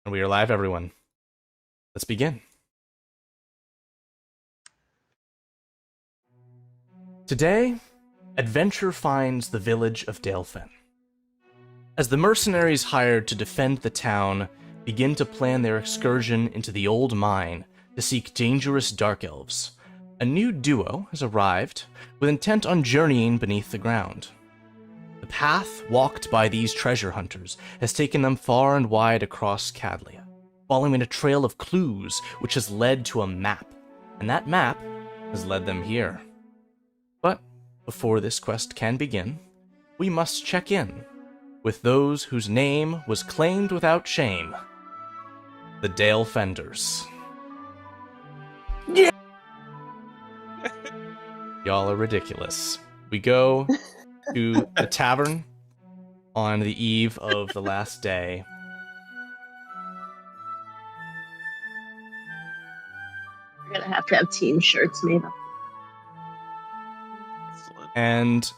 And we are live, everyone. Let's begin. Today, adventure finds the village of Dalefen. As the mercenaries hired to defend the town begin to plan their excursion into the old mine to seek dangerous dark elves, a new duo has arrived with intent on journeying beneath the ground. The path walked by these treasure hunters has taken them far and wide across Cadlia, following a trail of clues which has led to a map, and that map has led them here. But before this quest can begin, we must check in with those whose name was claimed without shame, the Dalefenders. Yeah. Y'all are ridiculous. We go to the tavern on the eve of the last day. We're gonna have team shirts made up. And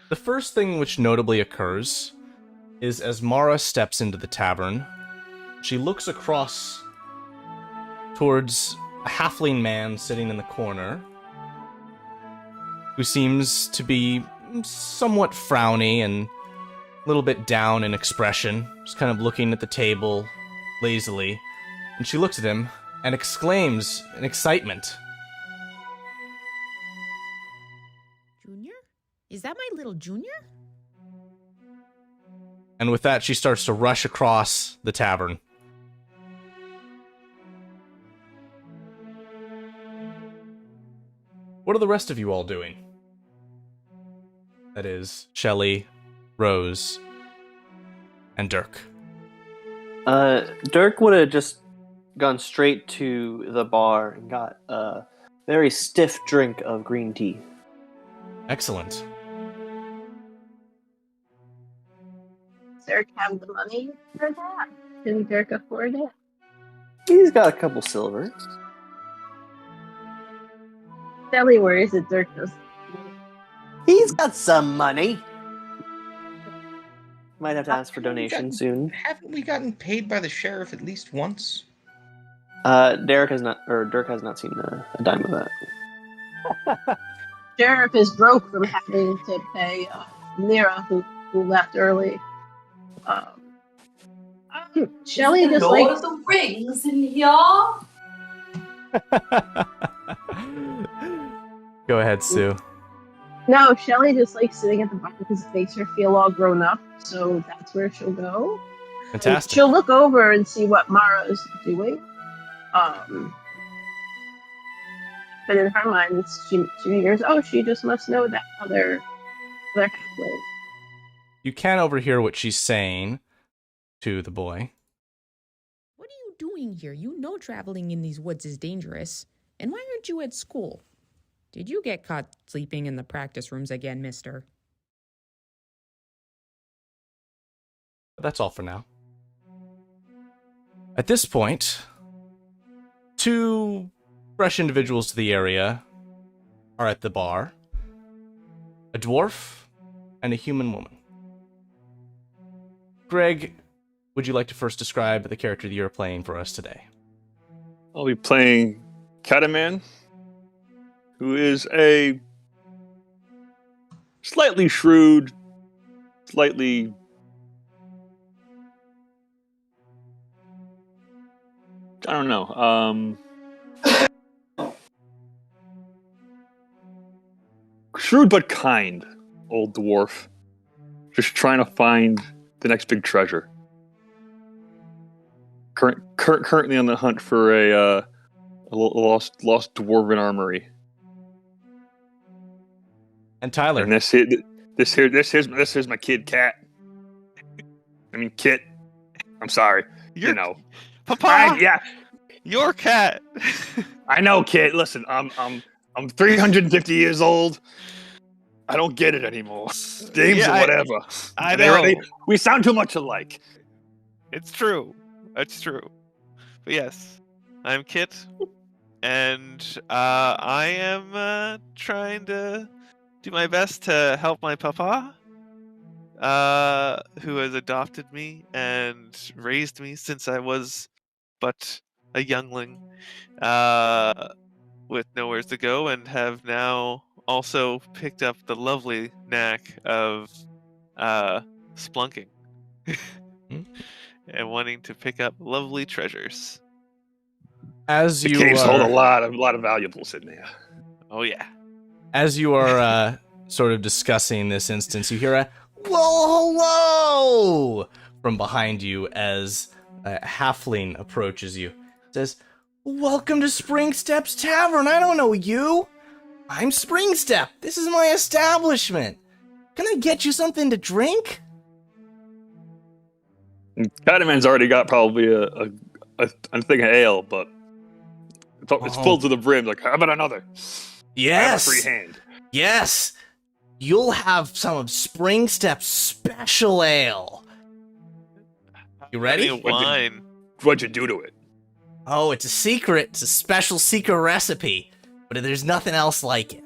the first thing which notably occurs is as Mara steps into the tavern, she looks across towards a halfling man sitting in the corner, who seems to be somewhat frowny and a little bit down in expression, just kind of looking at the table lazily. And she looks at him and exclaims in excitement, Junior? Is that my little Junior? and with that she starts to rush across the tavern. What are the rest of you all doing? That is, Shelley, Rose, and Dirk. Dirk would have just gone straight to the bar and got a very stiff drink of green tea. Excellent. Dirk have the money for that? Can Dirk afford it? He's got a couple silver. Shelly worries that Dirk does. He's got some money. Might have to ask for donations soon. Haven't we gotten paid by the sheriff at least once? Dirk has not seen a dime of that. Sheriff is broke from having to pay Nira, who left early. Shelly just Lord like of the Rings in here. Go ahead, Sue. no, Shelly just likes sitting at the bar because it makes her feel all grown up. So that's where she'll go. Fantastic. She'll look over and see what Mara is doing. But in her mind, she figures, oh, she just must know that other halfway. You can overhear what she's saying to the boy. What are you doing here? You know traveling in these woods is dangerous. And why aren't you at school? Did you get caught sleeping in the practice rooms again, mister? That's all for now. At this point, two fresh individuals to the area are at the bar. A dwarf and a human woman. Greg, would you like to first describe the character that you're playing for us today? I'll be playing Cataman, who is a slightly shrewd, slightly I don't know. Shrewd but kind, old dwarf. Just trying to find the next big treasure. Currently on the hunt for a lost dwarven armory. And Tyler. And this here's my kid Cat. I mean Kit. I'm sorry. You know. Papa. Yeah. Your cat. I know, Kit. Listen, I'm 350 years old. I don't get it anymore. Names or whatever. I know. We sound too much alike. It's true. It's true. But yes, I'm Kit, and I am trying to do my best to help my papa, who has adopted me and raised me since I was but a youngling with nowhere to go, and have now also picked up the lovely knack of splunking and wanting to pick up lovely treasures. As The you caves hold a are, lot of valuables in there. Oh yeah. as you are sort of discussing this instance, you hear a "Whoa, hello!" from behind you as a halfling approaches you. It says, "Welcome to Springstep's Tavern. I don't know you. I'm Springstep. This is my establishment. Can I get you something to drink?" Cataman's already got probably a thing of ale, but it's full to the brim. Like, how about another? I have a free Yes. hand. Yes. You'll have some of Springstep's special ale. You ready? Any wine. What'd you do to it? Oh, it's a secret. It's a special secret recipe, but there's nothing else like it.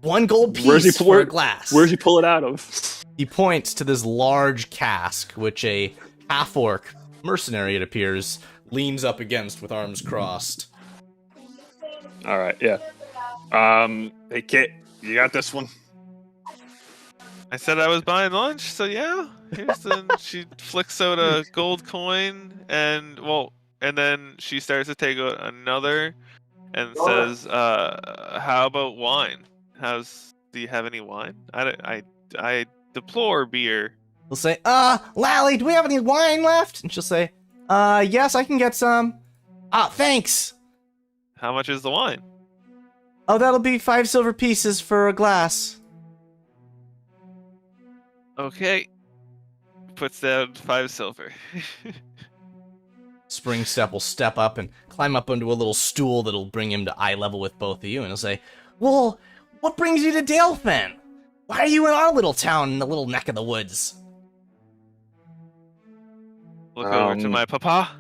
1 gold piece for a glass. Where's he pull it out of? He points to this large cask, which a half-orc mercenary, it appears, leans up against with arms crossed. All right, yeah. Hey, Kit, you got this one? I said I was buying lunch, so yeah. Here's the. She flicks out a gold coin, and then she starts to take out another, and says, "How about wine? Do you have any wine? I deplore beer." He'll say, Lally, do we have any wine left? And she'll say, yes, I can get some. Thanks. How much is the wine? Oh, that'll be 5 silver pieces for a glass. Okay. Puts down 5 silver. Springstep will step up and climb up onto a little stool that'll bring him to eye level with both of you, and he'll say, well, what brings you to Dalefen? Why are you in our little town in the little neck of the woods? Look over to my papa.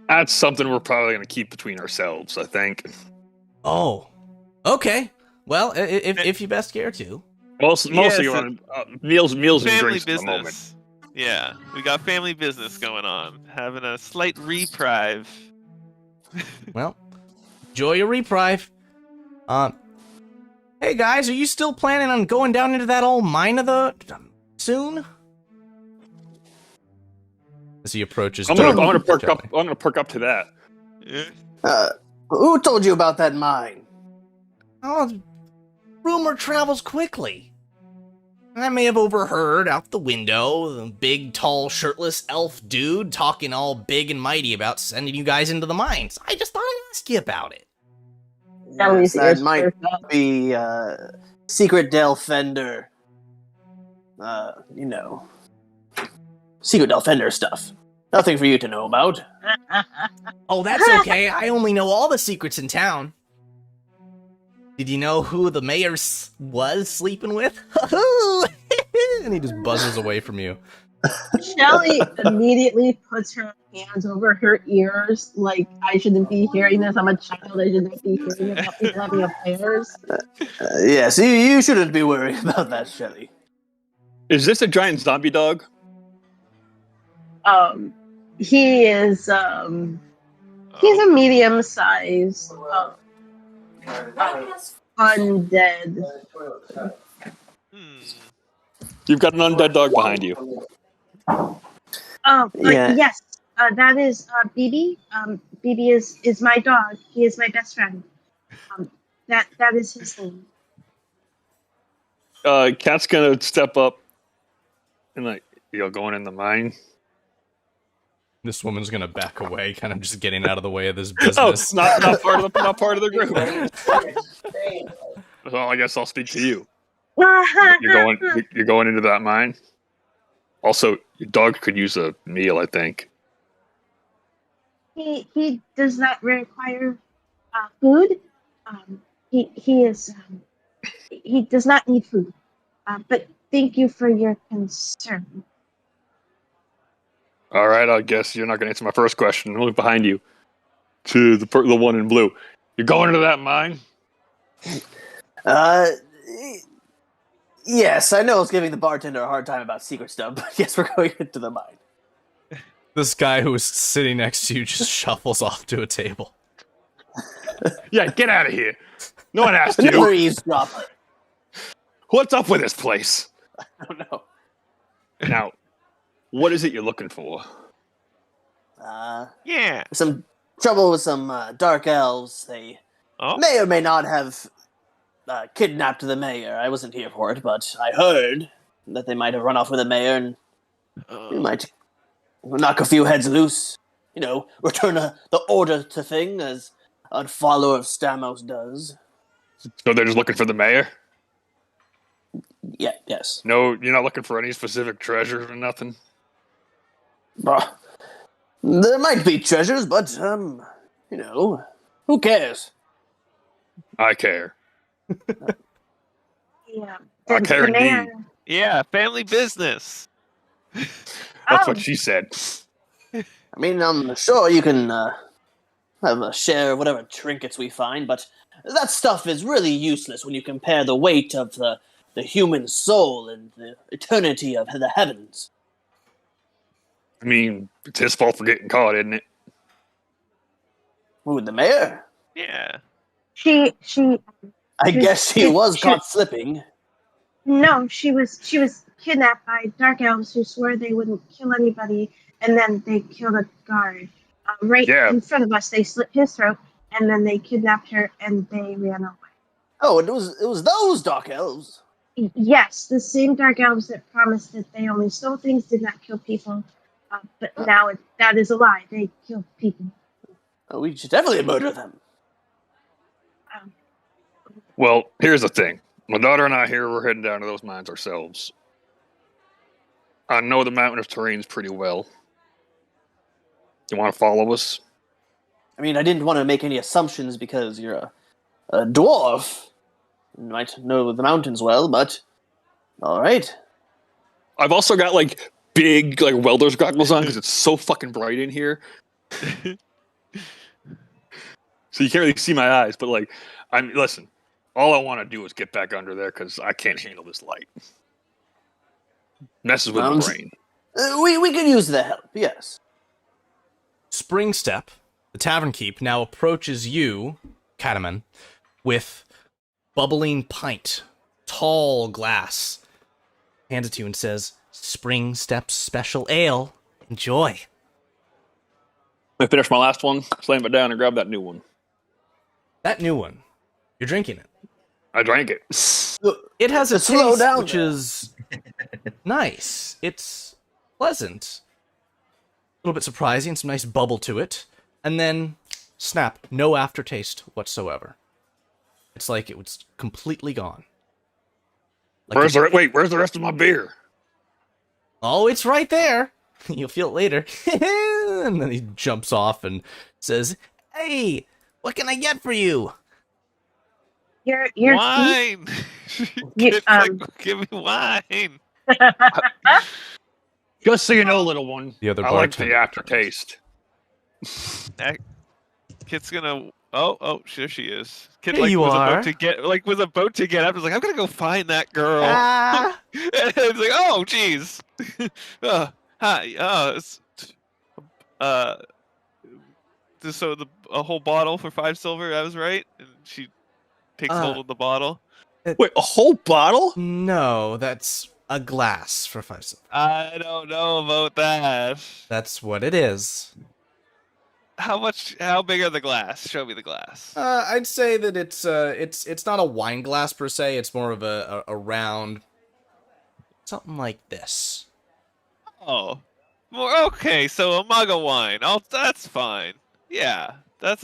That's something we're probably going to keep between ourselves, I think. Oh, okay. Well, if you best care to. Mostly Yes, on meals and Family drinks at the moment. business. Yeah, we got family business going on. Having a slight reprieve. Well, enjoy your reprieve. Hey guys, are you still planning on going down into that old mine of the soon? As he approaches, I'm gonna perk up. I'm gonna perk up to that. Who told you about that mine? Oh, rumor travels quickly. I may have overheard out the window the big, tall, shirtless elf dude talking all big and mighty about sending you guys into the mines. I just thought I'd ask you about it. Sally's That ears might perk up. be secret Delfender. Secret Delfender stuff. Nothing for you to know about. Oh, that's okay. I only know all the secrets in town. Did you know who the mayor was sleeping with? And he just buzzes away from you. Shelly immediately puts her hands over her ears, like, I shouldn't be hearing this. I'm a child. I shouldn't be hearing about people having affairs. Yes, you shouldn't be worried about that, Shelly. Is this a giant zombie dog? He is, he's a medium-sized, undead. You've got an undead dog behind you. Yeah. Yes, that is BB. BB is my dog. He is my best friend. That is his name. Cat's gonna step up and going in the mine. This woman's gonna back away, kind of just getting out of the way of this Oh, business. not part of the group. Well, I guess I'll speak to you. You're going into that mine. Also, your dog could use a meal, I think. He does not require food. He does not need food. But thank you for your concern. All right, I guess you're not going to answer my first question. I'll look behind you to the one in blue. You're going into that mine? Yes, I know I was giving the bartender a hard time about secret stuff, but yes, we're going into the mine. This guy who was sitting next to you just shuffles off to a table. Yeah, get out of here. No one asked Another you. eavesdropper. What's up with this place? I don't know. Now, what is it you're looking for? Yeah. Some trouble with some dark elves. They Oh. may or may not have kidnapped the mayor. I wasn't here for it, but I heard that they might have run off with the mayor, and we might knock a few heads loose. You know, return the order to thing, as a follower of Stamos does. So they're just looking for the mayor? Yeah, yes. No, you're not looking for any specific treasures or nothing? Bah. There might be treasures, but, you know, who cares? I care. Yeah. I care the mayor, indeed. Yeah, family business. That's what she said. I mean, I'm sure you can have a share of whatever trinkets we find, but that stuff is really useless when you compare the weight of the human soul and the eternity of the heavens. I mean, it's his fault for getting caught, isn't it? Who, the mayor? Yeah. she I guess he was caught slipping. no, she was kidnapped by dark elves who swore they wouldn't kill anybody, and then they killed a guard. Right in front of us, they slit his throat, and then they kidnapped her, and they ran away. Oh, it was those dark elves. Yes, the same dark elves that promised that they only stole things, did not kill people. But now that is a lie. They kill people. Oh, we should definitely murder them. Well, here's the thing. My daughter and I here, we're heading down to those mines ourselves. I know the mountain of terrains pretty well. You want to follow us? I mean, I didn't want to make any assumptions because you're a dwarf. You might know the mountains well, but all right. I've also got like big like welder's goggles on because it's so fucking bright in here. So you can't really see my eyes, but like, listen. All I want to do is get back under there because I can't handle this light. Messes with my brain. We could use the help, yes. Spring Step, the tavern keep, now approaches you, Cataman, with bubbling pint, tall glass, hands it to you and says, Spring Step's special ale. Enjoy. I finished my last one, slam it down, and grab that new one. That new one, you're drinking it. I drank it. It has a Slow taste down which there. is nice. It's pleasant. A little bit surprising, some nice bubble to it. And then, snap, no aftertaste whatsoever. It's like it was completely gone. Like Where's the rest of my beer? Oh, it's right there. You'll feel it later. And then he jumps off and says, Hey, what can I get for you? Your Wine. Kid's like, give me wine. Just so you know, little one, The other I like the bartender aftertaste. Kid's gonna. Oh, there she is. Kid There like you was are. about to get up. Was like, I'm gonna go find that girl. Ah. And it's like, oh, jeez. Hi. So a whole bottle for 5 silver. That was right. And she takes hold of the bottle. Wait, a whole bottle? No, that's a glass for 5 silver. I don't know about that. That's what it is. How big are the glass? Show me the glass. I'd say that it's not a wine glass per se. It's more of a round, something like this. Oh, well, okay. So a mug of wine. Oh, that's fine. Yeah, that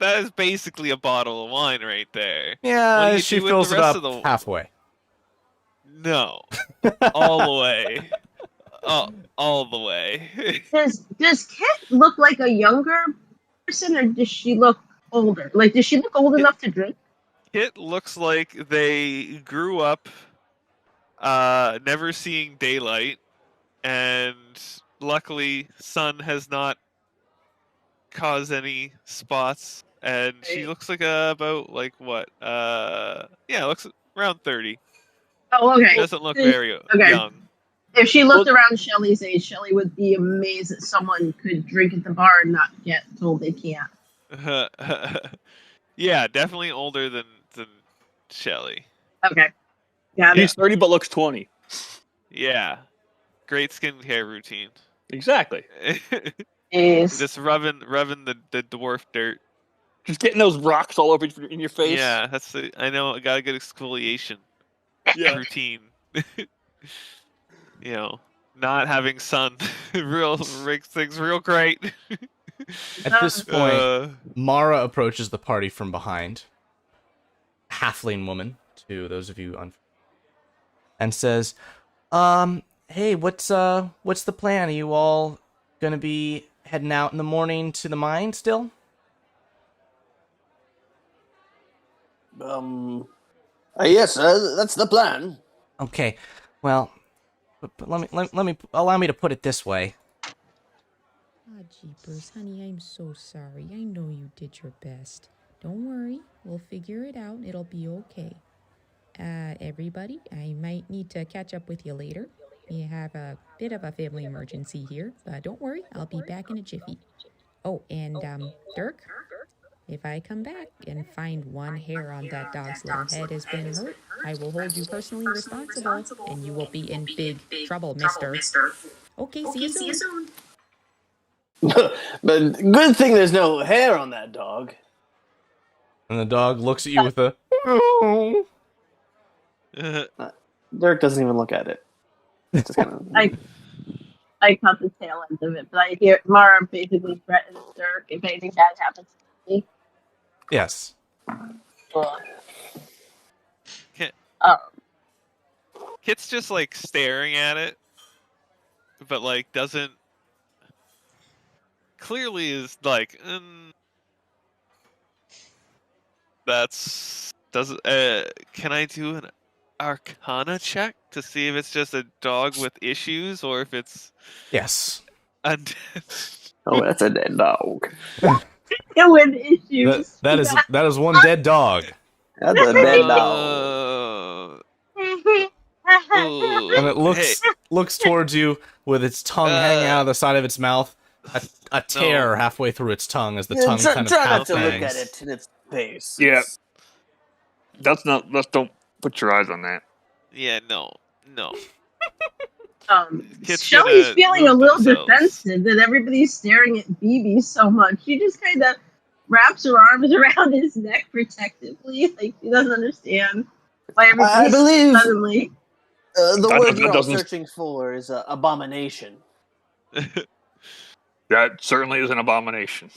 is basically a bottle of wine right there. Yeah, What do you she do with fills the it rest up of the- halfway. No, all the way. All the way. Does Kit look like a younger person, or does she look older? Like, does she look old enough to drink? Kit looks like they grew up never seeing daylight, and luckily sun has not caused any spots, and she looks like about like what? Yeah, looks around 30. Oh, okay. She doesn't look very Okay. young. If she looked around Shelly's age, Shelly would be amazed that someone could drink at the bar and not get told they can't. Yeah, definitely older than Shelly. Okay. Got He's it. 30 but looks 20. Yeah. Great skincare routine. Exactly. Is Just rubbing the dwarf dirt. Just getting those rocks all over in your face. Yeah, I know. I got a good exfoliation Yeah. routine. You know, not having sun makes things real great. At this point, Mara approaches the party from behind, halfling woman to those of you and says, hey, what's the plan? Are you all gonna be heading out in the morning to the mine still? Yes, that's the plan. Okay, well, but let me allow me to put it this way. Ah, jeepers, honey, I'm so sorry. I know you did your best. Don't worry, we'll figure it out. It'll be okay. Everybody, I might need to catch up with you later. We have a bit of a family emergency here, but don't worry, I'll be back in a jiffy. Oh, and, Dirk, if I come back and find one hair on that dog's little head has been hurt, I will hold you personally responsible, and you will be in big trouble, mister. Okay, see you soon. But good thing there's no hair on that dog. And the dog looks at you with a... Dirk doesn't even look at it. Just kind of... I caught the tail end of it, but I hear Mara basically threatens Dirk if anything bad happens to me. Yes. Kit's just like staring at it, but like doesn't clearly is like can I do an Arcana check to see if it's just a dog with issues or if it's Yes. undead? Oh, that's a dead dog. With issues. That is one dead dog. That's a dead dog. And it looks towards you with its tongue hanging out of the side of its mouth, a tear halfway through its tongue as the tongue kind of try not half to look at hangs. it in its face. Yeah. Let's don't put your eyes on that. Yeah, no. Kit's Shelly's gonna feeling a move little themselves. defensive that everybody's staring at BB so much. She just kind of wraps her arms around his neck protectively, like she doesn't understand why everybody's I believe suddenly. the word you're all doesn't- searching for is abomination. That certainly is an abomination.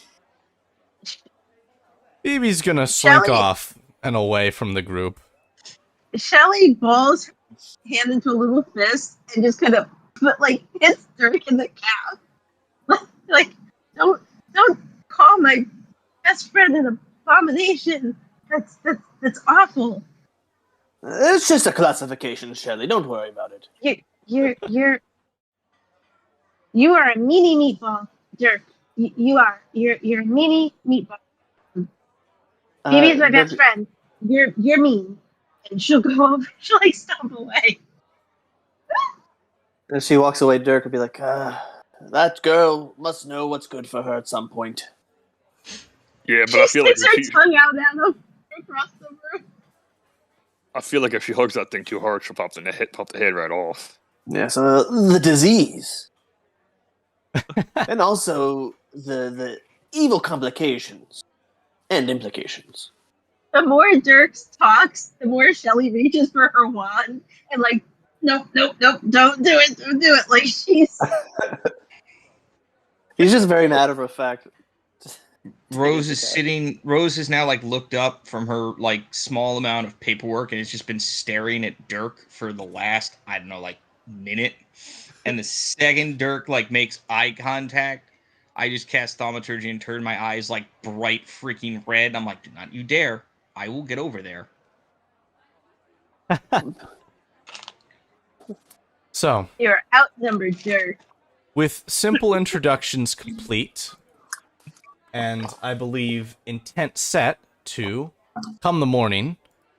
BB's gonna slink Shelly- off and away from the group. Shelly balls her hand into a little fist and just kind of hits Dirk in the calf. Like, don't call my best friend an abomination. That's awful. It's just a classification, Shelley. Don't worry about it. You are a meanie meatball, Dirk. You are. You're a meanie meatball. Phoebe's my best friend. You're mean. And she'll go over. She'll stomp away. As she walks away, Dirk will be like, that girl must know what's good for her at some point. Yeah, but I feel like She sticks her tongue out at him across the room. if she hugs that thing too hard, she'll pop the head right off. Yeah, so the disease. And also the evil complications and implications. The more Dirk talks, the more Shelly reaches for her wand and nope, don't do it. Like she's He's just very matter of fact. Rose is now looked up from her small amount of paperwork and has just been staring at Dirk for the last, I don't know, minute. And the second Dirk makes eye contact, I just cast thaumaturgy and turn my eyes bright freaking red. I'm like, do not you dare. I will get over there. So, you're outnumbered, Dirk. with simple introductions complete, and I believe intent set to come the morning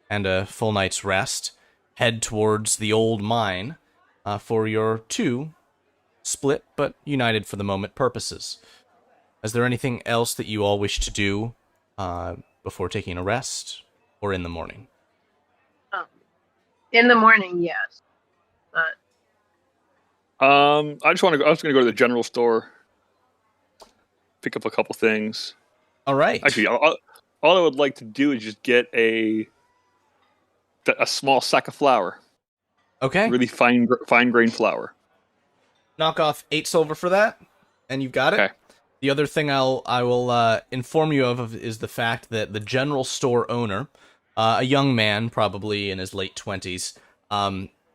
and a full night's rest, head towards the old mine for your two split but united for the moment purposes. Is there anything else that you all wish to do before taking a rest or in the morning? In the morning, yes. But I was going to go to the general store, pick up a couple things. All right. Actually, all I would like to do is just get a small sack of flour. Okay. Really fine grained flour. Knock off 8 silver for that, and you've got it. Okay. The other thing I will inform you of is the fact that the general store owner, a young man, probably in his late 20s,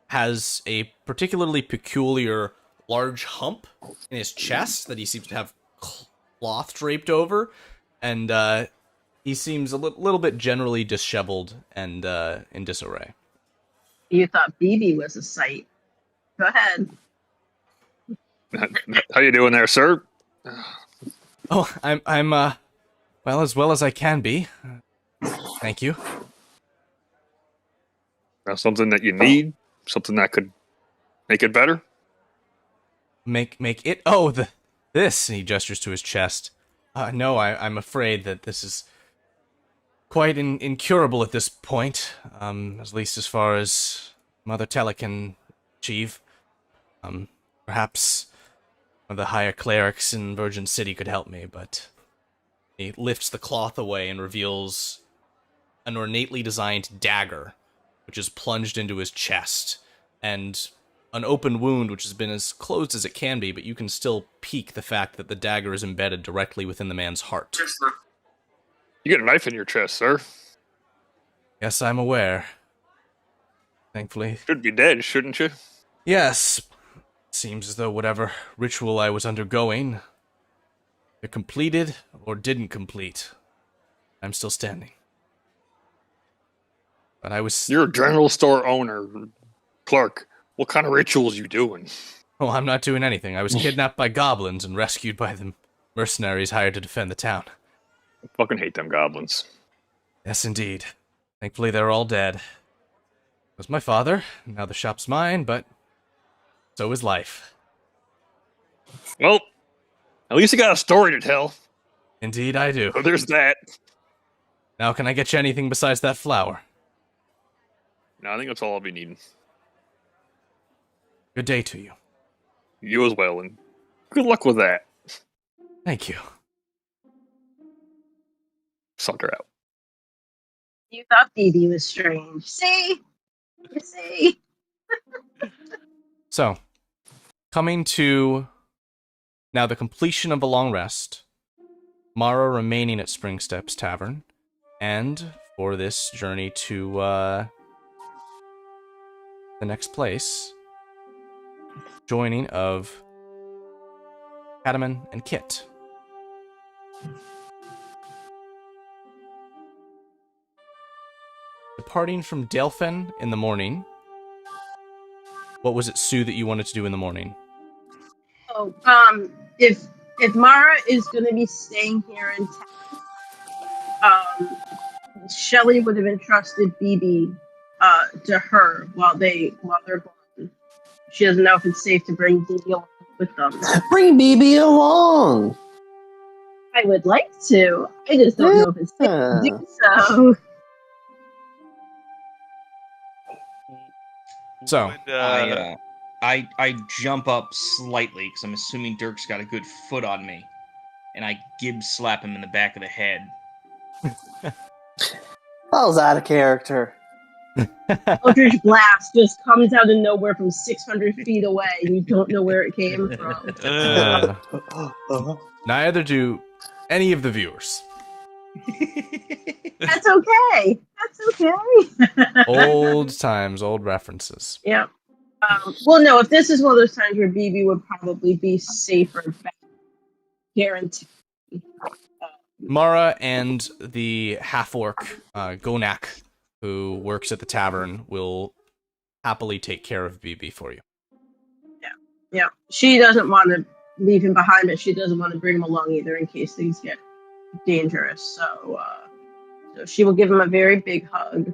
has a particularly peculiar large hump in his chest that he seems to have cloth draped over, and he seems a little bit generally disheveled and in disarray. you thought BB was a sight. Go ahead. How you doing there, sir? Oh, I'm as well as I can be. Thank you. Something that you need? Something that could make it better? Make it? Oh, this. He gestures to his chest. No, I'm afraid that this is quite incurable at this point. At least as far as Mother Tella can achieve. Perhaps one of the higher clerics in Virgin City could help me, but he lifts the cloth away and reveals an ornately designed dagger, which is plunged into his chest, and an open wound which has been as closed as it can be, but you can still peek the fact that the dagger is embedded directly within the man's heart. You got a knife in your chest, sir. Yes, I'm aware. Thankfully. Should be dead, shouldn't you? Yes. Seems as though whatever ritual I was undergoing, either completed or didn't complete. I'm still standing. But I was... You're a general store owner, clerk. What kind of rituals you doing? Oh, I'm not doing anything. I was kidnapped by goblins and rescued by the mercenaries hired to defend the town. I fucking hate them goblins. Yes, indeed. Thankfully, they're all dead. It was my father. Now the shop's mine, but so is life. Well, at least you got a story to tell. Indeed, I do. So there's that. Now, can I get you anything besides that flour? No, I think that's all I'll be needing. Good day to you. You as well, and good luck with that. Thank you. Sucker out. You thought BB was strange. See? You see? So, coming to now the completion of a long rest, Mara remaining at Spring Steps Tavern, and for this journey to the next place, joining of Cataman and Kit. Departing from Dalefen in the morning. What was it, Sue, that you wanted to do in the morning? Oh, if Mara is going to be staying here in town, Shelly would have entrusted BB to her while they're gone. She doesn't know if it's safe to bring BB along with them. Bring BB along. I would like to. I just don't know if it's safe to do so. So, Would, I jump up slightly because I'm assuming Dirk's got a good foot on me, and I gib slap him in the back of the head. That was out of character. Eldritch Blast just comes out of nowhere from 600 feet away, and you don't know where it came from. Neither do any of the viewers. That's okay. That's okay. Old times, old references. Yeah. Well, no, if this is one of those times where BB would probably be safer, guaranteed. Mara and the half-orc, Gonak, who works at the tavern, will happily take care of BB for you. Yeah. She doesn't want to leave him behind, but she doesn't want to bring him along either in case things get dangerous. So she will give him a very big hug.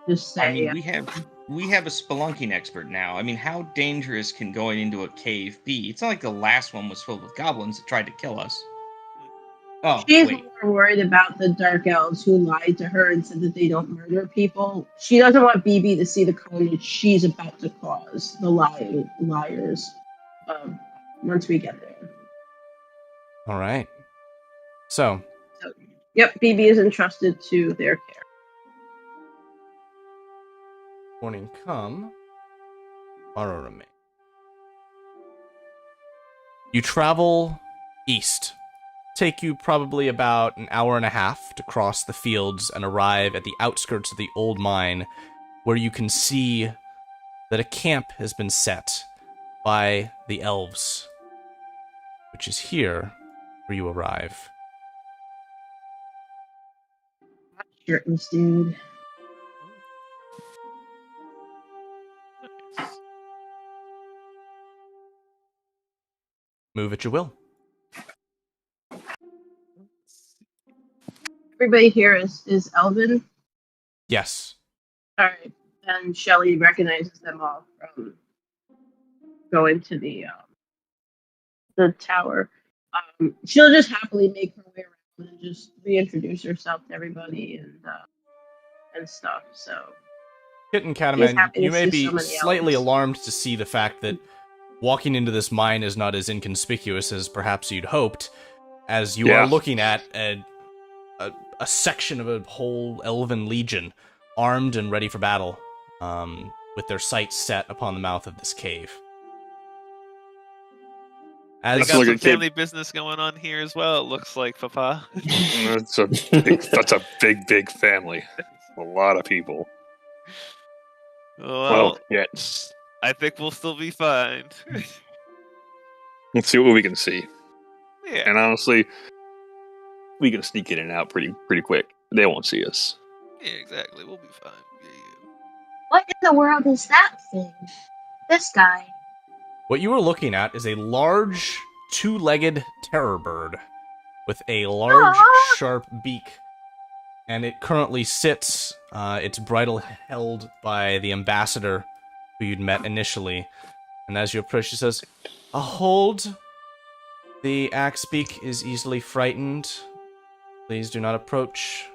Just say, I mean, we have a spelunking expert now. I mean, how dangerous can going into a cave be? It's not like the last one was filled with goblins that tried to kill us. Oh, She's wait. more worried about the Dark Elves who lied to her and said that they don't murder people. She doesn't want BB to see the carnage she's about to cause, the liars, once we get there. All right. So, Yep, BB is entrusted to their care. morning come, tomorrow remain. You travel east. Take you probably about an hour and a half to cross the fields and arrive at the outskirts of the old mine, where you can see that a camp has been set by the Elves, which is here where you arrive. Shirtless dude. Move at your will. Everybody here is Elven. Yes. All right, and Shelly recognizes them all from going to the tower. She'll just happily make her way around and just reintroduce herself to everybody and stuff. So, Kit and He's Cataman, happy to you may see be so many slightly elves. alarmed to see the fact that walking into this mine is not as inconspicuous as perhaps you'd hoped, as you are looking at a section of a whole elven legion, armed and ready for battle, with their sights set upon the mouth of this cave. They As got some family business going on here as well, it looks like, Papa. That's a big family. A lot of people. Well, yes. I think we'll still be fine. Let's see what we can see. Yeah. And honestly, we can sneak in and out pretty quick. They won't see us. Yeah, exactly. We'll be fine. Yeah. what in the world is that thing? This guy. what you are looking at is a large, two-legged terror bird with a large, Aww. sharp beak. And it currently sits, its bridle held by the ambassador who you'd met initially. And as you approach, she says, "A hold. The axe beak is easily frightened. Please do not approach."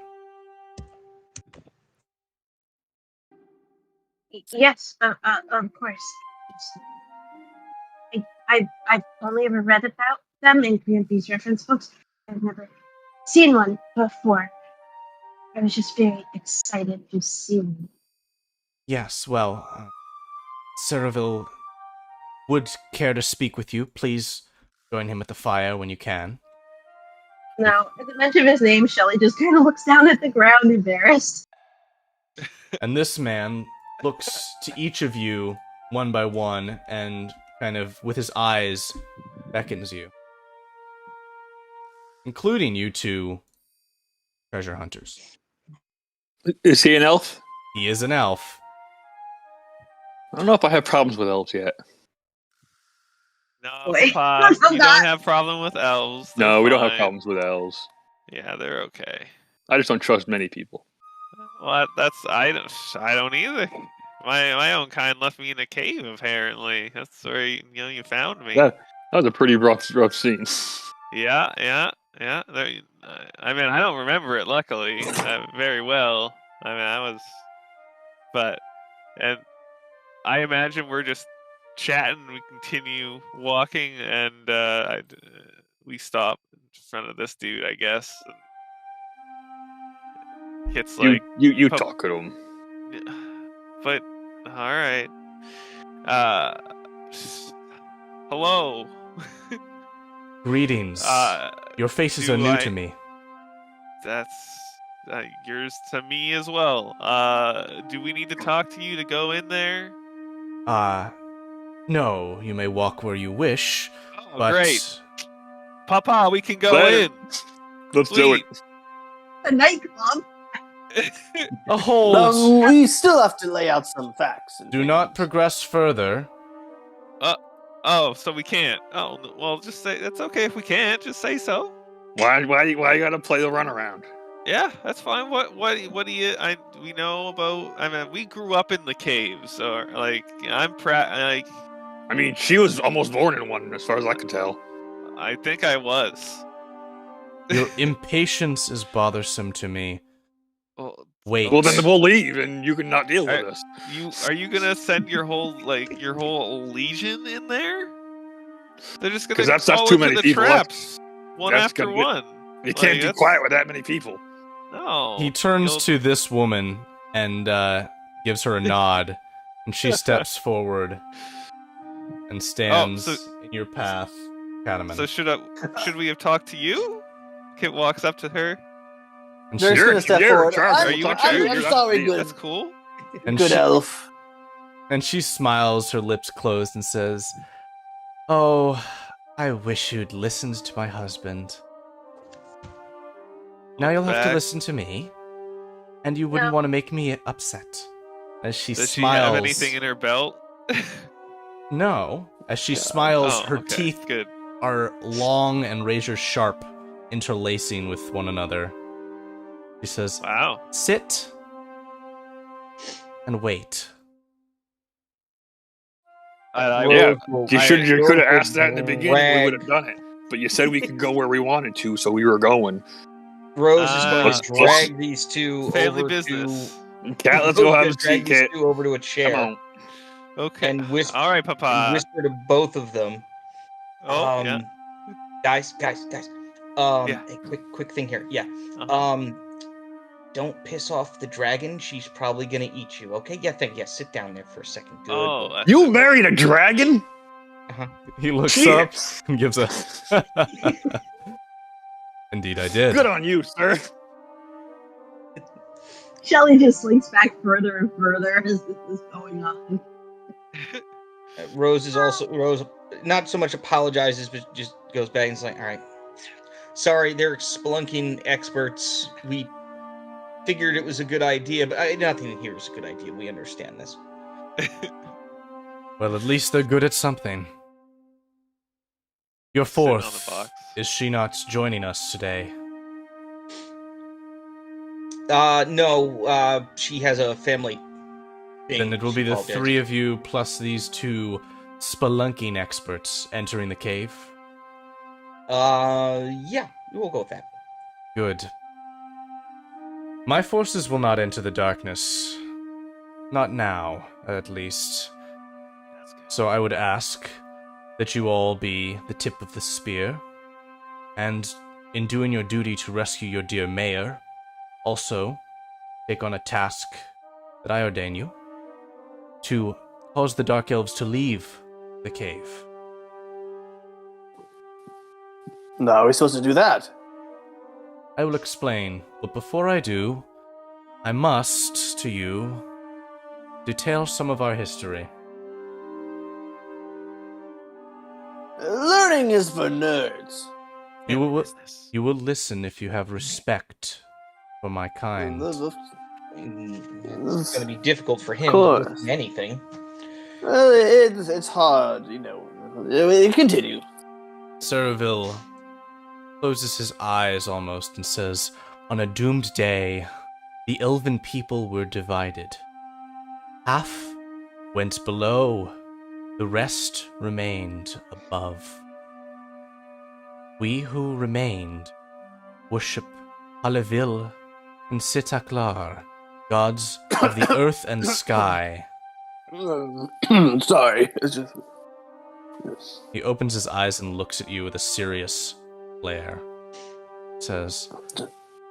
Yes, of course. I've only ever read about them in Grandpa's reference books. I've never seen one before. I was just very excited to see one. Yes, well, Ceravil would care to speak with you. Please join him at the fire when you can. Now, at the mention of his name, Shelly just kind of looks down at the ground, embarrassed. And this man looks to each of you one by one and kind of, with his eyes, beckons you. Including you two treasure hunters. Is he an elf? He is an elf. I don't know if I have problems with elves yet. No, Wait, Papa, I'm you not- don't have problem with elves. No, They're we don't have fine. problems with elves. Yeah, they're okay. I just don't trust many people. Well, I don't either. My own kind left me in a cave. Apparently, that's where you found me. That was a pretty rough scene. Yeah. I mean, I don't remember it. Luckily, very well. I mean, and I imagine we're just chatting. We continue walking, and we stop in front of this dude, I guess. And it's like you talk to him. but all right. Hello. Greetings. Your faces do are new I- to me. That's yours to me as well. Do we need to talk to you to go in there? No, you may walk where you wish, Oh, but great. Papa, we can go Let in. it- Let's do it. A nightclub? a hold. We still have to lay out some facts. and Do not things. progress further. Oh, so we can't. Oh, well, just say that's okay if we can't. Just say so. Why you gotta play the runaround? Yeah, that's fine. What do you? We know about. I mean, we grew up in the caves, or like I'm like. I mean, she was almost born in one, as far as I can tell. I think I was. Your impatience is bothersome to me. Well, Wait. Well, then we'll leave, and you can not deal with us. Are you gonna send your whole legion in there? They're just gonna That's fall too into many the people. traps one that's after gonna be- one. You can't be quiet with that many people. No. He turns to this woman and gives her a nod, and she steps forward and stands in your path, Cataman. So should we have talked to you? Kit walks up to her. And They're just gonna step forward. I'm sorry, good. That's cool. And good elf. And she smiles, her lips closed, and says, "Oh, I wish you'd listened to my husband. Now you'll have to listen to me, and you wouldn't want to make me upset." As she Does smiles. she have anything in her belt? No. As she smiles, her teeth good. are long and razor sharp, interlacing with one another. She says, "Wow. Sit and wait." You could have asked that in the beginning. We would have done it. But you said we could go where we wanted to, so we were going. Rose is going to drag these two family over business. Cat, let's go have a seat, Cat. Over to a chair. Come on. Okay. And whisper, all right, Papa. And whisper to both of them. Oh, yeah. Guys. Yeah. A quick thing here. Yeah. Don't piss off the dragon. She's probably gonna eat you. Okay? Yeah. Sit down there for a second. Good. Oh, you married a dragon? He looks up and gives a. Indeed, I did. Good on you, sir. Shelly just slinks back further and further as this is going on. Rose not so much apologizes, but just goes back and is like, "All right, sorry, they're spelunking experts. We figured it was a good idea, but nothing here is a good idea. We understand this." Well, at least they're good at something. Your fourth, is she not joining us today? No, she has a family thing. Then it will be the three of you plus these two spelunking experts entering the cave? Yeah, we'll go with that. Good. My forces will not enter the darkness. Not now, at least. So I would ask that you all be the tip of the spear, and in doing your duty to rescue your dear mayor, also take on a task that I ordain you, to cause the Dark Elves to leave the cave. No, are we supposed to do that? I will explain, but before I do, I must, to you, detail some of our history. Learning is for nerds. You will listen if you have respect for my kind. It's going to be difficult for him to listen to anything. Well, it's hard, you know. Continue. Ceraville closes his eyes almost and says, "On a doomed day, the elven people were divided. Half went below, the rest remained above. We who remained worship Halevil and Sitaklar, gods of the earth and sky." Sorry, it's just... Yes. He opens his eyes and looks at you with a serious glare. Says,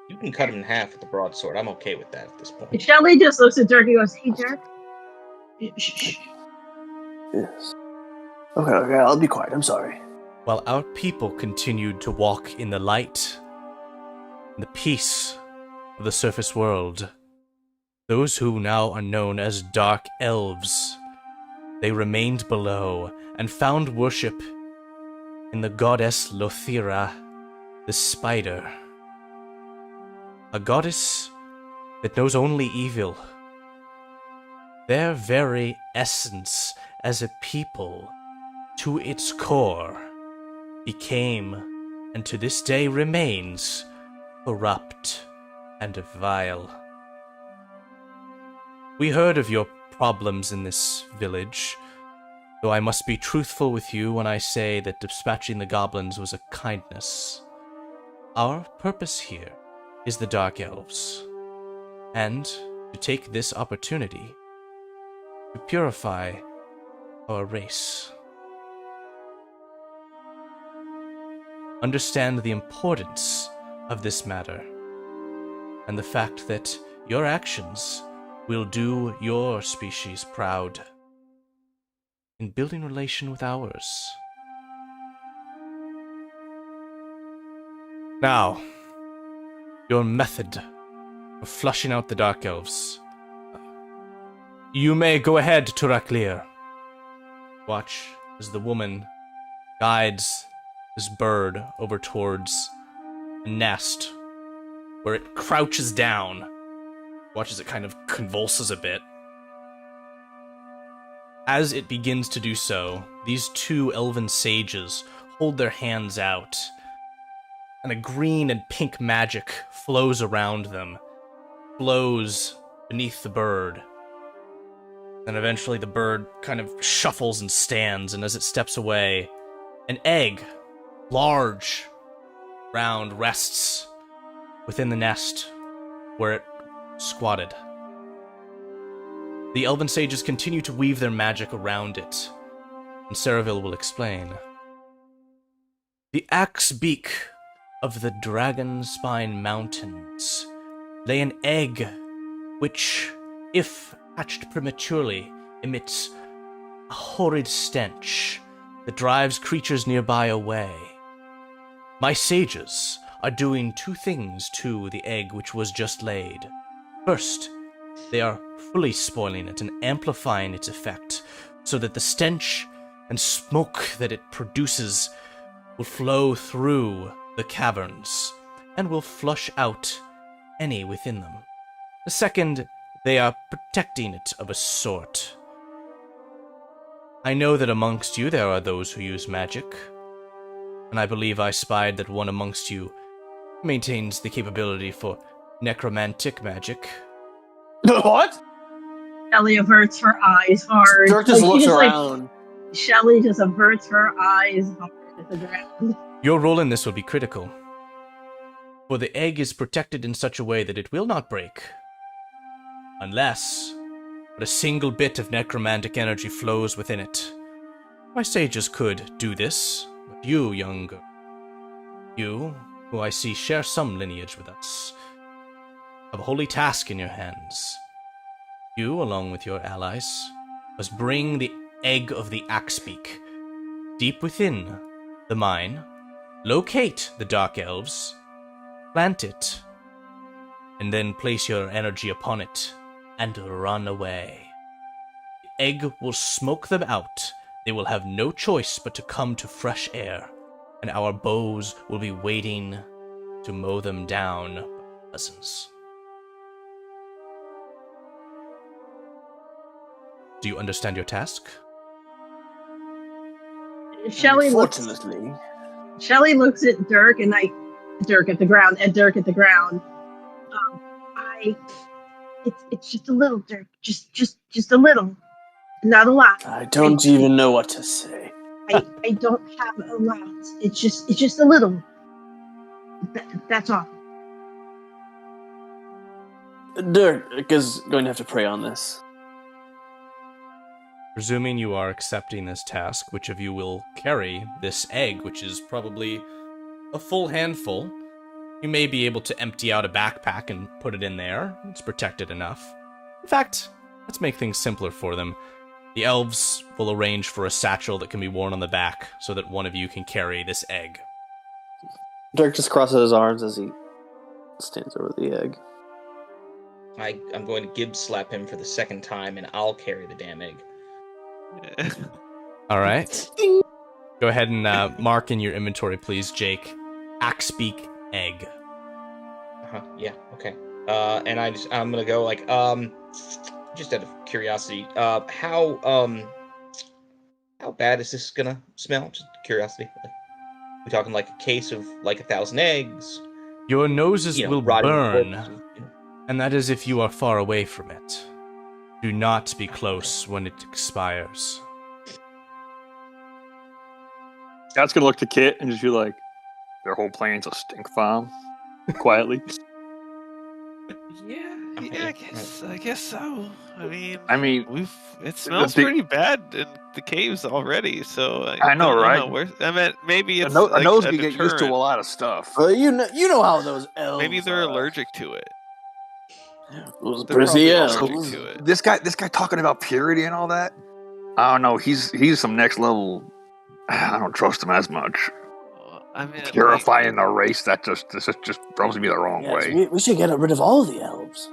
"You can cut him in half with the broadsword. I'm okay with that at this point." Shelly just looks at Dirk and goes, "Hey, Dirk." Shh. Yes. Okay, I'll be quiet. I'm sorry. while our people continued to walk in the light and the peace of the surface world, those who now are known as Dark Elves, they remained below and found worship in the goddess Lothira, the spider. A goddess that knows only evil. Their very essence as a people, to its core, became, and to this day remains, corrupt, and vile. We heard of your problems in this village, though I must be truthful with you when I say that dispatching the goblins was a kindness. Our purpose here is the Dark Elves, and to take this opportunity to purify our race. Understand the importance of this matter, and the fact that your actions will do your species proud in building relation with ours. Now, your method of flushing out the Dark Elves. You may go ahead, Turaklir. Watch as the woman guides this bird over towards a nest where it crouches down. Watch as it kind of convulses a bit. As it begins to do so, these two elven sages hold their hands out, and a green and pink magic flows around them, flows beneath the bird. And eventually the bird kind of shuffles and stands, and as it steps away, an egg, large, round, rests within the nest where it squatted. The elven sages continue to weave their magic around it, and Saraville will explain. The axe beak of the Dragon Spine Mountains lay an egg which, if hatched prematurely, emits a horrid stench that drives creatures nearby away. My sages are doing two things to the egg which was just laid. First, they are fully spoiling it and amplifying its effect so that the stench and smoke that it produces will flow through the caverns and will flush out any within them. The second, they are protecting it of a sort. I know that amongst you there are those who use magic, and I believe I spied that one amongst you maintains the capability for necromantic magic. What? Shelly averts her eyes hard. Dirk just looks she around. Shelly just averts her eyes hard at the ground. Your role in this will be critical, for the egg is protected in such a way that it will not break, unless but a single bit of necromantic energy flows within it. My sages could do this, but you, young girl, you, who I see share some lineage with us, have a holy task in your hands. You, along with your allies, must bring the egg of the Axebeak deep within the mine, locate the Dark Elves, plant it, and then place your energy upon it and run away. The egg will smoke them out. They will have no choice but to come to fresh air, and our bows will be waiting to mow them down by dozens. Do you understand your task? Shelly looks at Dirk and Dirk at the ground. It's just a little, Dirk. Just a little. Not a lot. I don't even know what to say. I don't have a lot. It's just a little. That's all. Dirk is going to have to pray on this. Presuming you are accepting this task, which of you will carry this egg, which is probably a full handful? You may be able to empty out a backpack and put it in there. It's protected enough. In fact, let's make things simpler for them. The elves will arrange for a satchel that can be worn on the back so that one of you can carry this egg. Dirk just crosses his arms as he stands over the egg. I'm going to Gibbs slap him for the second time, and I'll carry the damn egg. All right. Go ahead and mark in your inventory, please, Jake. Axebeak egg. Yeah. Okay. And I'm gonna go like just out of curiosity, how bad is this gonna smell? Just curiosity. Like, we talking like a case of like 1,000 eggs? Your noses will burn And that is if you are far away from it. Do not be close when it expires. Scout's gonna look to Kit and just be like, their whole plan's a stink bomb. Quietly. Yeah, I guess so. I mean, it smells the- pretty bad in the caves already. So I know, right? I meant maybe it's a nose a can get used to a deterrent. lot of stuff. Well, you know how those elves. Maybe they're allergic to it. Those They're probably prissy allergic elves. to it. This guy talking about purity and all that. I don't know. He's some next level. I don't trust him as much. I mean, Purifying the race, that just rubs me the wrong Yes, way. we should get rid of all the elves.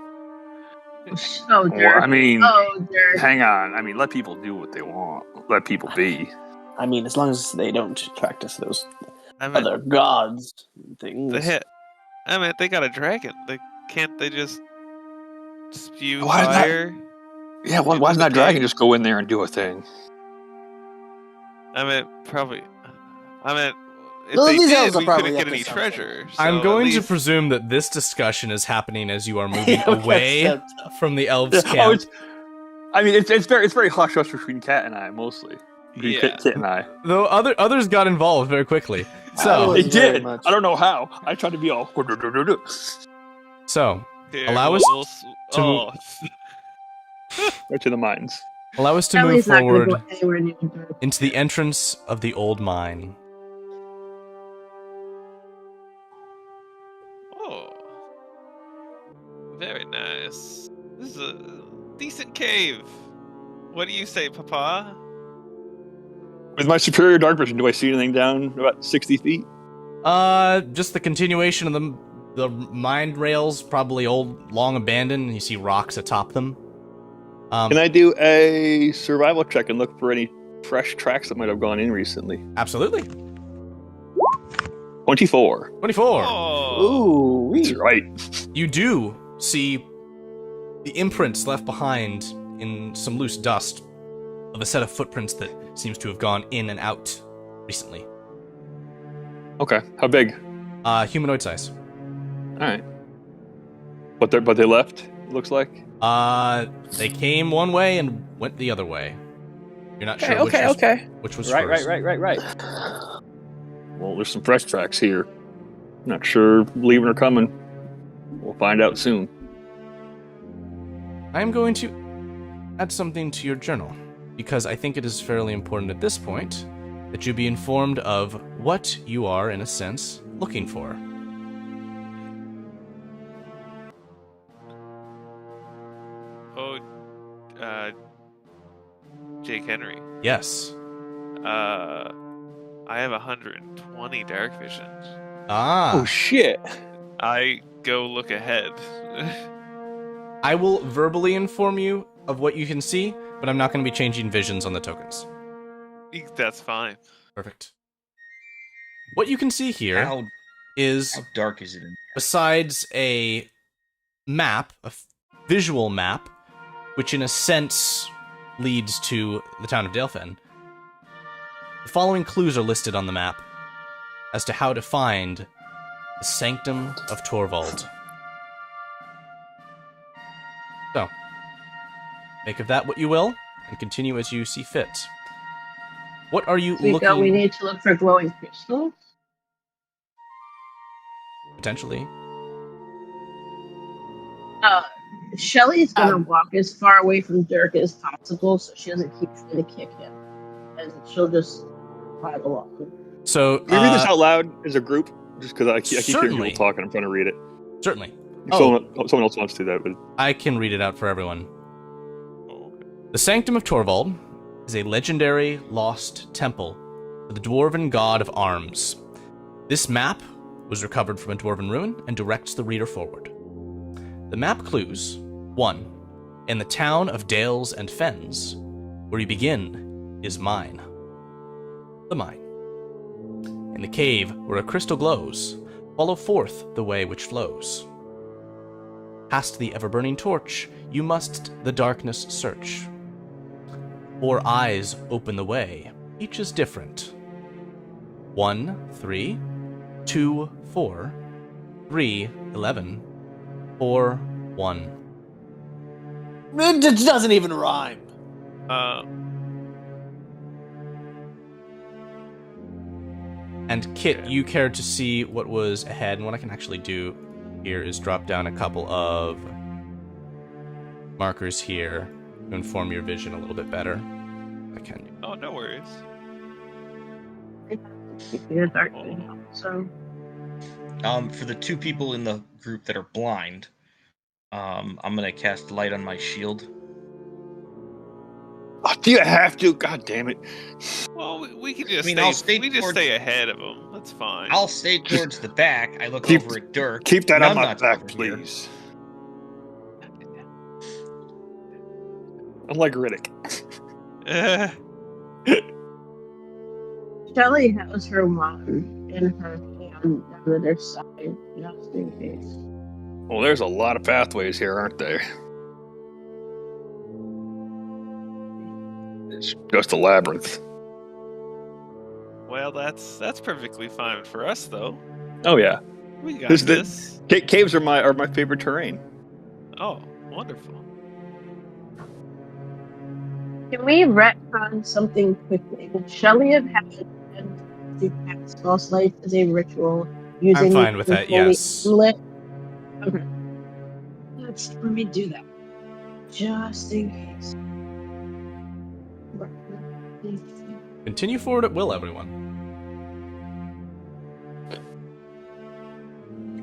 Oh, Well, Dirk. I mean, Oh, Dirk. hang on. I mean, let people do what they want. Let people be. I mean, as long as they don't practice those I mean, other gods and things. they got a dragon. Can't they just spew Why is that- fire? Yeah, why doesn't that dragon just go in there and do a thing? If No, they these did, elves are we probably couldn't get up to any something. treasure. I'm so going at to least- presume that this discussion is happening as you are moving Yeah, away that's- from the elves' Oh, camp. it's very hush hush between Cat and I mostly. Between Yeah. Kit and I. Though others got involved very quickly. So, Oh, They very did. much. I don't know how. I tried to be all. Here, allow us to- Right to the mines. allow us to move Ellie's not going forward to go anywhere near Dirk. into the entrance of the old mine. Oh, very nice. This is a decent cave. What do you say, Papa? With my superior dark vision, do I see anything down about 60 feet? Just the continuation of the mine rails, probably old, long abandoned, and you see rocks atop them. Can I do a survival check and look for any fresh tracks that might have gone in recently? Absolutely. 24. 24. Oh, Ooh, That's right. You do see the imprints left behind in some loose dust of a set of footprints that seems to have gone in and out recently. Okay. How big? Humanoid size. All right. But they left. Looks like. They came one way and went the other way. You're not sure which was Right. first. Well, there's some fresh tracks here. Not sure leaving or coming. We'll find out soon. I am going to add something to your journal, because I think it is fairly important at this point that you be informed of what you are, in a sense, looking for. Jake Henry. Yes. I have 120 dark visions. Ah. Oh shit! I go look ahead. I will verbally inform you of what you can see, but I'm not going to be changing visions on the tokens. That's fine. Perfect. What you can see here How is, dark is it in? besides a map, visual map, which in a sense leads to the town of Dalefen, the following clues are listed on the map as to how to find the Sanctum of Torvald. So, make of that what you will, and continue as you see fit. What are you We looking... need to look for glowing crystals. Potentially. Shelly's gonna walk as far away from Dirk as possible so she doesn't keep trying to kick him. And she'll just ride along. So, Can we read this out loud as a group? Just because I keep hearing certainly. people talking, I'm trying to read it. Certainly. If someone else wants to do that. But... I can read it out for everyone. The Sanctum of Torvald is a legendary lost temple for the dwarven god of arms. This map was recovered from a dwarven ruin and directs the reader forward. The map clues: 1. In the town of Dales and Fens, where you begin, is mine. The mine. In the cave where a crystal glows, follow forth the way which flows. Past the ever-burning torch, you must the darkness search. 4 eyes open the way, each is different. 1, 3, 2, 4, 3, 11, 4, 1. It doesn't even rhyme. And Kit, you cared to see what was ahead, and what I can actually do here is drop down a couple of markers here to inform your vision a little bit better. I can do. Oh, no worries. Yeah, dark vision. So For the 2 people in the group that are blind, I'm gonna cast light on my shield. Oh, do you have to? God damn it. Well, we can just I'll stay towards- stay ahead of them. That's fine. I'll stay towards the back. I look Keep- over at Dirk. Keep that on None my nuts back, over here. please. I'm like Riddick. Shelly has her wand in her hand on the other side, just in case. Well, there's a lot of pathways here, aren't there? It's just a labyrinth. Well, that's perfectly fine for us, though. Oh yeah, We got This- this. caves are my favorite terrain. Oh, wonderful. Can we retcon something quickly? Would Shelly have had to cast false light as a ritual using I'm fine with the that, holy yes. amulet? Okay. Let me do that. Just in case. Continue forward at will, everyone.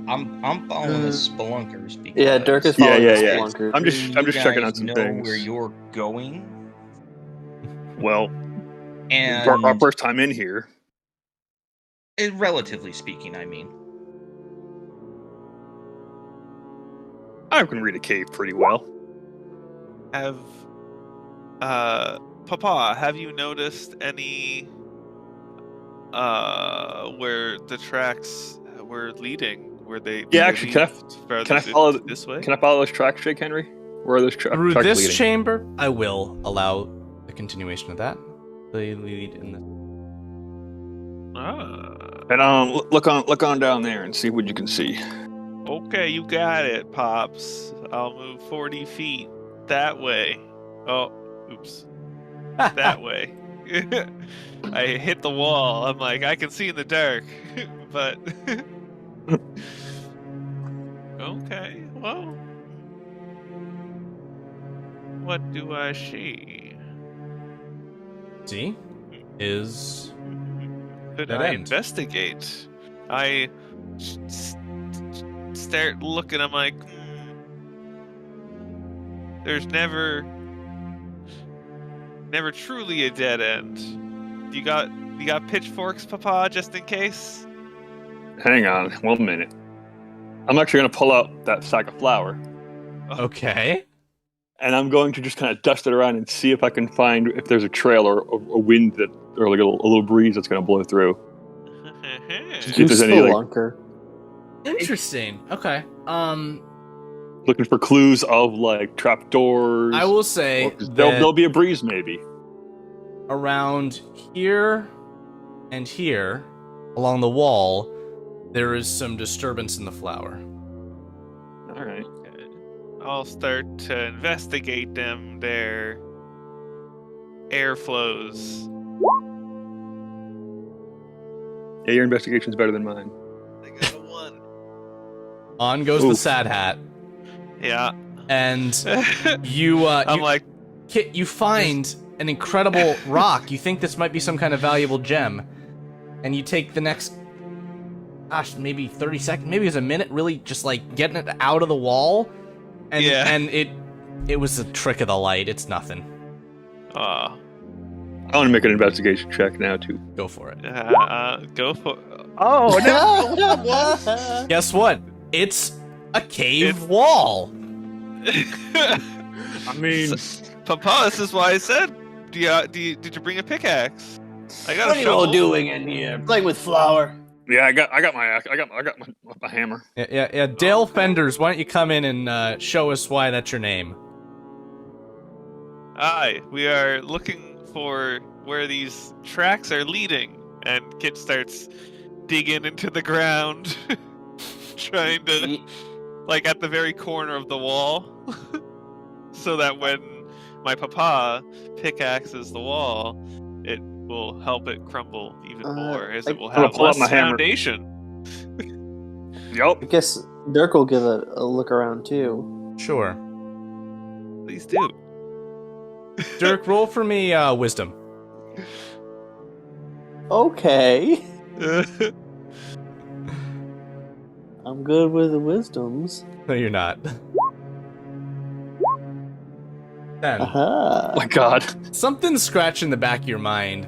I'm following the spelunkers because Yeah, Dirk is Yeah, following yeah, the yeah. Spelunkers. I'm just you checking guys on some know things. where you're going, Well, and our first time in here. relatively speaking, I mean. I can read a cave pretty well. Have, Papa, have you noticed any, where the tracks were leading? Were they? Yeah, actually, can I follow this way? Can I follow those tracks, Jake Henry? Where are those Through tracks this leading? chamber, I will allow the continuation of that. They lead in the. And look on down there and see what you can see. Okay, you got it, Pops. I'll move 40 feet that way. Oh, oops. That way. I hit the wall. I'm like, I can see in the dark, but okay. Well, what do I see? See, is Could Dead I end. investigate? I start looking. I'm like, there's never truly a dead end. You got pitchforks, Papa, just in case? Hang on, 1 minute. I'm actually going to pull out that sack of flour, okay. and I'm going to just kind of dust it around and see if I can find if there's a trail or a wind that, or like a little breeze that's going to blow through. See if there's any like Spelunker. Interesting. Okay. looking for clues of like trapdoors. I will say or- that there'll be a breeze maybe. around here and here, along the wall, there is some disturbance in the flower. All right. I'll start to investigate them, their airflows. Yeah, your investigation's better than mine. I got a 1. On goes the Oof. sad hat, Yeah. and you. I'm you, like, Kit, you find an incredible rock. You think this might be some kind of valuable gem, and you take the next, gosh, maybe 30 seconds, maybe it was a minute, really just like getting it out of the wall, and Yeah. and it was a trick of the light. It's nothing. oh, I want to make an investigation check now too. Go for it. go for. Oh Guess what? It's a cave wall. I mean, Papa, this is why I said, did you bring a pickaxe? I got What a are you all shovel. doing in here? Playing with flour? yeah, I got my hammer. Yeah. Dale Fenders, why don't you come in and show us why that's your name? Aye, we are looking for where these tracks are leading, and Kit starts digging into the ground, trying to like at the very corner of the wall, so that when my papa pickaxes the wall, it will help it crumble even more, as it will I'm gonna have pull out less my hammer. foundation. Yup. I guess Dirk will give a look around too. Sure. Please do. Dirk, roll for me wisdom. Okay. I'm good with the wisdoms. No, you're not. 10. Aha. Oh my god. Something's scratching the back of your mind.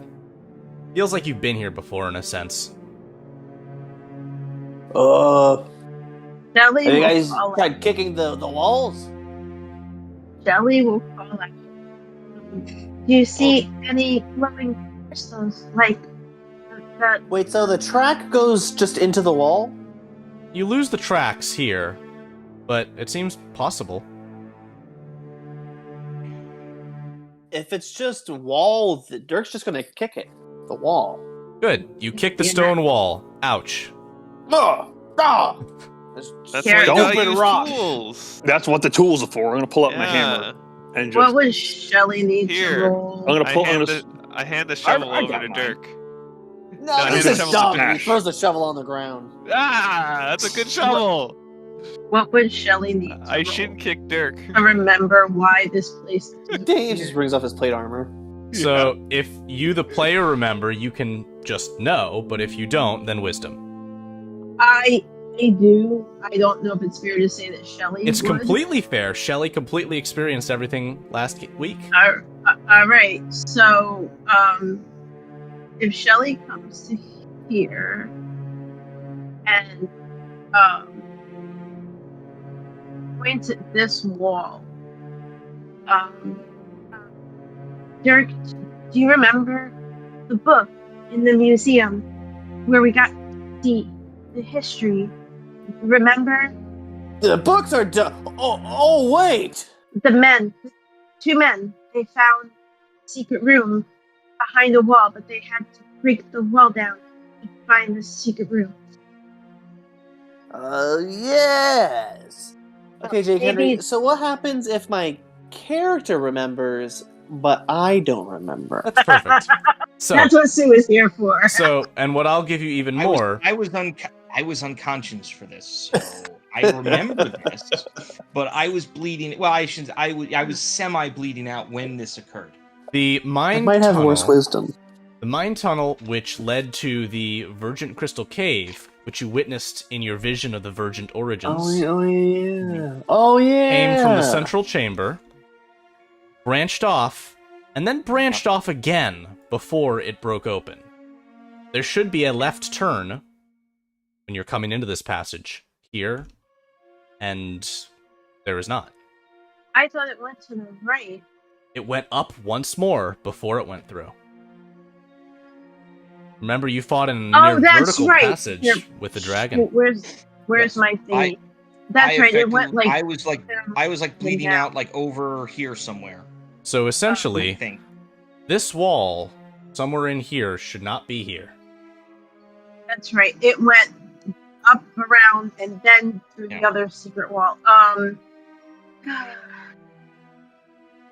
Feels like you've been here before in a sense. Shelly Have you will guys call tried out. kicking the walls? Shelly will call out. Do you see any glowing crystals like that? Wait, so the track goes just into the wall? You lose the tracks here, but it seems possible. If it's just wall, Dirk's just gonna kick it. The wall. Good. You kick the Yeah. stone wall. Ouch. Ah! Ah! That's Here, why you don't gotta put use rock. tools. That's what the tools are for. I'm gonna pull out my Yeah. hammer and just. What would Shelly need Here. to roll? I'm gonna I pull. hand the shovel I over got to mine. Dirk. No, No, this the is shovel's dumb. a He dash. throws the shovel on the ground. Ah, that's a good shovel. What would Shelly need to I roll shin kick Dirk. to remember why this place is Dang, he just brings off his plate armor. So, if you, the player, remember, you can just know, but if you don't, then wisdom. I do. I don't know if it's fair to say that Shelly It's would. completely fair. Shelley completely experienced everything last week. All right. So, if Shelly comes to here and points at this wall, Dirk, do you remember the book in the museum where we got the history? Remember The books are done. Oh, wait. the two men, they found a secret room behind a wall, but they had to break the wall down to find the secret room. Yes. Okay, Jake Maybe- Henry. So what happens if my character remembers, but I don't remember? That's perfect. So, That's what Sue is here for. and what I'll give you even more. I was unconscious for this, so I remember this, but I was bleeding. Well, I shouldn't. I was semi-bleeding out when this occurred. The I mine might have tunnel, worse wisdom. the mine tunnel which led to the Virgin Crystal Cave, which you witnessed in your vision of the Virgin Origins, Oh yeah. Oh yeah. came from the central chamber, branched off, and then branched off again before it broke open. There should be a left turn when you're coming into this passage here, and there is not. I thought it went to the right. It went up once more before it went through. Remember, you fought in a Oh, near that's vertical right. passage You're- with the dragon. Where's Yes. my thingy? I That's right. It went effectively- like I was like bleeding down. out like over here somewhere. So I essentially, think. this wall, somewhere in here, should not be here. That's right. It went up, around, and then through the Yeah. other secret wall.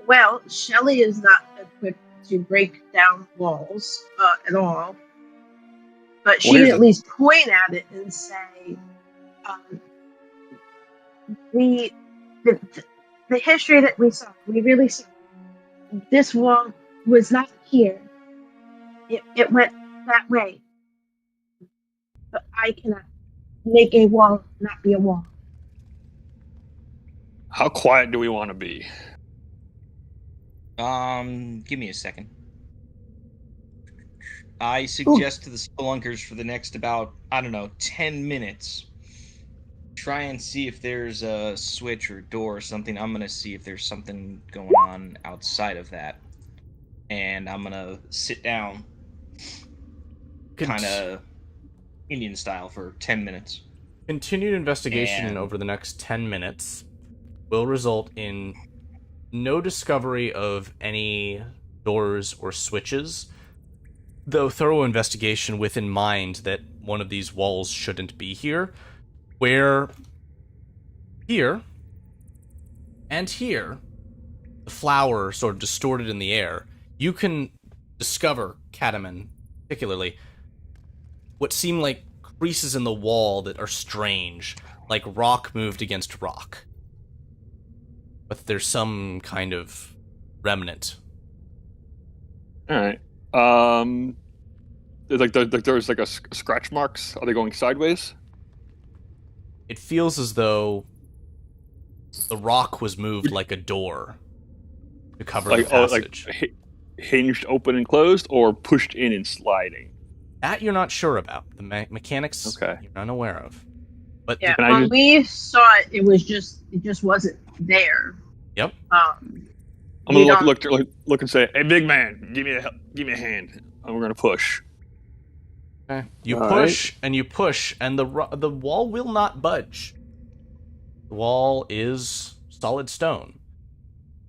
Well, Shelly is not equipped to break down walls at all, but she Well, can here's at the- least point at it and say, "We, the history that we saw, we really saw. This wall was not here. It went that way." But I cannot make a wall not be a wall. How quiet do we want to be? Give me a second. I suggest to the spelunkers for the next about, 10 minutes, try and see if there's a switch or door or something. I'm gonna see if there's something going on outside of that. And I'm gonna sit down, kind of Indian style, for 10 minutes. Continued investigation And- over the next 10 minutes will result in no discovery of any doors or switches, though thorough investigation with in mind that one of these walls shouldn't be here, where Here and here, the flower sort of distorted in the air, you can discover, Cataman, particularly, what seem like creases in the wall that are strange, like rock moved against rock. But there's some kind of remnant. All right. There's like a scratch marks. Are they going sideways? It feels as though the rock was moved like a door to cover the passage. Hinged open and closed, or pushed in and sliding? That you're not sure about. The mechanics you're unaware of. But yeah, when we saw it, it just wasn't there. Yep. I'm gonna look and say, "Hey, big man, give me a hand," and we're gonna push. Okay. You push and you push, and the wall will not budge. The wall is solid stone.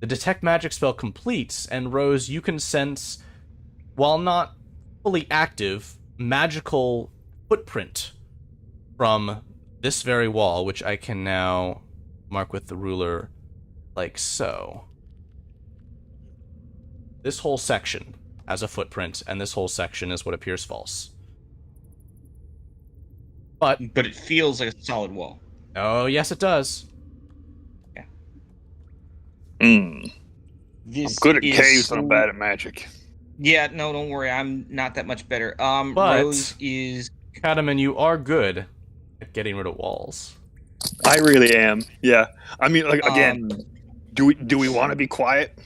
The detect magic spell completes, and Rose, you can sense, while not fully active, magical footprint from this very wall, which I can now mark with the ruler like so. This whole section has a footprint, and this whole section is what appears false. But it feels like a solid wall. Oh, yes, it does. Yeah. I'm good at caves, but I'm bad at magic. Yeah, no, don't worry. I'm not that much better. But Rose is... Cataman, you are good at getting rid of walls. I really am. Yeah. I mean, like, again, do we want to be quiet?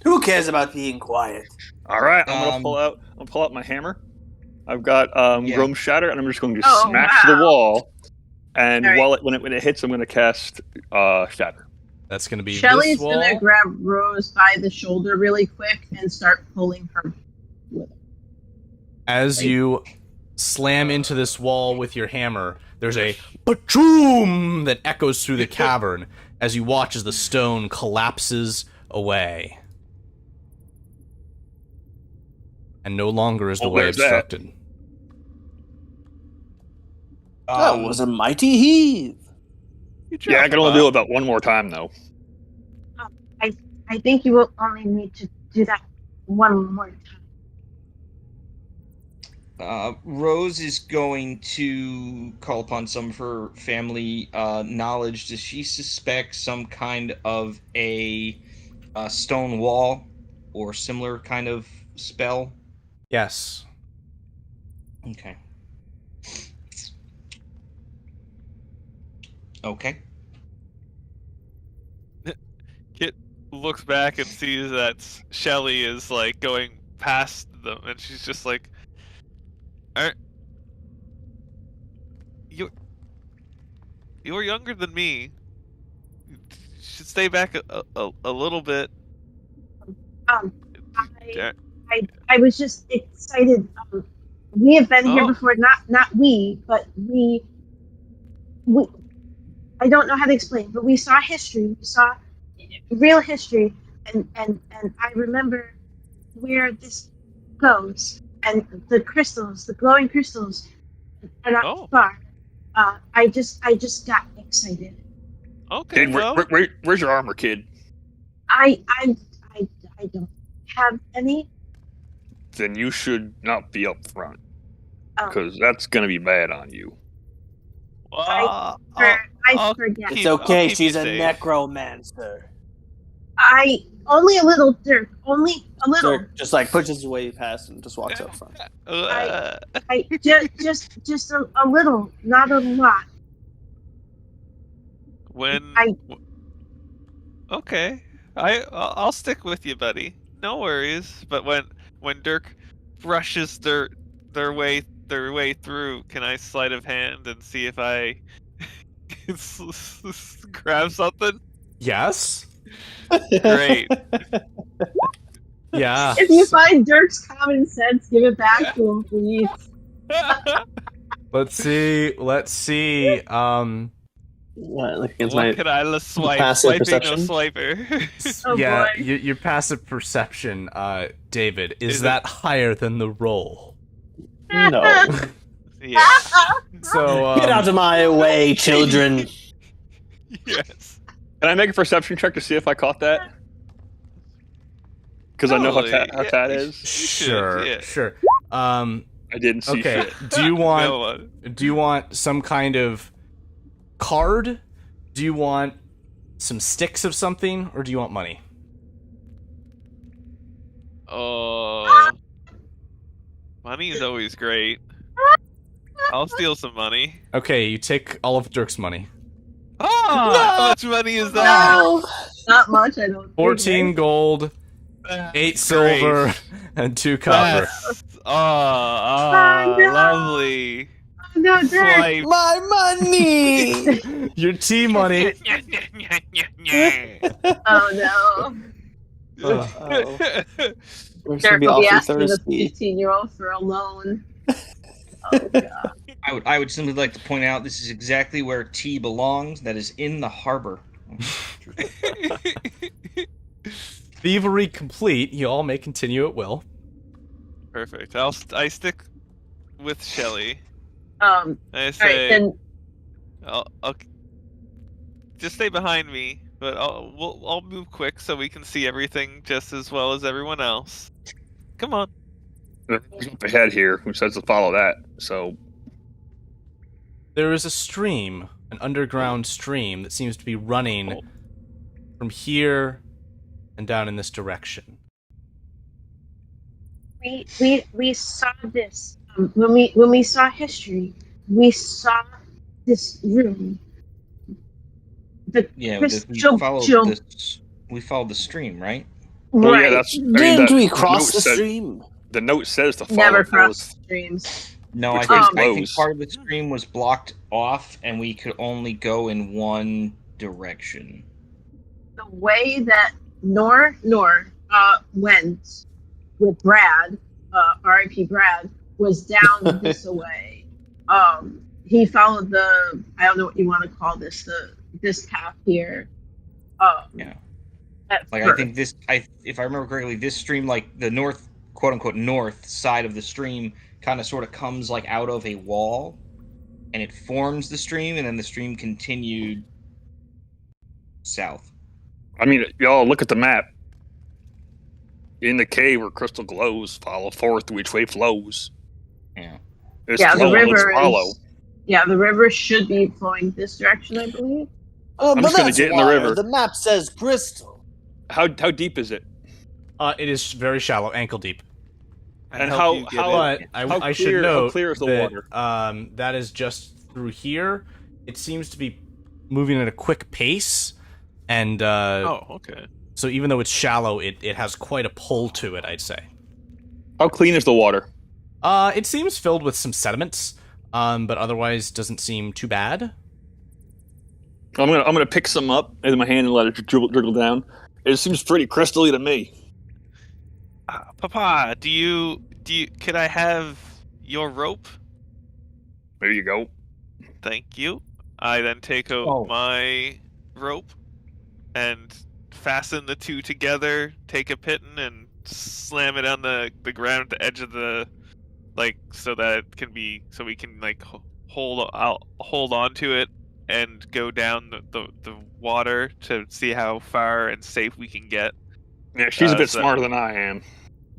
Who cares about being quiet? All right, I'm gonna pull out my hammer. I've got Grom Shatter, and I'm just going to smash the wall. And when it hits, I'm going to cast Shatter. That's going to be Shelly's this wall. going to grab Rose by the shoulder really quick and start pulling her with her. As you slam into this wall with your hammer, there's a pachoom that echoes through the cavern as you watch as the stone collapses away. And no longer is the way obstructed. That was a mighty heave. Yeah, I can only do it about one more time, though. I think you will only need to do that one more time. Rose is going to call upon some of her family knowledge. Does she suspect some kind of a stone wall or similar kind of spell? Yes. Okay. Okay. Kit looks back and sees that Shelly is like going past them, and she's just like, You're younger than me. You should stay back a little bit." I was just excited. We have been here before, not we, but we. I don't know how to explain, but we saw history. We saw real history, and I remember where this goes, and the crystals, the glowing crystals, are not far. I just got excited. Okay. Kid, where's your armor, kid? I don't have any. Then you should not be up front, because that's gonna be bad on you. I forget. It's okay. She's a necromancer. Only a little, Dirk. Only a little. Dirk just like pushes away past and just walks up front. Just a little, not a lot. Okay, I'll stick with you, buddy. No worries. But when Dirk brushes their way through, can I sleight of hand and see if I grab something? Yes. Great. Yeah. If you find Dirk's common sense, give it back to him, please. Let's see. What can I swipe? Passive Swiping perception? no swiper. Oh, yeah, boy. your passive perception, David, is that higher than the roll? No. Yeah. So Get out of my way, children. Yes. Can I make a perception check to see if I caught that? Because I know how Tat is. Sure, yeah. sure. I didn't see Okay. shit. Do you want? No one. Do you want some kind of card? Do you want some sticks of something, or do you want money? Money is always great. I'll steal some money. Okay, you take all of Dirk's money. How much money is that? No. Not much, I don't think. 14 gold, 8 silver, and 2 copper. Oh, no. Lovely. No, Dirk. Swipe. My money! Your tea money. Oh no. Uh-oh. We're gonna Dirk be will be awfully asking the thirsty. 15-year-old for a loan. Oh god. I would simply like to point out this is exactly where tea belongs. That is in the harbor. Thievery complete. You all may continue at will. Perfect. I stick with Shelly. I Alright, say, then I'll just stay behind me, but I'll move quick so we can see everything just as well as everyone else. Come on. There's up ahead here who says to follow that. So There is a stream, an underground stream that seems to be running from here and down in this direction. we saw this when we saw history. We saw this room. Yeah, we followed the stream, right? well, Right. yeah, that's. I mean, Didn't we the cross note the says- stream? The note says to follow. Never those. crossed streams. No, Which I way think flows? part of the stream was blocked off, and we could only go in one direction. The way that Nor went with Brad, R.I.P. Brad, was down this way. He followed the, I don't know what you want to call this, this path here. Yeah. At Like, first. I think this, if I remember correctly, this stream, like, the north, quote-unquote, north side of the stream kind of sort of comes, like, out of a wall, and it forms the stream, and then the stream continued south. I mean, y'all look at the map. In the cave where crystal glows, follow forth which way flows. Yeah. It's Yeah, the flowing, let's river follow. is. Yeah, the river should be flowing this direction, I believe. Oh, I'm but just gonna that's get in the water. river. The map says crystal. How deep is it? It is very shallow, ankle deep. And help how- you get how- in. But How I should clear- how note clear is the that, water? that is just through here. It seems to be moving at a quick pace, and Okay. so even though it's shallow, it has quite a pull to it, I'd say. How clean is the water? It seems filled with some sediments, but otherwise doesn't seem too bad. I'm gonna pick some up in my hand and let it dribble down. It seems pretty crystally to me. Papa, could I have your rope? There you go. Thank you. I then take out Oh. my rope and fasten the two together, take a piton and slam it on the ground at the edge of the, like, so that it can be, so we can, like, hold on to it and go down the water to see how far and safe we can get. Yeah, she's a bit so- smarter than I am.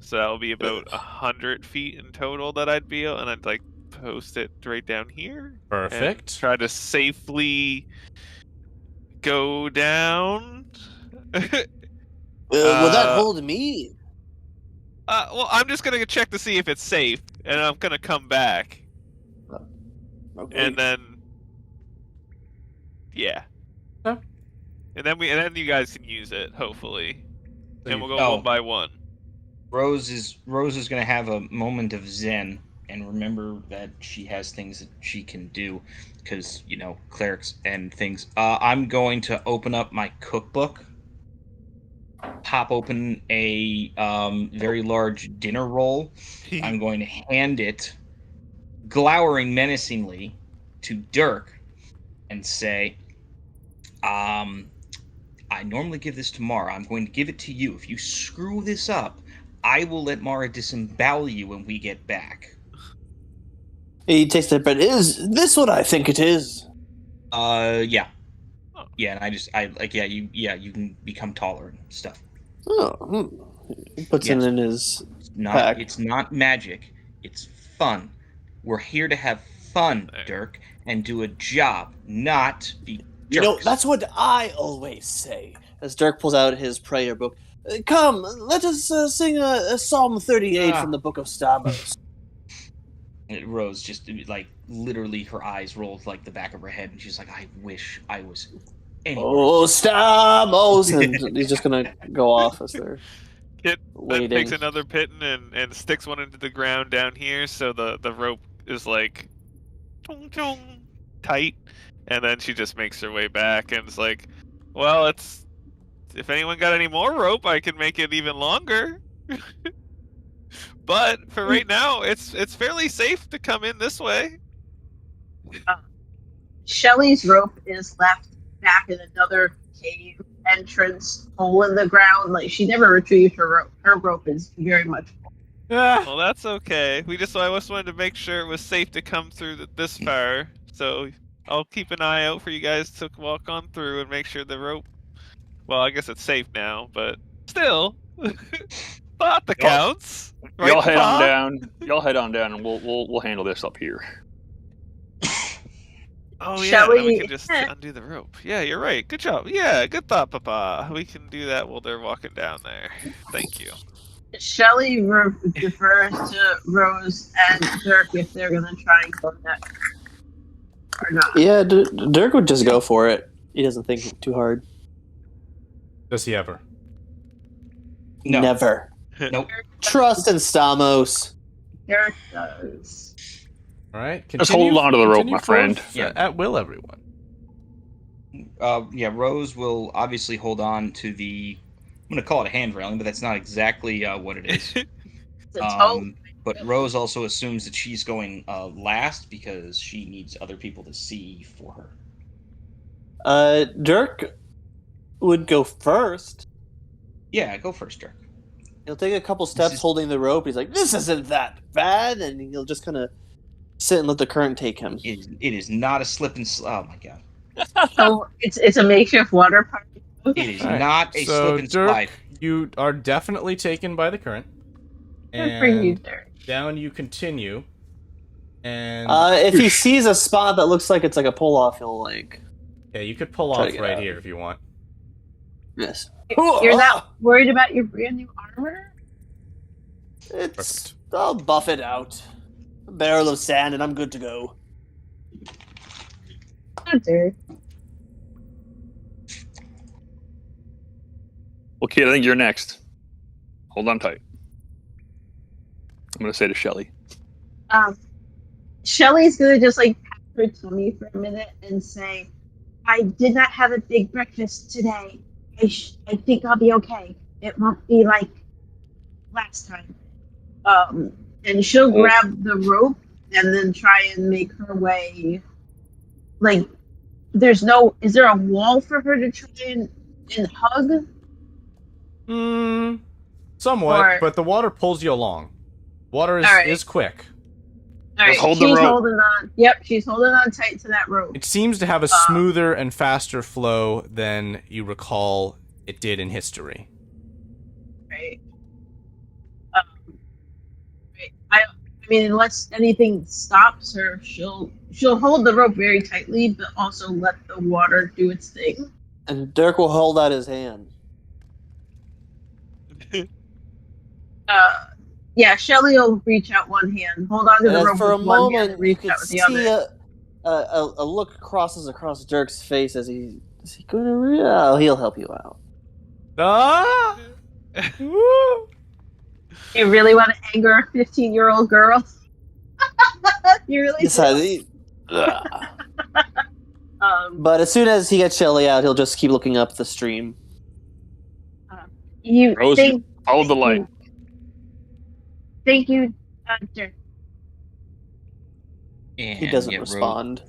So that'll be about 100 feet in total that I'd be able, and I'd, like, post it right down here. And Perfect. try to safely go down. Will that hold me? Well, I'm just gonna check to see if it's safe, and I'm gonna come back, Okay. and then, yeah, Okay. and then you guys can use it, hopefully, and we'll go Oh. one by one. Rose is going to have a moment of zen and remember that she has things that she can do because, you know, clerics and things. I'm going to open up my cookbook, pop open a very large dinner roll. I'm going to hand it, glowering menacingly, to Dirk and say, I normally give this to Mara. I'm going to give it to you. If you screw this up, I will let Mara disembowel you when we get back. He takes that bread. Is this what I think it is? Yeah. Yeah, and you can become taller and stuff. Oh, he puts it Yes. in his It's pack. not magic. It's fun. We're here to have fun, There. Dirk, and do a job, not be You know, jerks. that's what I always say. As Dirk pulls out his prayer book. Come, let us sing a Psalm 38 from the Book of Stamos. Rose just like literally her eyes rolled like the back of her head, and she's like, "I wish I was anywhere." Oh, Stamos! And he's just gonna go off as they're Kit then waiting. takes another pitten and sticks one into the ground down here, so the rope is like chong, chong, tight, and then she just makes her way back and it's like, well, it's if anyone got any more rope, I can make it even longer. But for right now, it's fairly safe to come in this way. Shelly's rope is left back in another cave entrance hole in the ground. Like, she never retrieved her rope. Her rope is very much full. Well, that's okay. I just wanted to make sure it was safe to come through this far. So I'll keep an eye out for you guys to walk on through and make sure the rope. Well, I guess it's safe now, but still, thought that counts. Right, Y'all head Pa? on down. Y'all head on down, and we'll handle this up here. Oh yeah, Shall then we we- can just undo the rope. Yeah, you're right. Good job. Yeah, good thought, Papa. We can do that while they're walking down there. Thank you. Shelly defers to Rose and Dirk if they're gonna try and go next or not. Yeah, Dirk would just go for it. He doesn't think too hard. Does he ever? No. Never. Nope. Trust in Stamos. Dirk does. All right. Just hold on to the rope, continue my friend. forth Yeah. At will, everyone. Rose will obviously hold on to the. I'm going to call it a hand railing, but that's not exactly what it is. It's a toe. But Rose also assumes that she's going last because she needs other people to see for her. Dirk would go first. Yeah, go first, Dirk. He'll take a couple steps holding the rope. He's like, "This isn't that bad," and he'll just kind of sit and let the current take him. It is not a slip and slide. Oh my god! So it's a makeshift water park. It is All right. not a So, slip and Dirk, slide. you are definitely taken by the current. Good for you, And Dirk. down you continue. And If he sees a spot that looks like it's like a pull off, he'll like. yeah, you could pull Try to off get right out. here if you want. Yes. You're not worried about your brand new armor? It's. I'll buff it out. A barrel of sand, and I'm good to go. Oh, Dirk. Well, kid, I think you're next. Hold on tight. I'm gonna say to Shelly. Shelly's gonna just like pat her tummy for a minute and say, "I did not have a big breakfast today. I think I'll be okay. It won't be like last time." And she'll grab the rope and then try and make her way. Like, is there a wall for her to try and hug? Somewhat, Or- but the water pulls you along. Water is, All right. is quick. All right, hold the she's rope. holding on. Yep, she's holding on tight to that rope. It seems to have a smoother and faster flow than you recall it did in history. Right. Right. I mean, unless anything stops her, she'll hold the rope very tightly, but also let the water do its thing. And Dirk will hold out his hand. Yeah, Shelly will reach out one hand, hold on to the And rope for a with one hand, moment, and you reach can out with the see other. a look crosses across Dirk's face as is he going to? Oh, he'll help you out. Ah! Woo! You really want to anger a 15-year-old girl? You really Yes, do? But as soon as he gets Shelly out, he'll just keep looking up the stream. You Rose, think? follow the light. Thank you, Dirk. And He doesn't yeah, respond.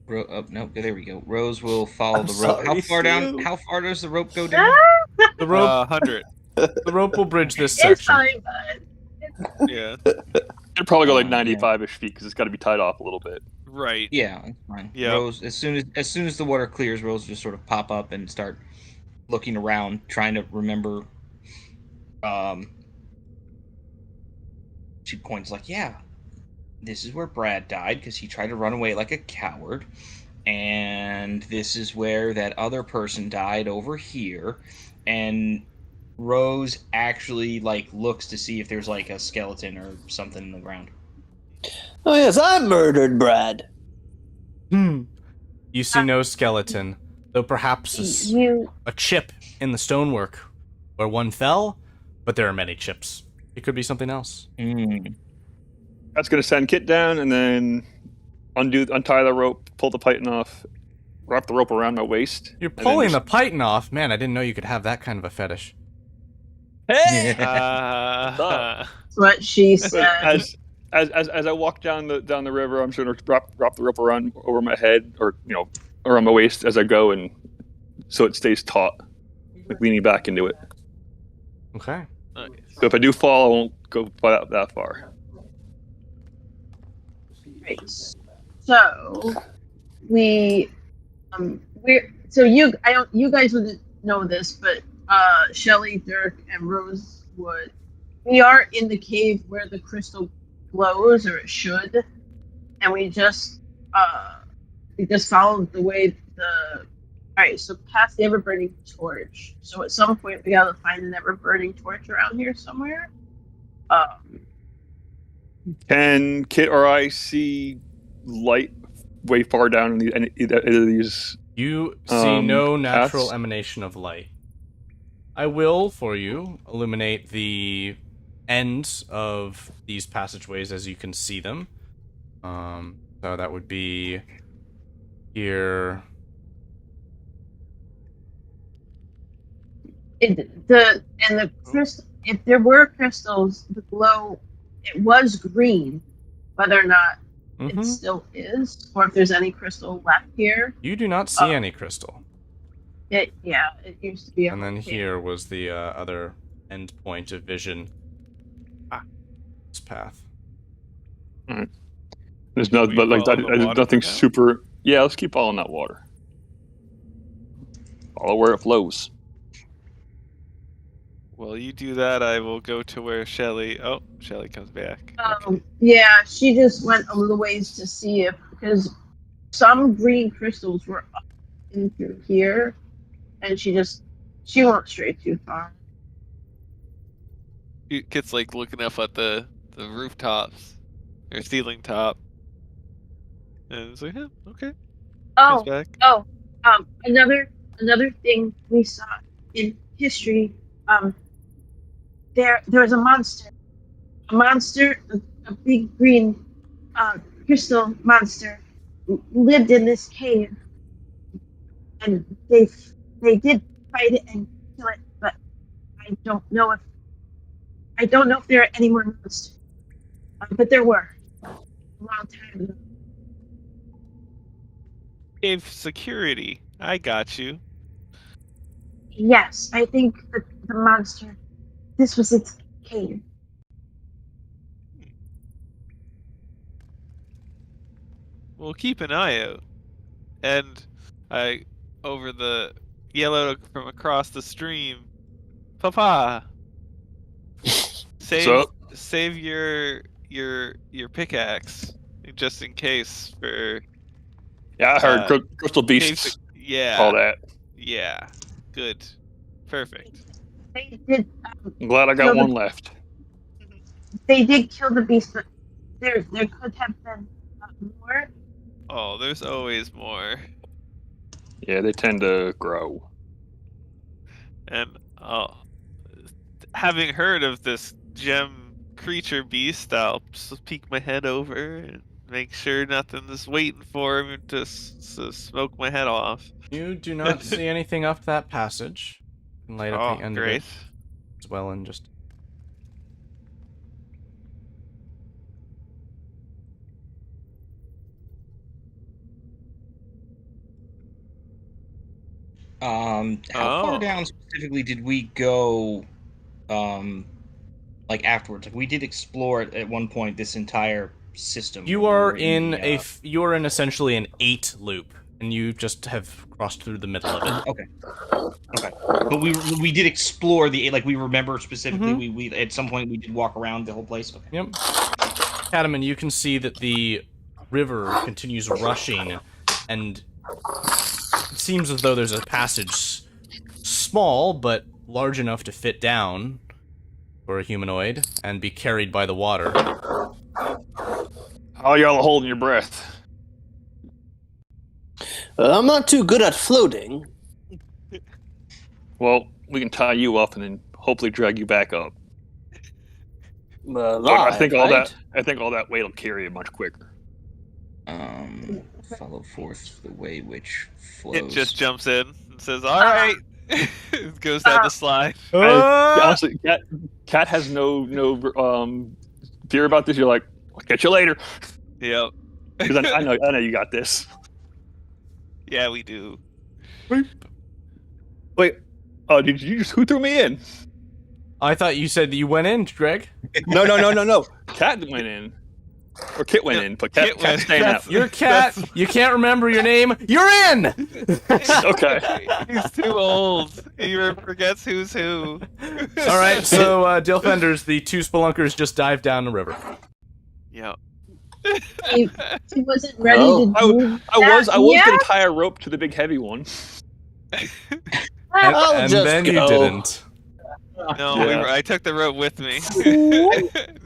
No, there we go. Rose will follow I'm the rope. sorry, How far down? Stu. How far does the rope go down? The rope, 100. the rope will bridge this It's section. fine, bud. Yeah. It'd probably go like Oh, yeah. 95-ish feet because it's got to be tied off a little bit. Right. Yeah, that's fine. Yep. Rose, as soon as the water clears, Rose will just sort of pop up and start looking around, trying to remember. She points like, yeah, this is where Brad died because he tried to run away like a coward, and this is where that other person died over here, and Rose actually like looks to see if there's like a skeleton or something in the ground. Oh yes, I murdered Brad. You see no skeleton, though perhaps a chip in the stonework where one fell, but there are many chips. It could be something else. That's gonna send Kit down and then untie the rope, pull the python off, wrap the rope around my waist. You're pulling the python off? Man, I didn't know you could have that kind of a fetish. Hey! That's what she said. As I walk down the river, I'm just gonna wrap the rope around over my head, or around my waist as I go, and so it stays taut, like leaning back into it. Okay. So if I do fall, I won't go that far. Right. So you guys wouldn't know this, but Shelly, Dirk, and Rose would. We are in the cave where the crystal glows, or it should, and we just followed the way the. Alright, so past the ever-burning torch. So at some point we gotta find an ever-burning torch around here somewhere. Can Kit or I see light way far down in either of these? You see no natural paths? emanation of light. I will, for you, illuminate the ends of these passageways as you can see them. So that would be here. If there were crystals, the glow, it was green. Whether or not it still is, or if there's any crystal left here. You do not see any crystal. It used to be. And then here was the other end point of vision. This path. Right. There's nothing, but like that. There's nothing super. Yeah, let's keep following that water. Follow where it flows. While you do that, I will go to where Shelly. Oh, Shelly comes back. Yeah, she just went a little ways to see if, because some green crystals were up in through here, and she won't stray too far. Kit's like looking up at the rooftops or ceiling top, and it's like, okay. Comes back. Another thing we saw in history. There was a monster, a big green crystal monster, lived in this cave, and they did fight it and kill it, but I don't know if there are any more monsters, but there were a long time ago. Cave security. I got you. Yes, I think the monster. This was its cave. We'll keep an eye out. And I over the yellow from across the stream. Papa. Save your pickaxe just in case for. Yeah, I heard crystal beasts. Yeah. All that. Yeah. Good. Perfect. They did. I'm glad I got one left. They did kill the beast, but there could have been more. Oh, there's always more. Yeah, they tend to grow. And having heard of this gem creature beast, I'll just peek my head over and make sure nothing is waiting for him to smoke my head off. You do not see anything up that passage. You can light up the end of it as well, and just. How far down specifically did we go? Like afterwards, like we did explore at one point this entire system? You are in you are in essentially an 8 loop, and you just have crossed through the middle of it. Okay. But we did explore the, like, we remember specifically, we at some point we did walk around the whole place. Okay. Yep. Cataman, you can see that the river continues rushing, and it seems as though there's a passage small, but large enough to fit down for a humanoid and be carried by the water. How y'all are holding your breath? I'm not too good at floating. Well, we can tie you up and then hopefully drag you back up. Live, I think all right? that weight will carry you much quicker. Follow forth the way which flows. It just jumps in and says, "All right." Goes down the slide. Honestly, Cat has no fear about this. You're like, I'll catch you later. Yep. Because I know you got this. Yeah, we do. Wait, did you just who threw me in? I thought you said you went in, Greg. No. Cat went in. Or Kit went in, but Cat's staying out. You're Cat. You can't remember your name. You're in! Okay. He's too old. He forgets who's who. All right, so Dalefen, the 2 spelunkers just dive down the river. Yep. He wasn't ready to do I was yet? gonna tie a rope to the big heavy one. And just then you go. didn't. No, Yeah. I took the rope with me. No,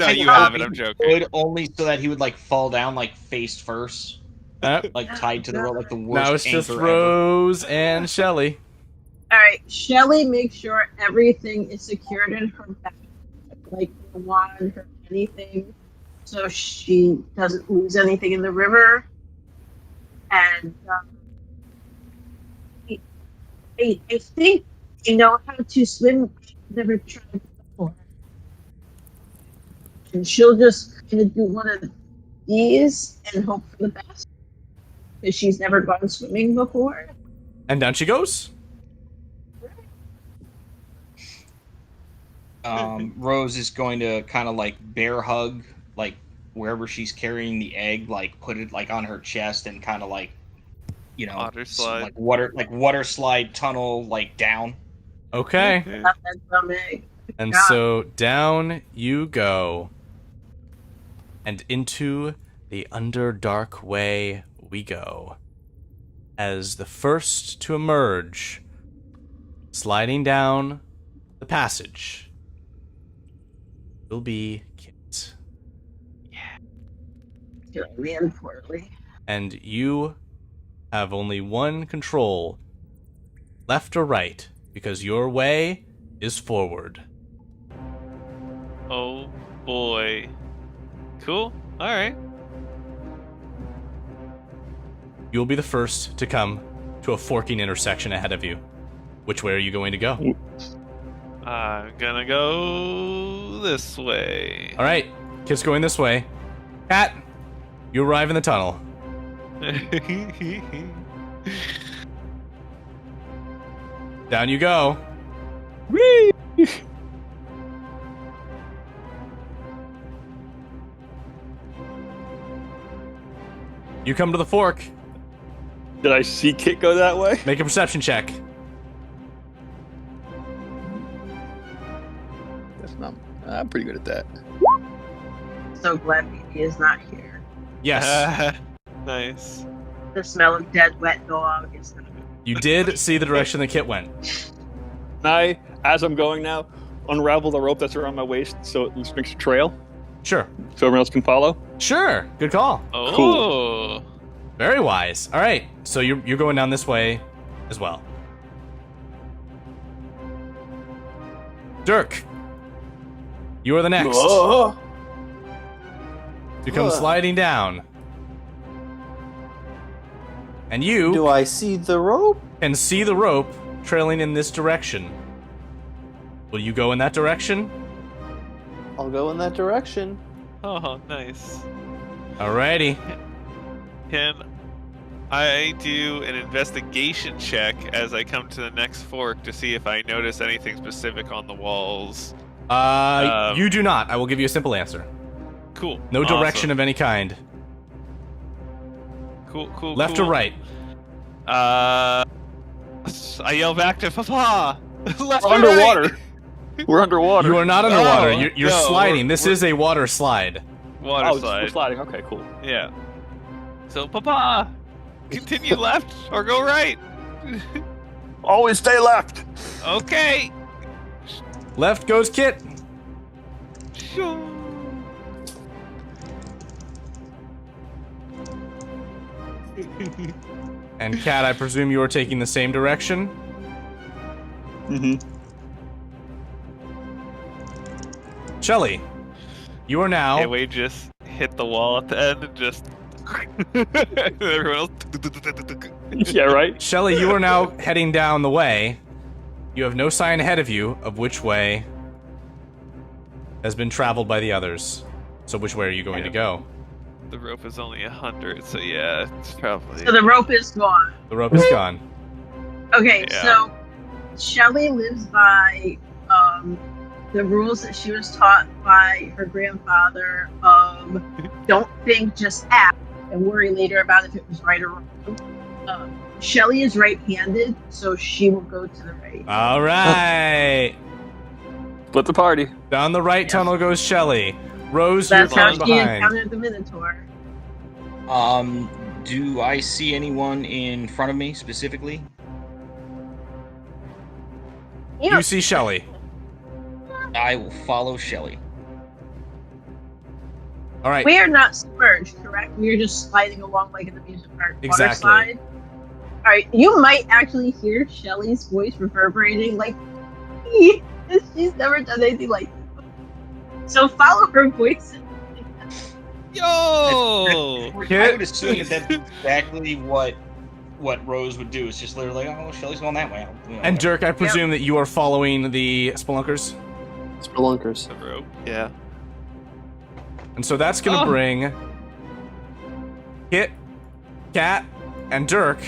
And you haven't. I'm joking. Would only so that he would like fall down like face first, like tied to the rope, like the worst. Now it's just anchor Rose and Shelly. All right, Shelly, make sure everything is secured in her back, like the wand or anything, so she doesn't lose anything in the river. And I think I know how to swim. I've never tried before, and she'll just kind of do one of these and hope for the best, because she's never gone swimming before. And down she goes. Rose is going to kind of like bear hug, like wherever she's carrying the egg, like put it like on her chest and kind of like, you know, Water slide. like water slide tunnel like down. Okay. Not that dumb egg. And God. so down you go. And into the Underdark Way we go. As the first to emerge, sliding down the passage, will be Kit. Man, poorly. And you have only one control, left or right, because your way is forward. Oh boy. Cool. All right. You'll be the first to come to a forking intersection ahead of you. Which way are you going to go? I'm gonna go this way. All right, Kit's going this way. Cat, you arrive in the tunnel. Down you go. Whee! You come to the fork. Did I see Kit go that way? Make a perception check. That's not. I'm pretty good at that. So glad Baby is not here. Yes. Nice. The smell of dead, wet dog is not. You did see the direction that Kit went. I, as I'm going now, unravel the rope that's around my waist so it just makes a trail Sure. so everyone else can follow. Sure. Good call. Oh. Cool. Very wise. All right. So you're going down this way as well. Dirk, you are the next. Oh, You come sliding down. And you do I see the rope? can see the rope trailing in this direction. Will you go in that direction? I'll go in that direction. Oh, nice. Alrighty. Can I do an investigation check as I come to the next fork to see if I notice anything specific on the walls? You do not. I will give you a simple answer. Cool. No Awesome. direction of any kind. Cool. Left or right? I yell back to Papa. Left We're or underwater. Right? We're underwater. You are not underwater. Oh, You're no, sliding. we're- This is a water slide. Water Oh, slide. we're sliding. Okay, cool. Yeah. So, Papa, continue left or go right. Always stay left. Okay. Left goes Kit. Shoo. And Kat, I presume you are taking the same direction? Mm-hmm. Shelly, you are now... Can't we just hit the wall at the end and just... Everyone else... Yeah, right? Shelly, you are now heading down the way. You have no sign ahead of you of which way has been traveled by the others. So which way are you going to go? The rope is only 100, so yeah, it's probably... So the rope is gone. The rope is gone. Okay, Yeah. so Shelley lives by the rules that she was taught by her grandfather of don't think, just act, and worry later about if it was right or wrong. Shelley is right-handed, so she will go to the right. All right. Split the party. Down the right tunnel goes Shelly. Rose, That's you're how falling she behind. encountered the Minotaur. Do I see anyone in front of me specifically? You see Shelly. I will follow Shelly. All right. We are not submerged, correct? We are just sliding along like in the amusement park water Exactly. slide. All right, you might actually hear Shelley's voice reverberating like she's never done anything like this. So follow her voice. Yo! I Kit? would assume that that's exactly what Rose would do. It's just literally, oh, Shelly's going that way. And Dirk, I presume that you are following the spelunkers. Spelunkers. The rope. Yeah. And so that's going to bring Kit, Kat, and Dirk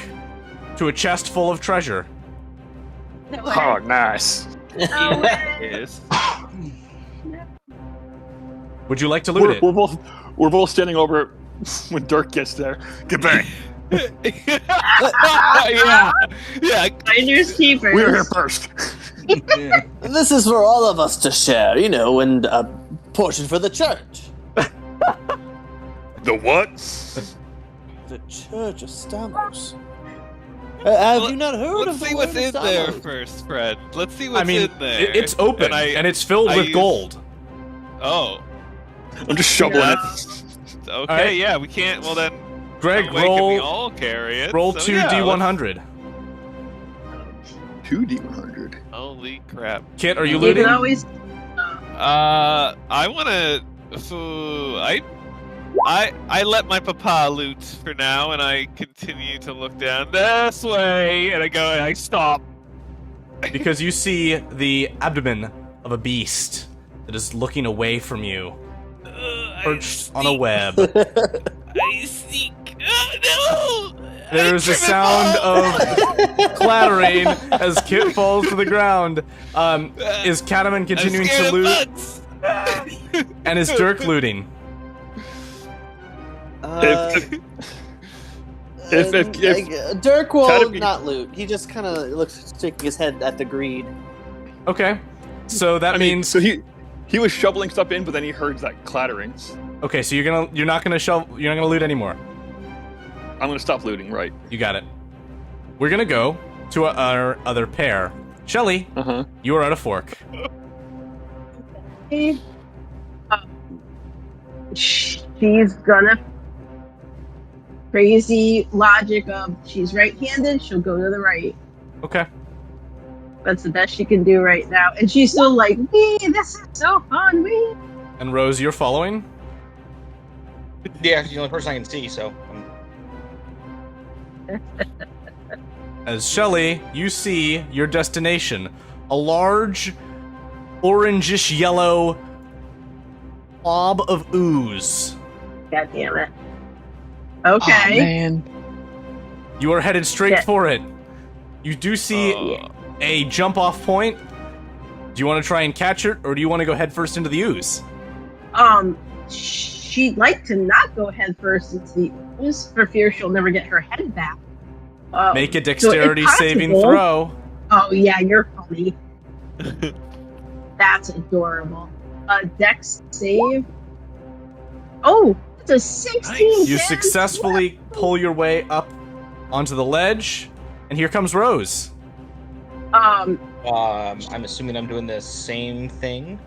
to a chest full of treasure. No way. Oh, nice. No way. Yes. Would you like to loot it? We're both standing over it when Dirk gets there. Get back. Yeah. Yeah. Finders keepers. We were here first. Yeah. This is for all of us to share, and a portion for the church. The what? The Church of Stamos. Have you not heard Let's of the see what's word in of there Stamos? first, Fred. Let's see what's I mean, in there. it's open, and it's filled I with use- gold. Oh. I'm just shoveling it. Okay, Alright. yeah, we can't. Well then, Greg, no way can we roll all carry it. roll so 2d100. 2d100. Holy crap! Kit, are you You looting? can always. I wanna. I let my papa loot for now, and I continue to look down this way, and I stop. Because you see the abdomen of a beast that is looking away from you, perched on a web. I sneak. Oh, no! There's a sound of clattering as Kit falls to the ground. Is Cataman continuing to loot? And is Dirk looting? Dirk will Gotta be- not loot. He just kind of looks, shaking his head at the greed. Okay. So that means So he was shoveling stuff in, but then he heard that clattering. okay. So you're not gonna loot anymore. I'm gonna stop looting, right? You got it. We're gonna go to our other pair. Shelly, Uh-huh. you are at a fork. She's gonna. Crazy logic of she's right-handed, she'll go to the right. Okay. That's the best she can do right now. And she's still like, wee, this is so fun, wee. And Rose, you're following. Yeah, she's the only person I can see, so. As Shelly, you see your destination. A large, orangish yellow blob of ooze. God damn it. Okay. man. You are headed straight Yeah. for it. You do see a jump off point. Do you want to try and catch it, or do you want to go head first into the ooze? she'd like to not go head first into the ooze for fear she'll never get her head back. Make a dexterity saving throw. Oh yeah, you're funny. That's adorable. Dex save. Oh, it's a 16. You successfully pull your way up onto the ledge, and here comes Rose. I'm assuming I'm doing the same thing.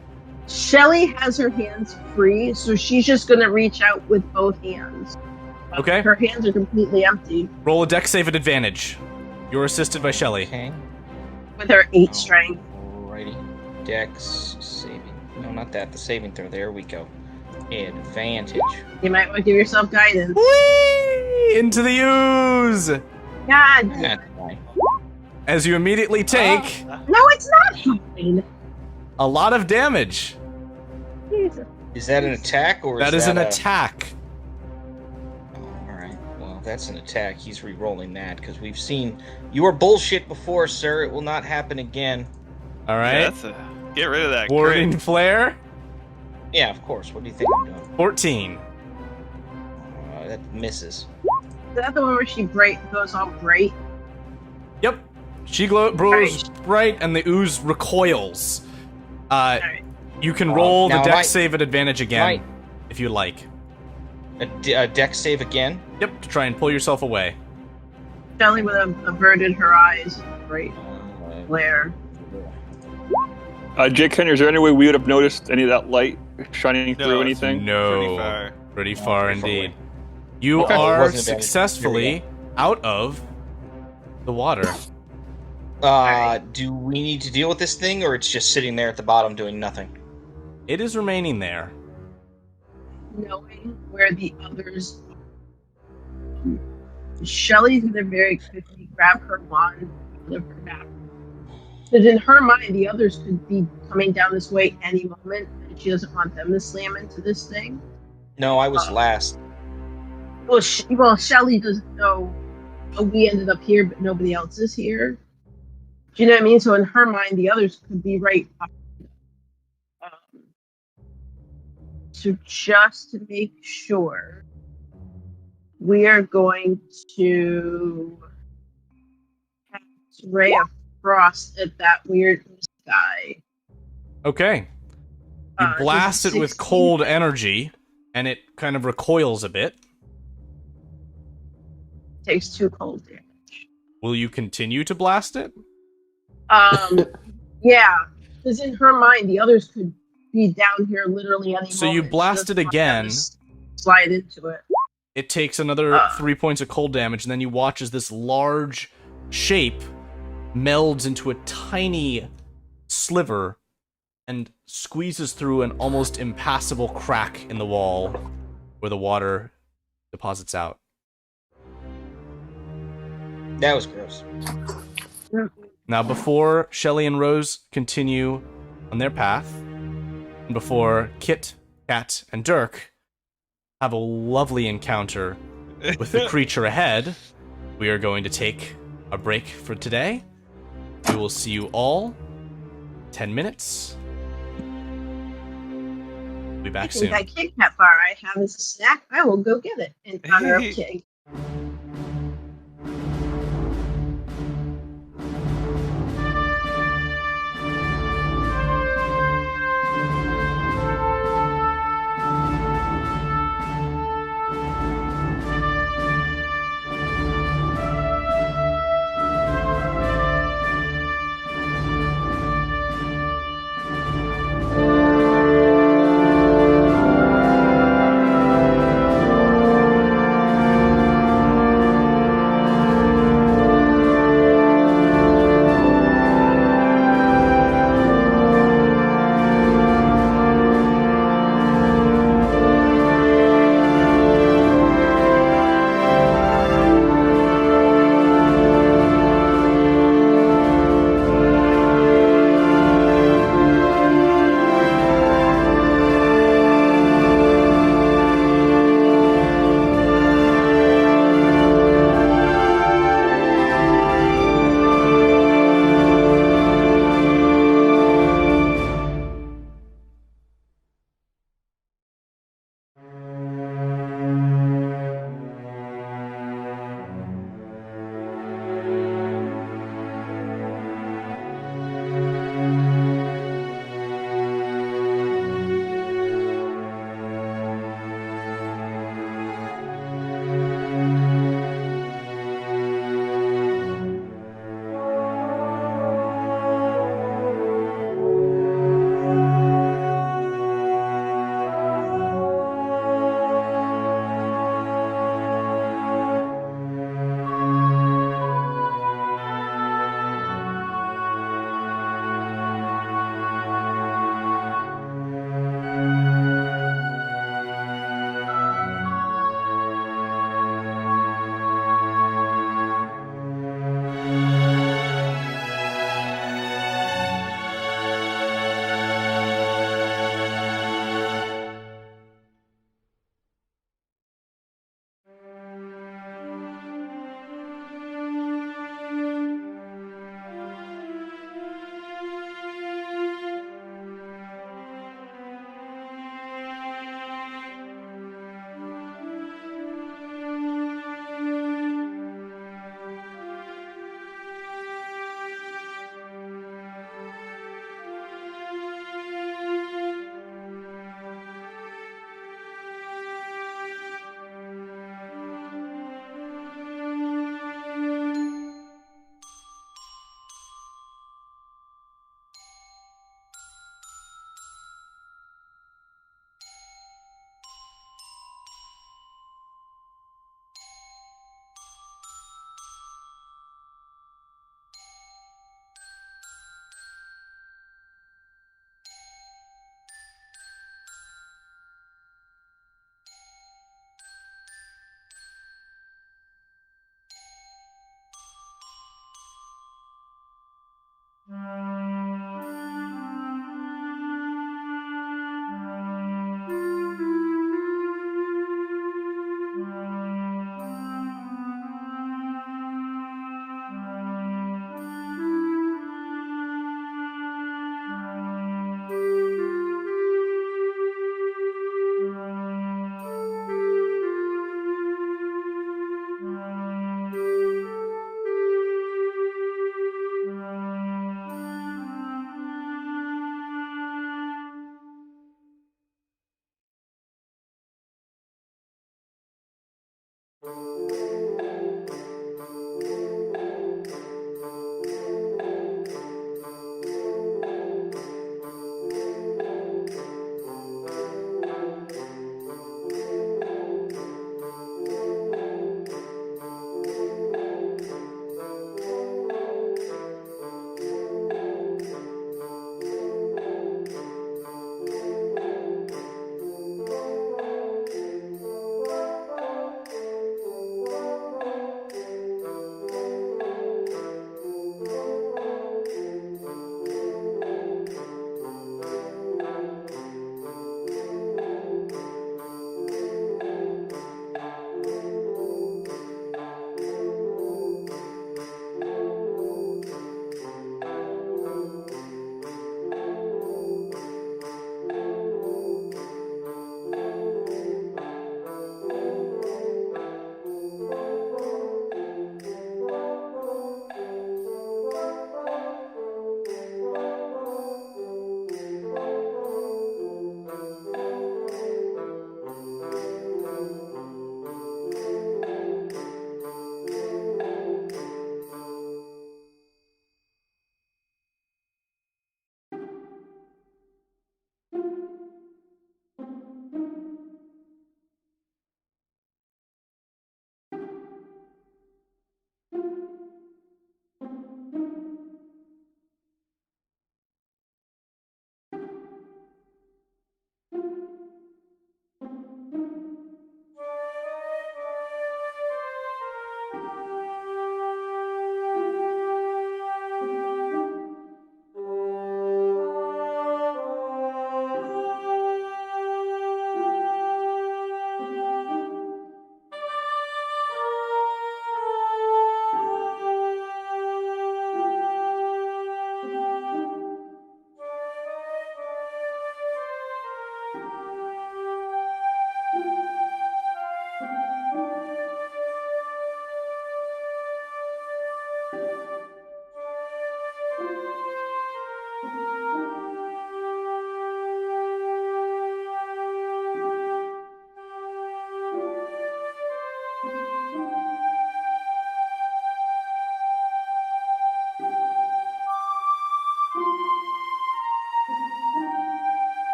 Shelly has her hands free, so she's just gonna reach out with both hands. Okay. Her hands are completely empty. Roll a dex save at advantage. You're assisted by Shelly. Okay. With her 8 strength. Alrighty. Dex saving. No, not that. The saving throw. There we go. Advantage. You might want to give yourself guidance. Whee! Into the ooze! God. That's fine. As you immediately take No, it's not fine. a lot of damage. Jesus. Is that an attack or That is an attack. Alright. Well, that's an attack. He's re-rolling that because we've seen your bullshit before, sir. It will not happen again. All right. Yeah, get rid of that. Warding Great. flare. Yeah, of course. What do you think I'm doing? 14. That misses. Is that the one where she goes all bright? Yep. She glows bright, and the ooze recoils. Alright. You can roll the now dex save at advantage again, Right. if you'd like. A dex save again? Yep, to try and pull yourself away. Shelly would have averted her eyes. Bright glare. Jake Henry, is there any way we would have noticed any of that light shining through it's anything? No. Pretty far indeed. You Okay. are Wasn't a bad- successfully out of the water. Do we need to deal with this thing, or it's just sitting there at the bottom doing nothing? It is remaining there. Knowing where the others are. Shelly's gonna very quickly grab her wand out of her back. Because in her mind, the others could be coming down this way any moment, and she doesn't want them to slam into this thing. No, I was last. Well, Shelly doesn't know we ended up here, but nobody else is here. Do you know what I mean? So in her mind, the others could be right behind them. So just to make sure, we are going to cast Ray of Frost at that weird guy. Okay. You blast it with 16. cold energy, and it kind of recoils a bit. Takes 2 cold damage. Will you continue to blast it? Yeah, because in her mind, the others could be down here literally any So moment. you She blast doesn't it want them again. to slide into it. It takes another 3 points of cold damage, and then you watch as this large shape melds into a tiny sliver and squeezes through an almost impassable crack in the wall where the water deposits out. That was gross. Now, before Shelly and Rose continue on their path, and before Kit, Kat, and Dirk have a lovely encounter with the creature ahead, we are going to take a break for today. We will see you all 10 minutes. Be back I think soon. that Kit Kat bar I have as a snack, I will go get it in honor of King.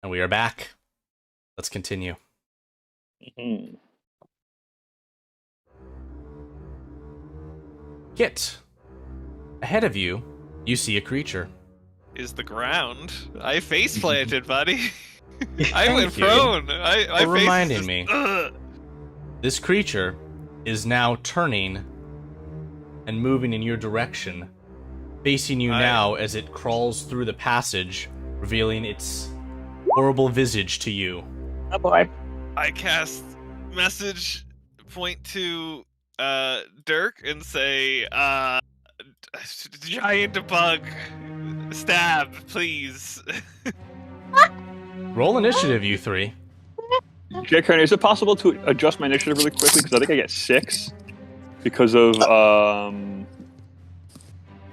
And we are back. Let's continue. Mhm. Kit, ahead of you, you see a creature. Is the ground. I face planted, buddy. I Thank went you prone. for My face is reminding just- me. Ugh. This creature is now turning and moving in your direction, facing you now as it crawls through the passage, revealing its horrible visage to you. Oh boy. I cast message, point to Dirk, and say, giant bug, stab, please. Roll initiative, you three. Jake, is it possible to adjust my initiative really quickly? Because I think I get 6 because of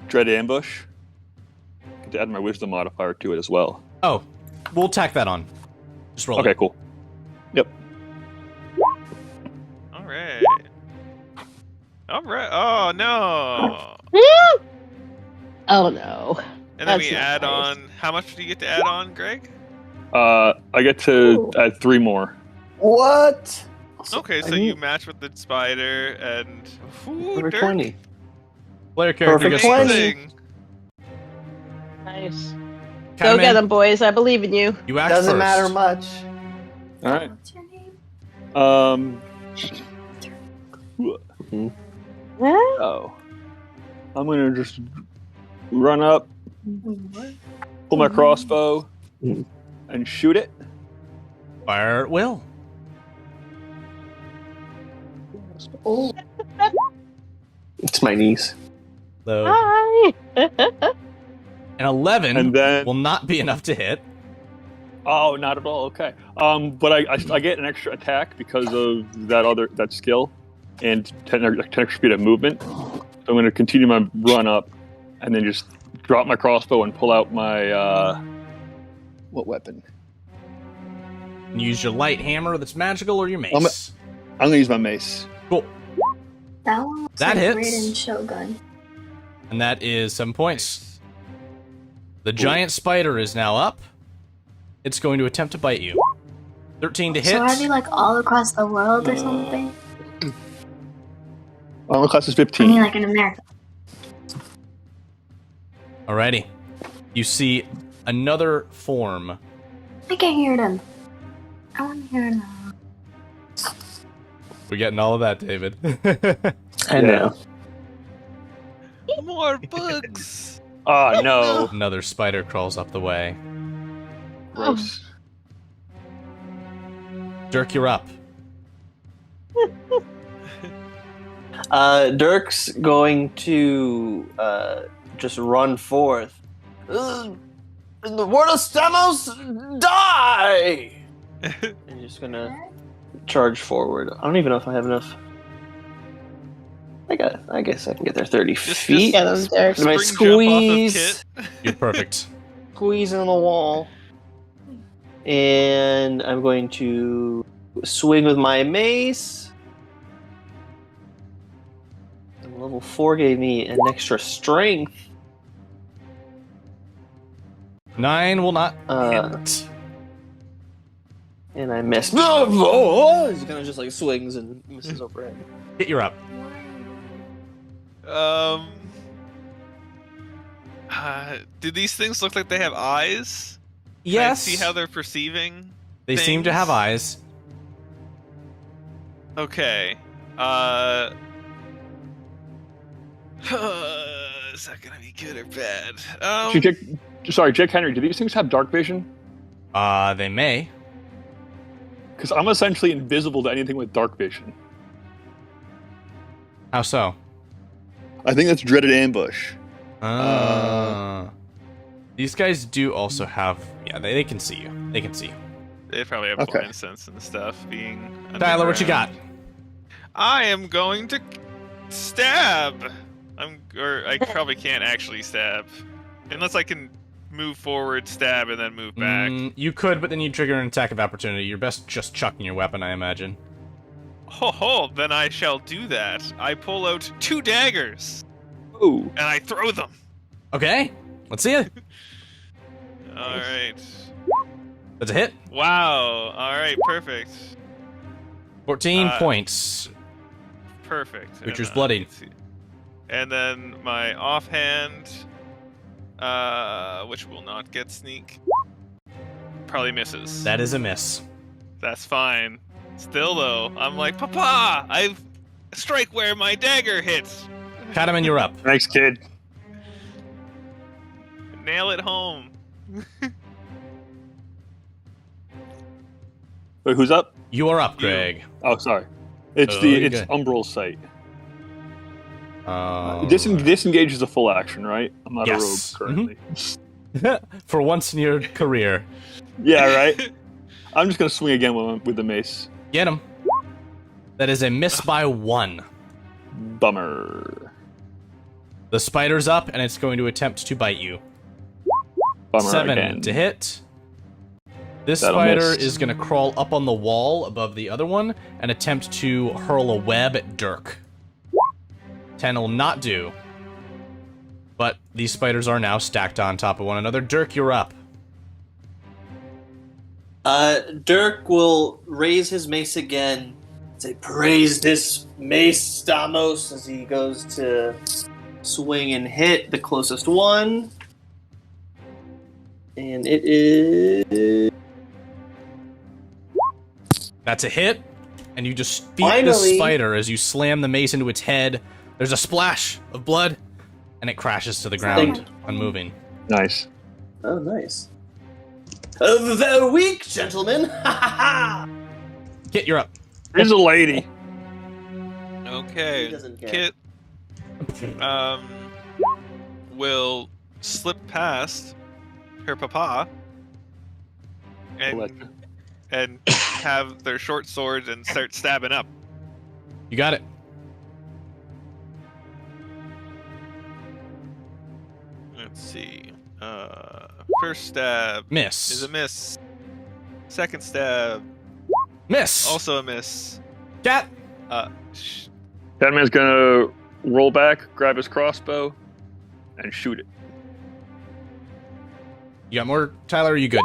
Dread Ambush. I could add my wisdom modifier to it as well. Oh, we'll tack that on. Just roll Okay, it. cool. Yep. All right. Oh no. Oh no. And then That's we not add nice. on. How much do you get to add on, Greg? I get to add 3 more. What? Okay, so you match with the spider and Number Dirk. 20. Player character Perfect gets 20. first. Amazing. Nice. Catman, Go get them, boys. I believe in you. You act Doesn't first. matter much. All right. What's your name? Oh. I'm gonna just run up, pull my crossbow, and shoot it. Fire at will. Oh, It's my niece. So, Hi. an 11 And then- will not be enough to hit. Oh, not at all. Okay. But I get an extra attack because of that skill, and 10 extra speed of movement. So I'm going to continue my run up, and then just drop my crossbow and pull out my what weapon? Use your light hammer that's magical or your mace. I'm going to use my mace. Cool. that one looks That like hits. Raiden Shogun. And that is 7 points. The giant spider is now up. It's going to attempt to bite you. 13 to hit. So are they like all across the world or something? My class is I 15. mean, like in America. Alrighty. You see another form. I can hear them. I want to hear them. We're getting all of that, David. I know. More bugs. Oh, no. Another spider crawls up the way. Gross. Dirk, you're up. Dirk's going to just run forth. In the word of Stamos, die! I'm just gonna charge forward. I don't even know if I have enough. I guess I can get there 30 feet. Get them, Derek. Am I Spring jump off of squeeze? Kit. You're perfect. Squeeze in the wall. And I'm going to swing with my mace. And level 4 gave me an extra strength. 9 will not Uh, hit. And I missed. Oh, he kind of just like swings and misses overhead. Hit, you're up. Do these things look like they have eyes? Can I Yes. see how they're perceiving? They seem to have things? eyes. Okay. Is that gonna be good or bad? Jake Henry, do these things have dark vision? They may. Because I'm essentially invisible to anything with dark vision. How so? I think that's dreaded ambush. These guys do also have... Yeah, they can see you. They can see you. They probably have Okay. blind sense and stuff. Being Tyler, what you got? underground. I am going to stab. I probably can't actually stab, unless I can move forward, stab, and then move back. You could, but then you'd trigger an attack of opportunity. You're best just chucking your weapon, I imagine. Ho, then I shall do that. I pull out 2 daggers Ooh. and I throw them. Okay, let's see it. All right. That's a hit. Wow. All right. Perfect. 14 points. Perfect. Creature's And, bloodied. let's see. And then my offhand, which will not get sneak, probably misses. That is a miss. That's fine. Still though, I'm like, Papa, I strike where my dagger hits. Cataman, you're up. Thanks, kid. Nail it home. Wait, who's up? You are up, Greg. Oh, sorry. It's you're it's good. Umbral Sight. Oh. Disengage is a full action, right? I'm not Yes. a rogue currently. For once in your career. Yeah, right? I'm just going to swing again with the mace. Get him. That is a miss by 1. Bummer. The spider's up, and it's going to attempt to bite you. Bummer 7 again. to hit. This That'll spider miss. is going to crawl up on the wall above the other one and attempt to hurl a web at Dirk. 10 will not do. But these spiders are now stacked on top of one another. Dirk, you're up. Dirk will raise his mace again. Say, praise this mace, Stamos, as he goes to swing and hit the closest one. And it is... That's a hit. And you just beat Finally. this spider as you slam the mace into its head. There's a splash of blood, and it crashes to the ground, unmoving. Nice. Oh, nice. Very weak, gentlemen. Ha ha ha! Kit, you're up. Here's a lady. Okay. He doesn't care. Kit will slip past her papa and have their short swords and start stabbing up. You got it. Let's see. First stab Miss. is a miss. Second stab, Miss. also a miss. Cat. That man's going to roll back, grab his crossbow, and shoot it. You got more, Tyler? Or are you good?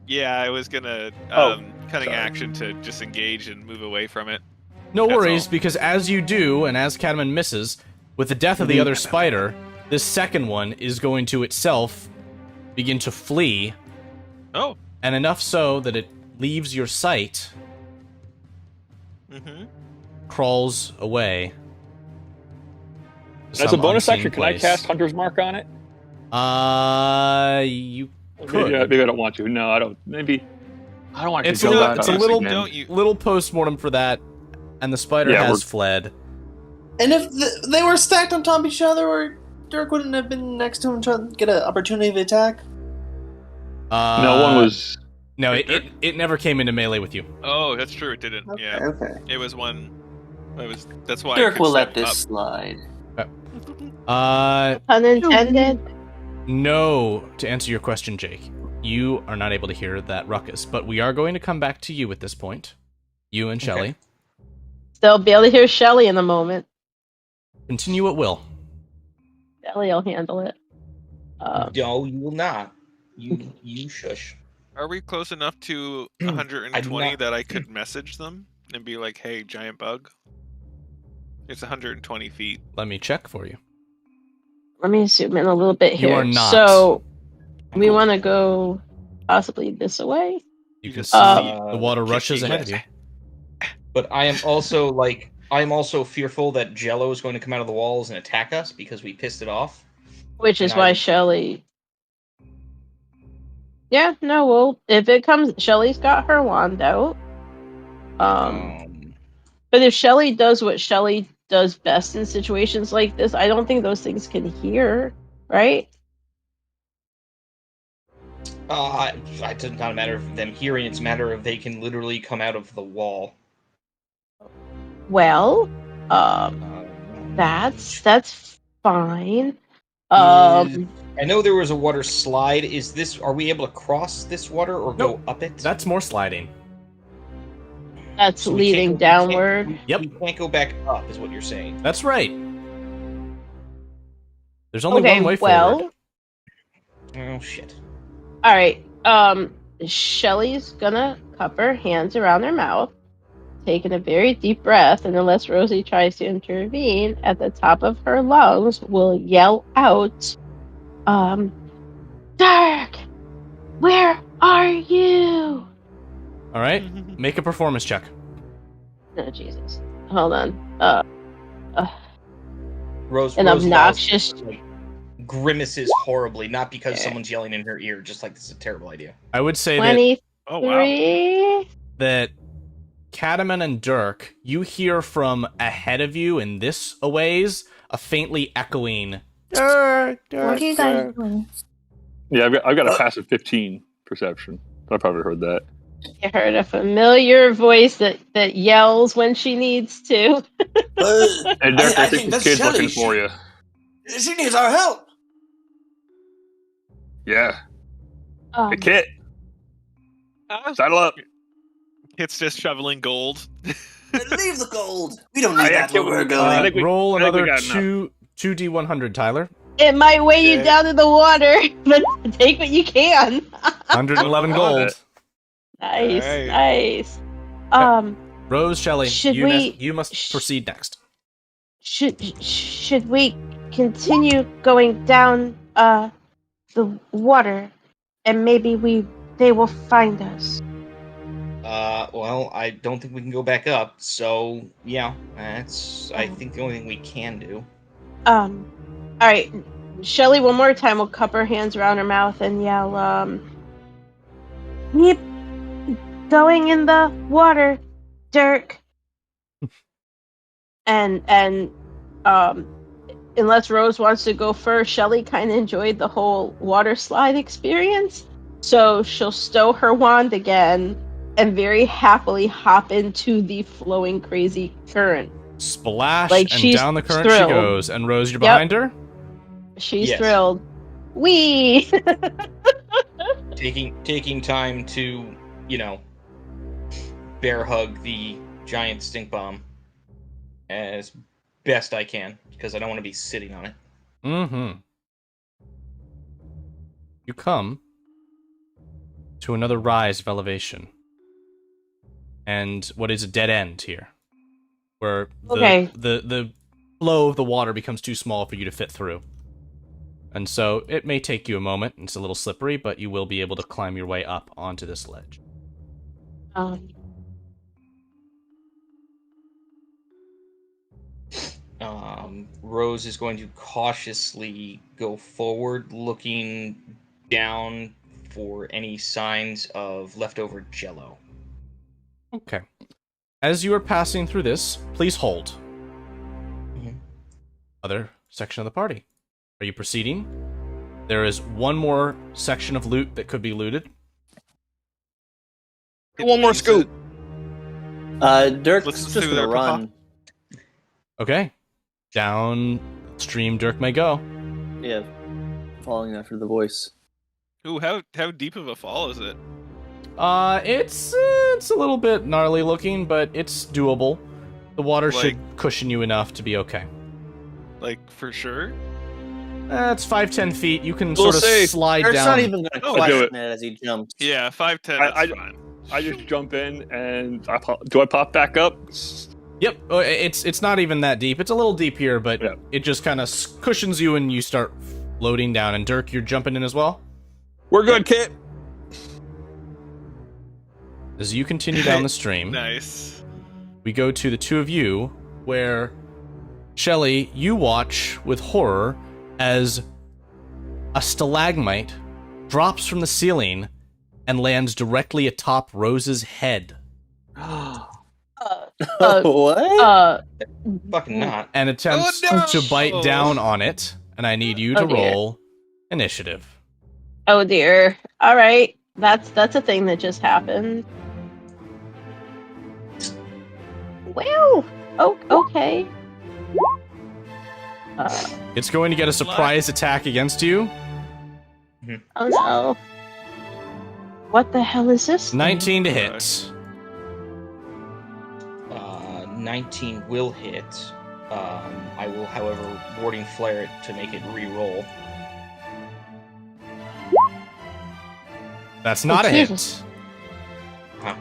Yeah, I was gonna cutting sorry. action to disengage and move away from it. No That's worries, all. because as you do, and as Cataman misses, with the death of the other spider, this second one is going to itself begin to flee, Oh. and enough so that it leaves your sight, Mm-hmm. crawls away. to As a some bonus unseen action, can place. I cast Hunter's Mark on it? You could. Maybe I don't want to. No, I don't. Maybe I don't want to It's go a, back it's on a this little again. Don't you? little post-mortem for that, and the spider Yeah, has we're- fled. And if they were stacked on top of each other, or Dirk wouldn't have been next to him to get an opportunity of attack? No one was. No, it never came into melee with you. Oh, that's true. It didn't. Okay, Yeah. okay. It was one. It was. That's why. I Dirk could will let step this up. slide. Unintended. No, to answer your question, Jake. You are not able to hear that ruckus, but we are going to come back to you at this point. You and Shelly. They'll be able to hear Shelly in a moment. Continue at will. Shelly will handle it. No, you will not. You shush. Are we close enough to I'm 120 not- that I could message them and be like, "Hey, giant bug"? It's 120 feet. Let me check for you. Let me zoom in a little bit You here. are not. So we want to go possibly this way. You can just see see the water rushes 50 ahead of you. But I am also fearful that Jello is going to come out of the walls and attack us because we pissed it off. Which is And why I- Shelly. Yeah, no, well, if it comes, Shelly's got her wand out. But if Shelly does what Shelly does best in situations like this, I don't think those things can hear, right? It's not a matter of them hearing; it's a matter of they can literally come out of the wall. Well, that's fine. I know there was a water slide. Are we able to cross this water or Nope. go up it? That's more sliding. That's So we can't leading go- downward. Yep. We can't go back up, is what you're saying. That's right. There's only Okay, one way well, forward. Oh shit. all right. Shelly's gonna cup her hands around her mouth, taking a very deep breath, and unless Rosie tries to intervene, at the top of her lungs will yell out, Dark! Where are you? All right, make a performance check. Oh, Jesus. Hold on. Rose An obnoxious... grimaces horribly, not because someone's yelling in her ear, just like this is a terrible idea. I would say 23? that Cataman and Dirk, you hear from ahead of you in this a ways a faintly echoing. Dirk, Dirk, What are you guys doing? Yeah, I've got a passive 15 perception. I probably heard that. You heard a familiar voice that yells when she needs to. And Dirk, I think this kid's looking for you. She needs our help. Yeah. Hey, Kit. Saddle up. Kit's just shoveling gold. Leave the gold. We don't need that where we're going. Roll another 2d100, Tyler. It might weigh you down in the water, but take what you can. 111 gold. Nice, Right. nice. Rose, Shelley, you must proceed next. Should we continue going down the water, and maybe they will find us? Well, I don't think we can go back up, so yeah, that's I think the only thing we can do. Alright. Shelly one more time will cup her hands around her mouth and yell, keep going in the water, Dirk. and unless Rose wants to go first, Shelly kind of enjoyed the whole water slide experience, so she'll stow her wand again and very happily hop into the flowing crazy current. Splash, like, and down the current thrilled. she goes. And Rose, you're behind her? She's thrilled. Wee! Taking time to, bear hug the giant stink bomb as best I can, because I don't want to be sitting on it. Mm-hmm. You come to another rise of elevation. And what is a dead end here. Where the flow of the water becomes too small for you to fit through. And so it may take you a moment. It's a little slippery, but you will be able to climb your way up onto this ledge. Rose is going to cautiously go forward, looking down for any signs of leftover jello. Okay. As you are passing through this, please hold. Mm-hmm. Other section of the party. Are you proceeding? There is one more section of loot that could be looted. One more scoop. Dirk's Let's just do gonna their run. Okay. Downstream Dirk may go. Yeah, following after the voice. Ooh, how deep of a fall is it? It's a little bit gnarly looking, but it's doable. The water should cushion you enough to be okay. Like, for sure? It's 5-10 feet. You can sort of slide Dirk's down. not even gonna do question it as he jumps. Yeah, 5-10, that's fine. I just jump in and do I pop back up? Yep, it's not even that deep. It's a little deep here, but it just kind of cushions you and you start floating down. And Dirk, you're jumping in as well? We're good, Kit. As you continue down the stream, Nice. we go to the two of you, where, Shelley, you watch with horror as a stalagmite drops from the ceiling and lands directly atop Rose's head. What? Fucking not. And attempts to bite down on it, and I need you to roll initiative. Oh dear. Alright. That's a thing that just happened. Well, okay. It's going to get a surprise attack against you. Oh no. What the hell is this? 19 to hit. 19 will hit. I will, however, warding flare it to make it re-roll. That's not a Jesus. hit.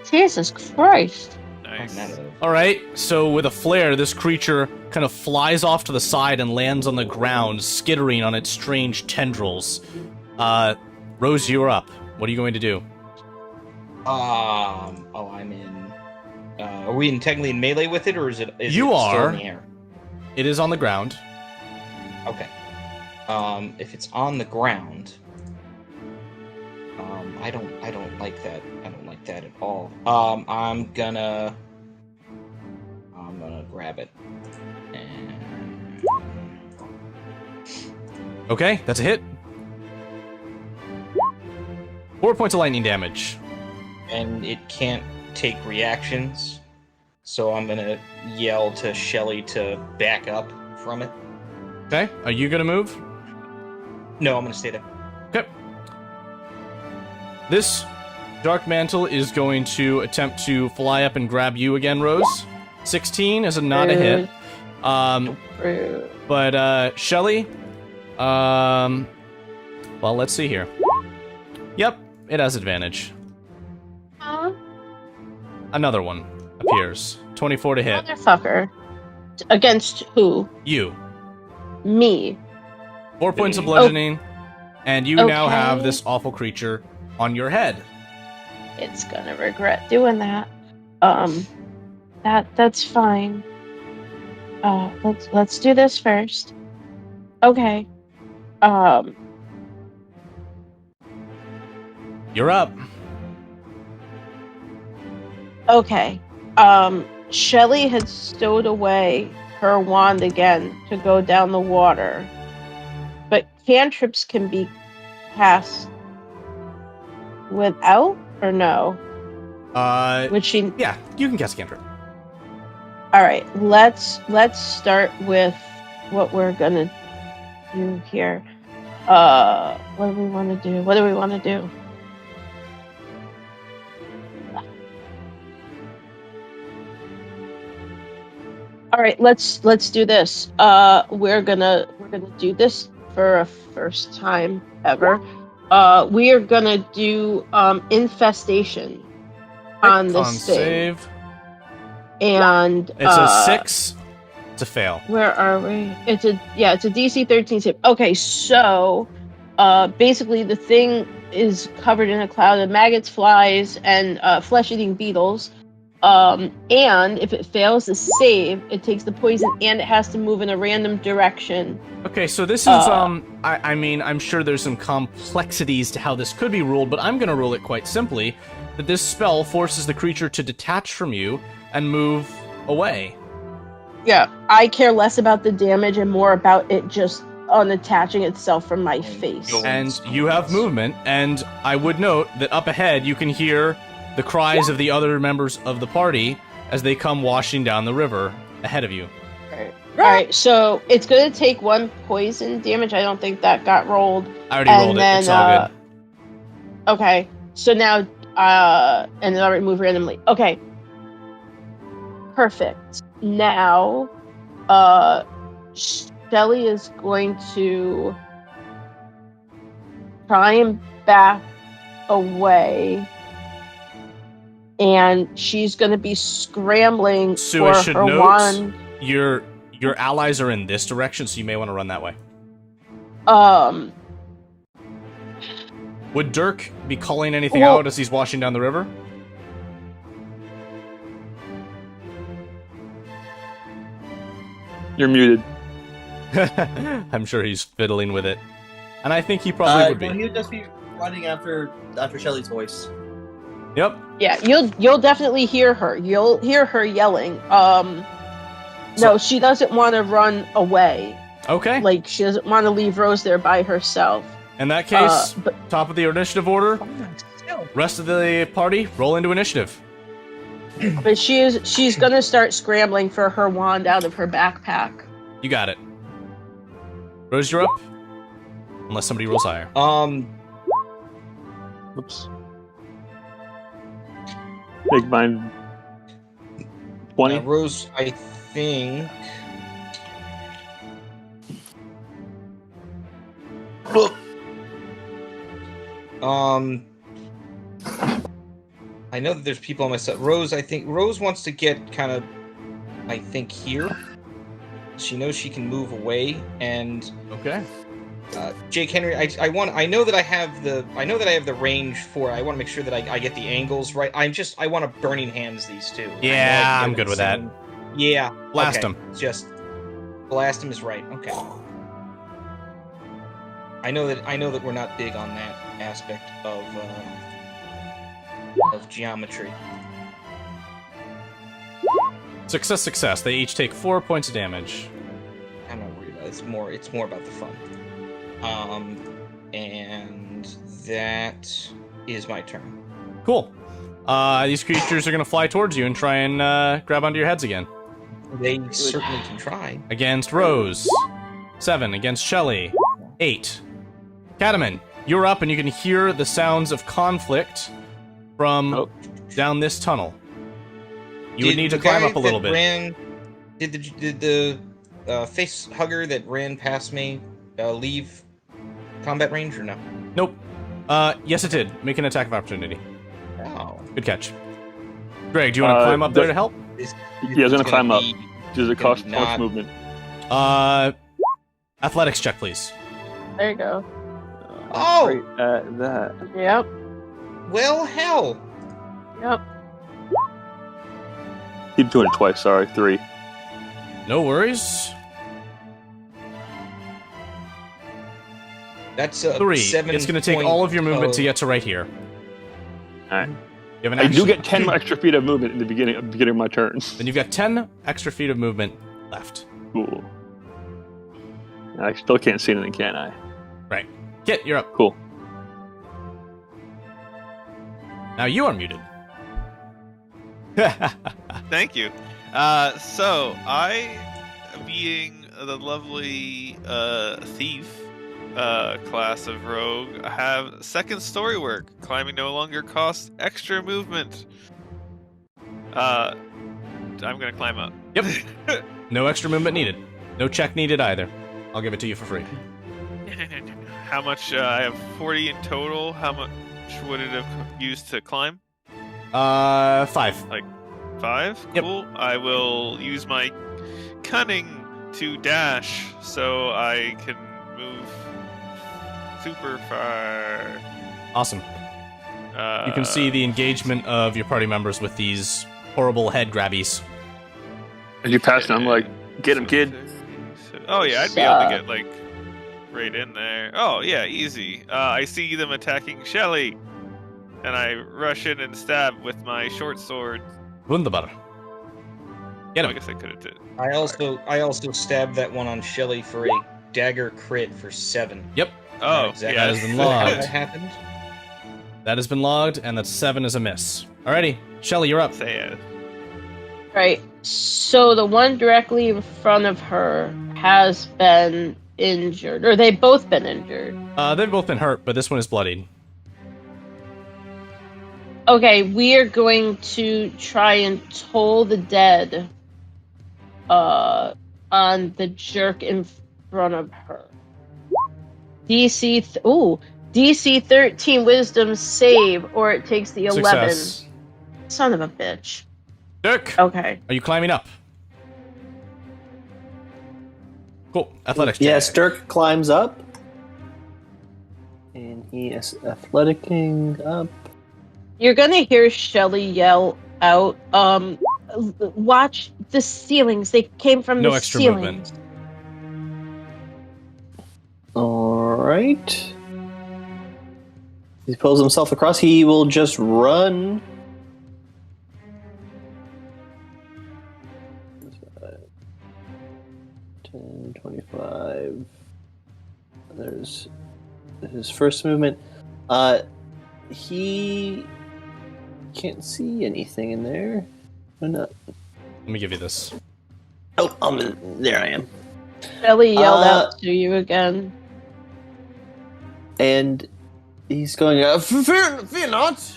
Jesus Christ. Nice. All right, so with a flare, this creature kind of flies off to the side and lands on the ground, skittering on its strange tendrils. Rose, you're up. What are you going to do? I'm in. Are we technically in melee with it, or is it? Is You it are. still in the air? It is on the ground. Okay. If it's on the ground, I don't like that. I don't like that at all. I'm gonna grab it. And... Okay, that's a hit. 4 points of lightning damage. And it can't take reactions, so I'm gonna yell to Shelly to back up from it. Okay, are you gonna move? No, I'm gonna stay there. Okay. This Dark Mantle is going to attempt to fly up and grab you again, Rose. 16 is not a hit. But Shelly, well, let's see here. Yep, it has advantage. Another one appears. 24 to hit. Motherfucker. Against who? You. Me. 4 points of bludgeoning, and you now have this awful creature on your head. It's gonna regret doing that. That's fine. Let's do this first. Okay. You're up. Okay. Shelly had stowed away her wand again to go down the water. But cantrips can be cast without or no? Would she? Yeah, you can cast a cantrip. All right, let's start with what we're gonna do here. What do we want to do? All right, let's do this. We're gonna do this for a first time ever. We are gonna do infestation on this thing. Save. And It's a 6 to fail. Where are we? It's a DC 13 save. Okay, so basically the thing is covered in a cloud of maggots, flies, and flesh-eating beetles. And if it fails to save, it takes the poison and it has to move in a random direction. Okay, so this is I mean, I'm sure there's some complexities to how this could be ruled, but I'm gonna rule it quite simply that this spell forces the creature to detach from you and move away. Yeah, I care less about the damage and more about it just unattaching itself from my face. And you have movement, and I would note that up ahead you can hear the cries of the other members of the party as they come washing down the river ahead of you. Alright, so it's going to take 1 poison damage. I don't think that got rolled. I already rolled it. It's all good. Okay, so now, and then I'll remove randomly. Okay. Perfect. Now, Shelly is going to try and back away. And she's going to be scrambling Sue, I for should her note, wand. Your allies are in this direction, so you may want to run that way. Would Dirk be calling anything out as he's washing down the river? You're muted. I'm sure he's fiddling with it. And I think he probably would be. He would just be running after Shelly's voice. Yep. Yeah, you'll definitely hear her. You'll hear her yelling. No, she doesn't want to run away. Okay. Like, she doesn't want to leave Rose there by herself. In that case, top of the initiative order, rest of the party, roll into initiative. But she's gonna start scrambling for her wand out of her backpack. You got it. Rose, you're up. Unless somebody rolls higher. Oops. Make mine 20. Rose, I think. I know that there's people on my side. Rose, I think Rose wants to get kind of, I think here. She knows she can move away, and Okay. Jake Henry, I know that I have the range for it. I want to make sure that I get the angles right. I want to burning hands these two. Yeah, I'm good with that. Yeah. Blast okay. him. Just blast him is right. Okay. I know that we're not big on that aspect of geometry. Success, success. They each take 4 points of damage. I'm not worried about it. It's more about the fun. And that is my turn. Cool. These creatures are going to fly towards you and try and grab onto your heads again. They certainly can try. Against Rose. 7. Against Shelly. 8. Cataman, you're up and you can hear the sounds of conflict from down this tunnel. You would need to climb up a little bit. Did the face hugger that ran past me leave combat range or no? Nope. Yes, it did. Make an attack of opportunity. Oh. Good catch. Greg, do you want to climb up there to help? Yeah, I was gonna climb up. Does it cost much movement? Athletics check, please. There you go. Oh! Right at that. Yep. Well, hell. Yep. Keep doing it twice, sorry. 3. No worries. That's 3. 7. It's going to take all of your movement to get to right here. Alright. You have an I do action. get 10 extra feet of movement in the beginning of my turn. Then you've got 10 extra feet of movement left. Cool. I still can't see anything, can I? Right. Kit, you're up. Cool. Now you are muted. Thank you. So I, being the lovely thief class of rogue, have second story work. Climbing no longer costs extra movement. I'm gonna climb up. Yep. No extra movement needed. No check needed either. I'll give it to you for free. How much? I have 40 in total. How much would it have used to climb? 5. Like 5? Yep. Cool. I will use my cunning to dash so I can move super far. Awesome. You can see the engagement of your party members with these horrible head grabbies. As you pass them, I'm like, get him, kid. Oh yeah, I'd be able to get like right in there. Oh yeah, easy. I see them attacking Shelly, and I rush in and stab with my short sword. Wunderbar. Get him. I guess I could have did. I also stabbed that one on Shelly for a dagger crit for 7. Yep. Oh, exactly. That has been logged. How that happened. That has been logged, and that 7 is a miss. Alrighty, Shelly, you're up. Say it. Right. So the one directly in front of her has been injured, or they've both been injured. They've both been hurt, but this one is bloodied. Okay, we are going to try and toll the dead on the jerk in front of her. DC 13 wisdom save, or it takes the 11. Success. Son of a bitch. Dirk, Okay. are you climbing up? Cool. Athletics check. Yes, Dirk climbs up. And he is athleticing up. You're gonna hear Shelly yell out, watch the ceilings. They came from No the extra ceilings. movement. Alright. He pulls himself across. He will just run. 10, 25. There's his first movement. He can't see anything in there. Why not? Let me give you this. Oh, there I am. Shelly yelled out to you again. And he's going, fear not!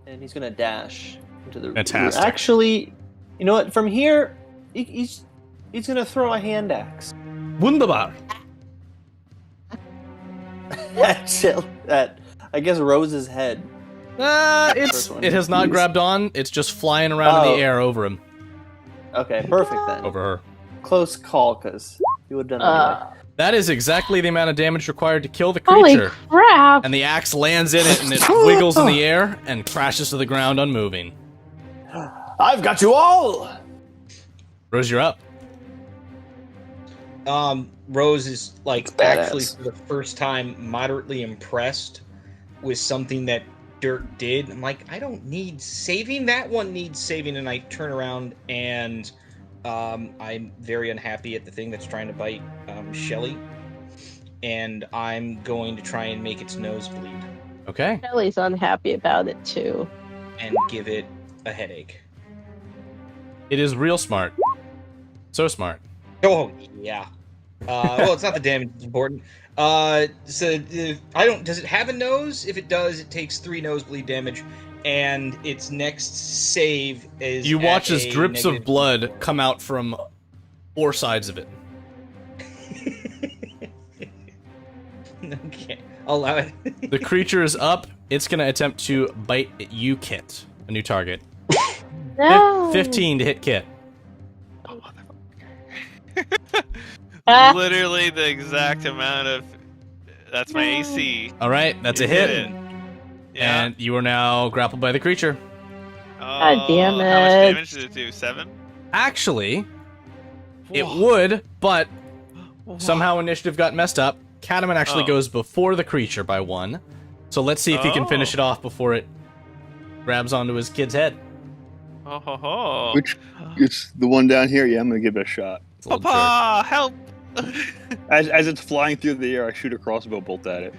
And he's going to dash into the... Fantastic. Actually, you know what? From here, he's going to throw a hand axe. Wunderbar. At I guess Rose's head. It has not grabbed on. It's just flying around in the air over him. Okay, perfect then. Over her. Close call, because you would have done it anyway. That is exactly the amount of damage required to kill the Holy creature. crap! And the axe lands in it, and it wiggles in the air and crashes to the ground unmoving. I've got you all! Rose, you're up. Rose is, like, actually for the first time moderately impressed with something that Dirk did. I'm like, I don't need saving. That one needs saving. And I turn around and I'm very unhappy at the thing that's trying to bite Shelly. And I'm going to try and make its nose bleed. Okay. Shelly's unhappy about it too. And give it a headache. It is real smart. So smart. Oh, yeah. Well, it's not the damage that's important. Does it have a nose? If it does, it takes 3 nosebleed damage, and its next save is. You watch as drips of blood come out from 4 sides of it. Okay, I'll allow it. The creature is up. It's going to attempt to bite at you, Kit. A new target. No. 15 to hit Kit. Literally the exact amount of. That's my AC. All right, that's a hit. Yeah. And you are now grappled by the creature. God damn it. How much damage did it do? 7? Actually, it would, but somehow initiative got messed up. Cataman actually goes before the creature by 1. So let's see if he can finish it off before it grabs onto his kid's head. Oh ho ho. Which, it's the one down here? Yeah, I'm going to give it a shot. Papa, help! As it's flying through the air, I shoot a crossbow bolt at it.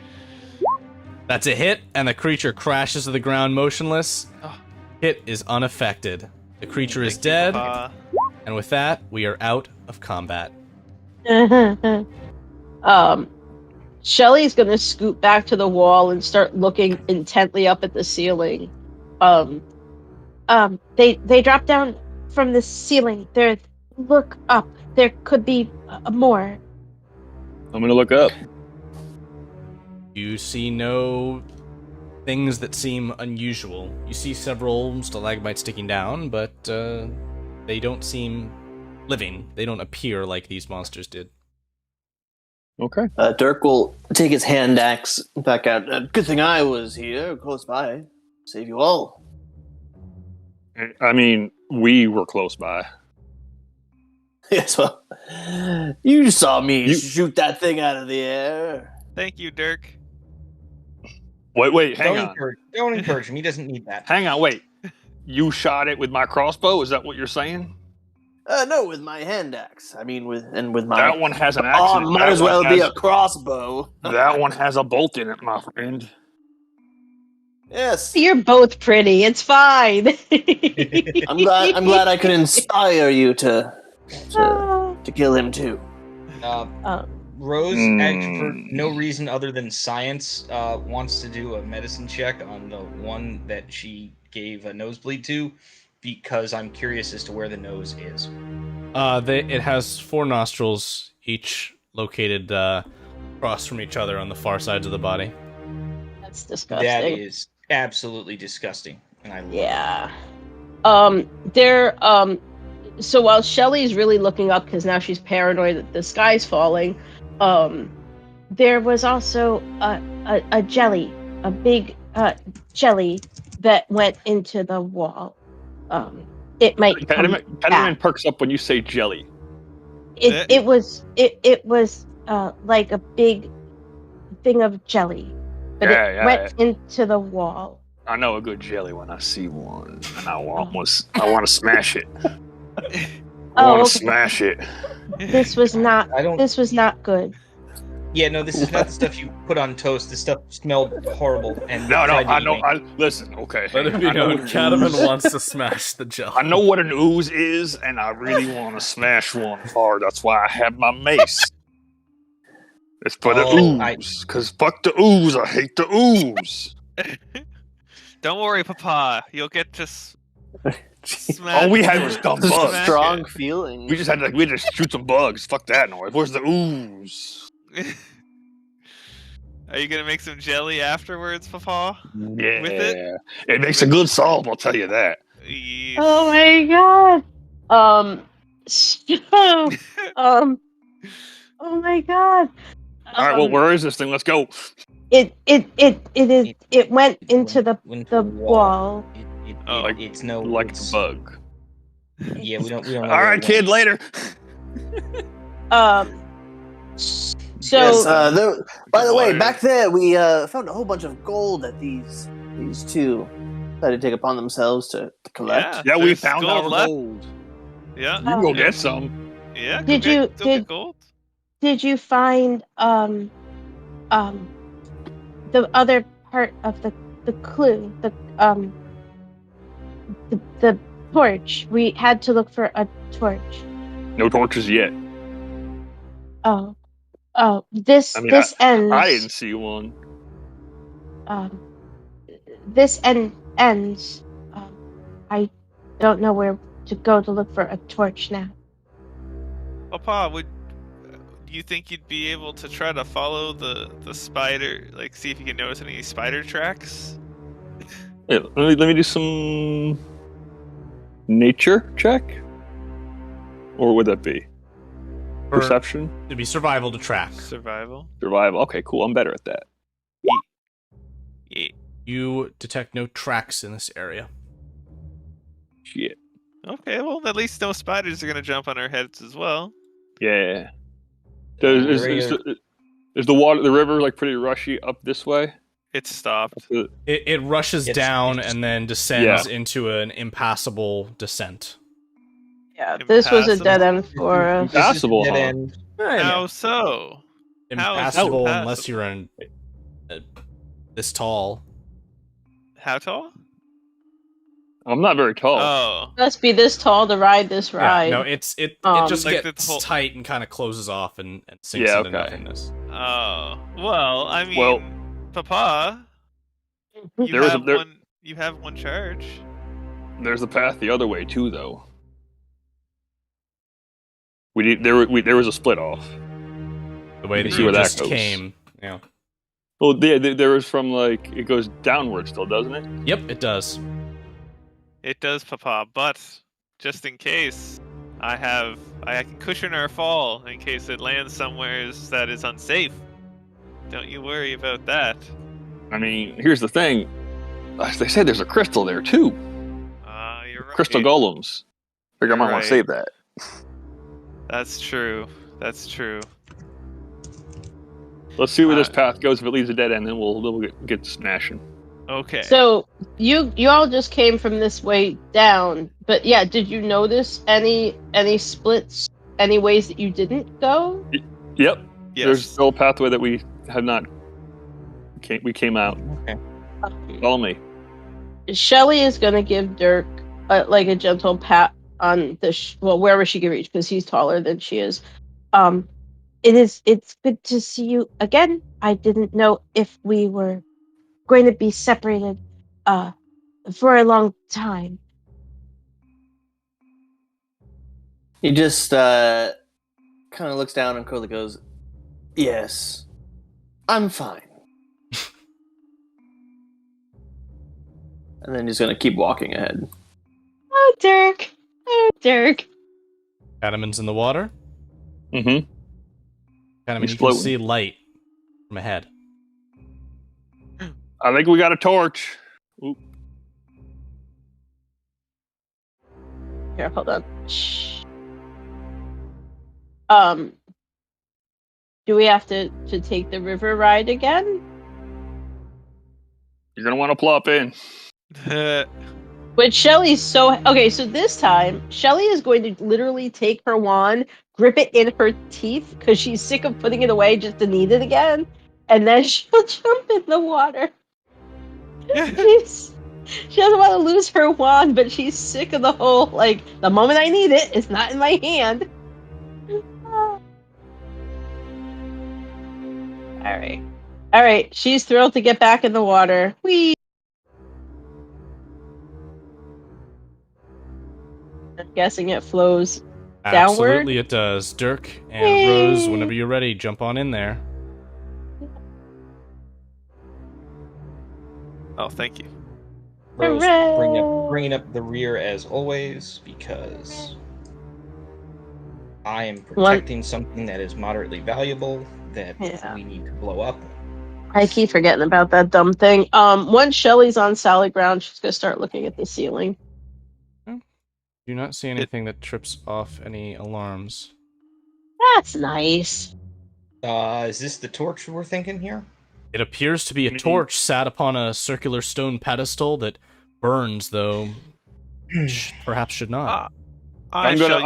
That's a hit, and the creature crashes to the ground motionless. Hit is unaffected. The creature is dead, and with that, we are out of combat. Shelly's gonna scoot back to the wall and start looking intently up at the ceiling. They drop down from the ceiling. Look up. There could be more. I'm gonna look up. You see no things that seem unusual. You see several stalagmites sticking down, but they don't seem living. They don't appear like these monsters did. Okay. Dirk will take his hand axe back out. Good thing I was here, close by. Save you all. I mean, we were close by. Yes, well, you saw me shoot that thing out of the air. Thank you, Dirk. Wait, hang on. Don't encourage him. He doesn't need that. Hang on, wait. You shot it with my crossbow? Is that what you're saying? No, with my hand axe. I mean, with my. That one has an axe. Oh, might as well be a crossbow. That one has a bolt in it, my friend. Yes. You're both pretty. It's fine. I'm glad I could inspire you to kill him too. Rose, for no reason other than science, wants to do a medicine check on the one that she gave a nosebleed to, because I'm curious as to where the nose is. It has 4 nostrils, each located across from each other on the far sides of the body. That's disgusting. That is absolutely disgusting, and I love it. So while Shelly's really looking up because now she's paranoid that the sky's falling, there was also a jelly, a big jelly that went into the wall. It might. Cataman perks up when you say jelly. It was like a big thing of jelly, but it went into the wall. I know a good jelly when I see one, and I want to smash it. I want to smash it. This was not. This was not good. Yeah, no, this is not the stuff you put on toast. This stuff smelled horrible. And no, I know. Listen, okay. Let it be known, Cataman wants to smash the jelly. I know what an ooze is, and I really want to smash one hard. That's why I have my mace. It's for the ooze, because fuck the ooze. I hate the ooze. Don't worry, Papa. You'll get to smash. All we had was dumb bugs. Strong feeling. We just had to shoot some bugs. Fuck that noise. Where's the ooze? Are you gonna make some jelly afterwards, Papa? Yeah. With it? It makes a good salt, I'll tell you that. Yes. Oh my god. So, oh my god. All right, well, where is this thing? Let's go. It went into the wall. It's no Like it's, a bug. Yeah, we don't know. All where right, it kid, went. later. So Yes, by the way, water. back there we found a whole bunch of gold that these two decided to take upon themselves to collect. Yeah, we there's found gold our left. gold. Yeah. You can go get some. Yeah. Did go you- get, go get did- gold? did you find the other part of the clue, the torch? We had to look for a torch. No torches yet. Oh, this I mean, this ends. I didn't see one. This ends. I don't know where to go to look for a torch now. Papa, do you think you'd be able to try to follow the spider, like see if you can notice any spider tracks? Yeah, let me do some nature check. Or would that be perception? It'd be survival to track. Survival. Survival. Okay, cool. I'm better at that. Yeah. You detect no tracks in this area. Shit. Okay, well at least no spiders are gonna jump on our heads as well. Yeah. Is the river like pretty rushy up this way? It's stopped. It rushes It's- down it's- and then descends Yeah. into an impassable descent. Yeah, this was a dead end for us. Impassable, Dead huh? end. How so? Impassable How is it unless you're in this tall. How tall? I'm not very tall. Oh. Must be this tall to ride this ride. Yeah, no, it just Like gets the whole- tight and kind of closes off and sinks Yeah, into okay. nothingness. Oh. Well, I mean, Well- Papa, you There was a- have there- one. You have one charge. There's a path the other way too, though. There was a split off. The way You that see you where that just goes. came. Yeah. Well, there was from like it goes downward still, doesn't it? Yep, it does. It does, Papa. But just in case, I can cushion our fall in case it lands somewhere that is unsafe. Don't you worry about that. I mean, here's the thing. They said there's a crystal there too. You're right. Crystal golems. Figure I might want Right. to save that. That's true. That's true. Let's see where this path goes. If it leads a dead end, then we'll get smashing. Okay. So you all just came from this way down, but yeah, did you notice any splits, any ways that you didn't go? Yep. Yes. There's still a pathway that we had not. We came out. Okay. Follow me. Shelly is gonna give Dirk like a gentle pat on the wherever she can reach because he's taller than she is. It's good to see you again. I didn't know if we were going to be separated for a long time. He just kind of looks down and Curly goes, "Yes, I'm fine." And then he's gonna keep walking ahead. Oh, Dirk. Oh, Dirk. Cataman's in the water. Mm-hmm. Cataman, He's you can floating. see light from ahead. I think we got a torch. Oop. Here, hold on. Shh. Do we have to take the river ride again? You're gonna want to plop in. But Shelly's so okay. So this time, Shelly is going to literally take her wand, grip it in her teeth because she's sick of putting it away just to need it again, and then she'll jump in the water. She doesn't want to lose her wand, but she's sick of the whole like the moment I need it, it's not in my hand. All right. She's thrilled to get back in the water. Whee! I'm guessing it flows downward. Absolutely, it does. Dirk and Rose, whenever you're ready, jump on in there. Oh, thank you. Rose, Hooray! bringing up the rear as always because I am protecting something that is moderately valuable that we need to blow up. I keep forgetting about that dumb thing. Once Shelly's on solid ground, she's gonna start looking at the ceiling. Do not see anything that trips off any alarms. That's nice. Is this the torch we're thinking here? It appears to be a torch sat upon a circular stone pedestal that burns, though perhaps should not. I'm gonna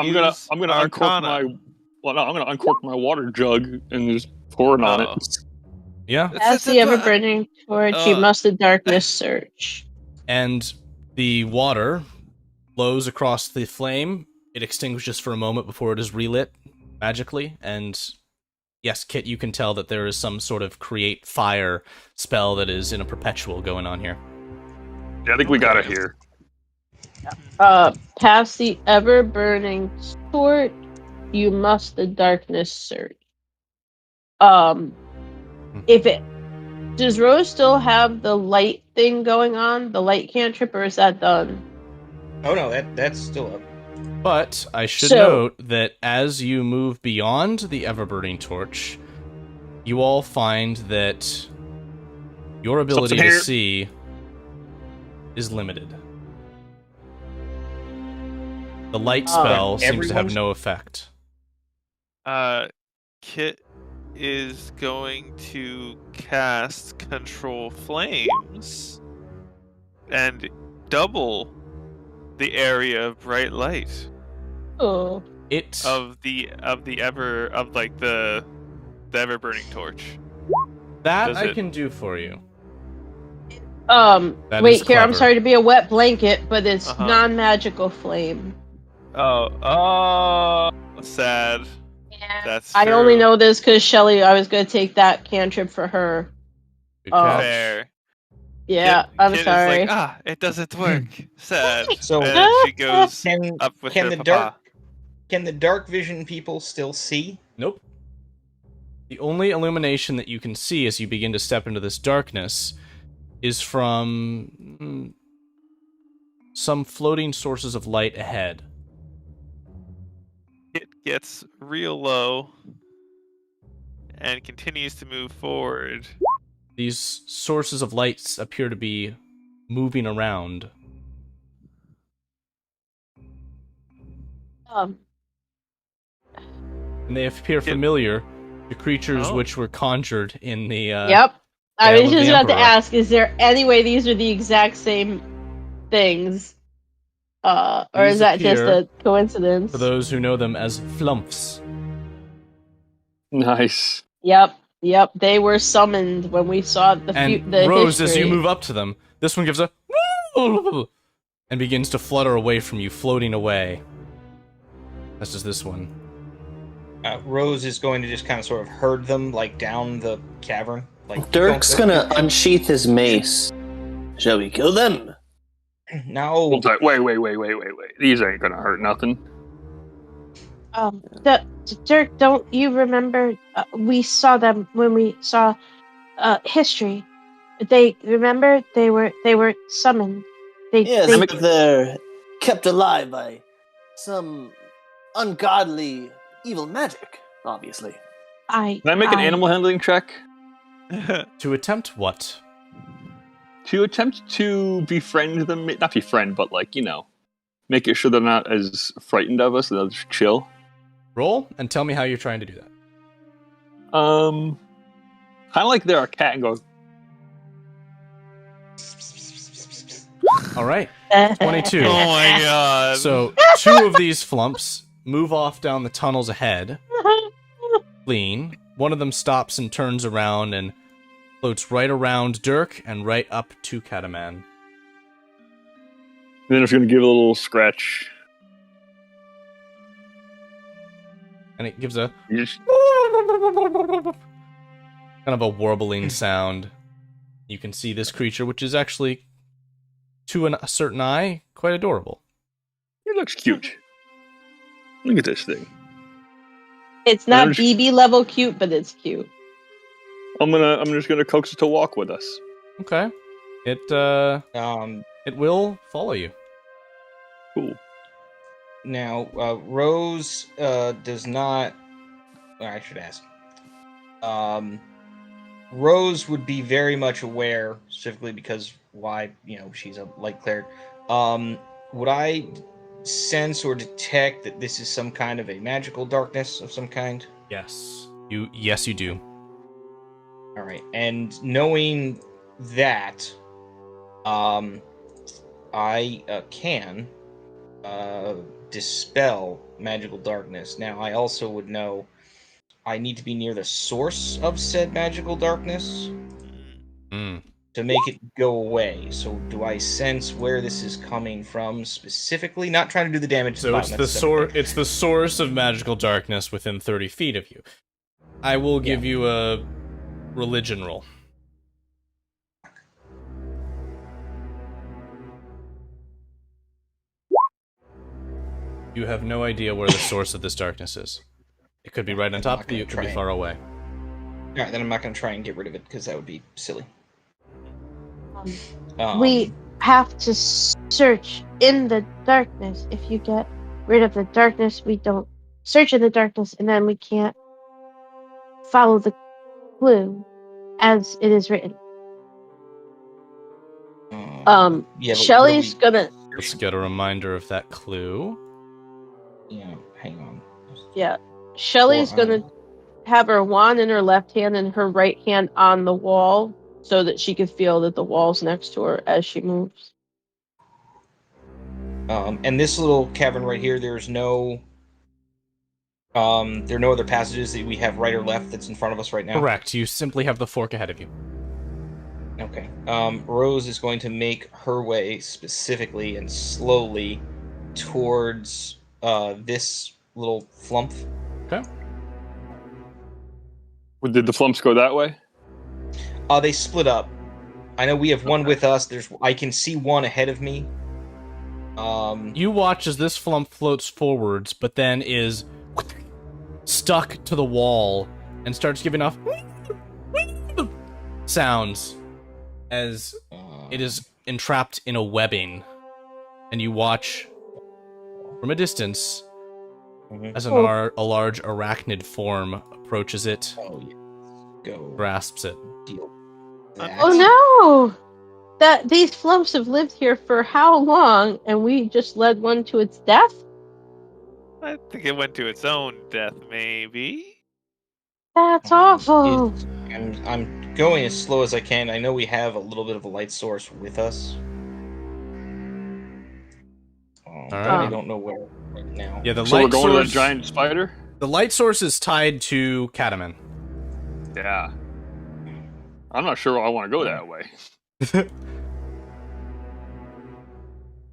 uncork my water jug and just pour it on it. Yeah. As the ever-burning torch, you must the darkness search. And the water flows across the flame. It extinguishes for a moment before it is relit magically. And yes, Kit, you can tell that there is some sort of create fire spell that is in a perpetual going on here. Yeah, I think we got it here. Past the ever-burning torch, you must the darkness search. Does Rose still have the light thing going on, the light cantrip, or is that done? Oh no, that's still up. But I should note that as you move beyond the ever-burning torch, you all find that your ability to see is limited. The light spell seems to have no effect. Kit is going to cast Control Flames and double the area of bright light. Oh. Of the ever burning torch. That I can do for you. Wait, here, I'm sorry to be a wet blanket, but it's non-magical flame. Oh, sad. Yeah. That's I true. only know this because Shelly, I was going to take that cantrip for her. Fair. Yeah, I'm sorry. Is like, it doesn't work. Sad. So and she goes up with her papa. Can the dark vision people still see? Nope. The only illumination that you can see as you begin to step into this darkness is from some floating sources of light ahead. It gets real low and continues to move forward. These sources of lights appear to be moving around. And they appear familiar to creatures which were conjured in the Yep. I was Tale of just the about to Emperor. ask, is there any way these are the exact same things? Or These is that just appear, a coincidence? For those who know them as flumps. Nice. Yep. They were summoned when we saw the Rose, history. as you move up to them, this one gives a and begins to flutter away from you, floating away. This is this one. Rose is going to just kind of sort of herd them like down the cavern. Like Dirk's gonna unsheath his mace. Shall we kill them? No. Wait. These ain't gonna hurt nothing. Dirk, don't you remember? We saw them when we saw history. They were summoned. They're kept alive by some ungodly evil magic. Obviously. Can I make an animal handling check? To attempt what? To attempt to befriend them, not befriend, but make it sure they're not as frightened of us and they'll just chill. Roll and tell me how you're trying to do that. Kind of like they're a cat and go. All right, 22. Oh my god! So 2 of these flumps move off down the tunnels ahead, fleeing. One of them stops and turns around and floats right around Dirk and right up to Cataman. Then it's going to give it a little scratch. And it gives a You just- kind of a warbling sound. You can see this creature, which is actually, to a certain eye, quite adorable. It looks cute. Look at this thing. It's not BB level cute, but it's cute. I'm just gonna coax it to walk with us. Okay. It will follow you. Cool. Now, Rose does not. Well, I should ask. Rose would be very much aware, specifically because she's a light cleric. Would I sense or detect that this is some kind of a magical darkness of some kind? Yes. Yes, you do. All right, and knowing that, I can dispel magical darkness. Now, I also would know I need to be near the source of said magical darkness to make it go away. So, do I sense where this is coming from specifically? Not trying to do the damage. So it's the source. It's the source of magical darkness within 30 feet of you. I will give you a religion roll. You have no idea where the source of this darkness is. It could be right on top of you, it could be far away. Alright, then I'm not going to try and get rid of it, because that would be silly. We have to search in the darkness. If you get rid of the darkness, we don't search in the darkness, and then we can't follow the clue as it is written. Shelly's gonna... Let's get a reminder of that clue. Yeah, hang on. Yeah. Shelly's gonna have her wand in her left hand and her right hand on the wall so that she can feel that the wall's next to her as she moves. And this little cavern right here, there are no other passages that we have right or left that's in front of us right now? Correct. You simply have the fork ahead of you. Okay. Rose is going to make her way specifically and slowly towards this little flump. Okay. Did the flumps go that way? They split up. I know we have one with us. I can see one ahead of me. You watch as this flump floats forwards, but then is stuck to the wall and starts giving off sounds as it is entrapped in a webbing. And you watch from a distance as a large arachnid form approaches it, grasps it. Oh no! These flumps have lived here for how long, and we just led one to its death? I think it went to its own death, maybe. That's awful. I'm going as slow as I can. I know we have a little bit of a light source with us. I don't know where right now. Yeah, So we're going to the giant spider? The light source is tied to Cataman. Yeah. I'm not sure I want to go that way.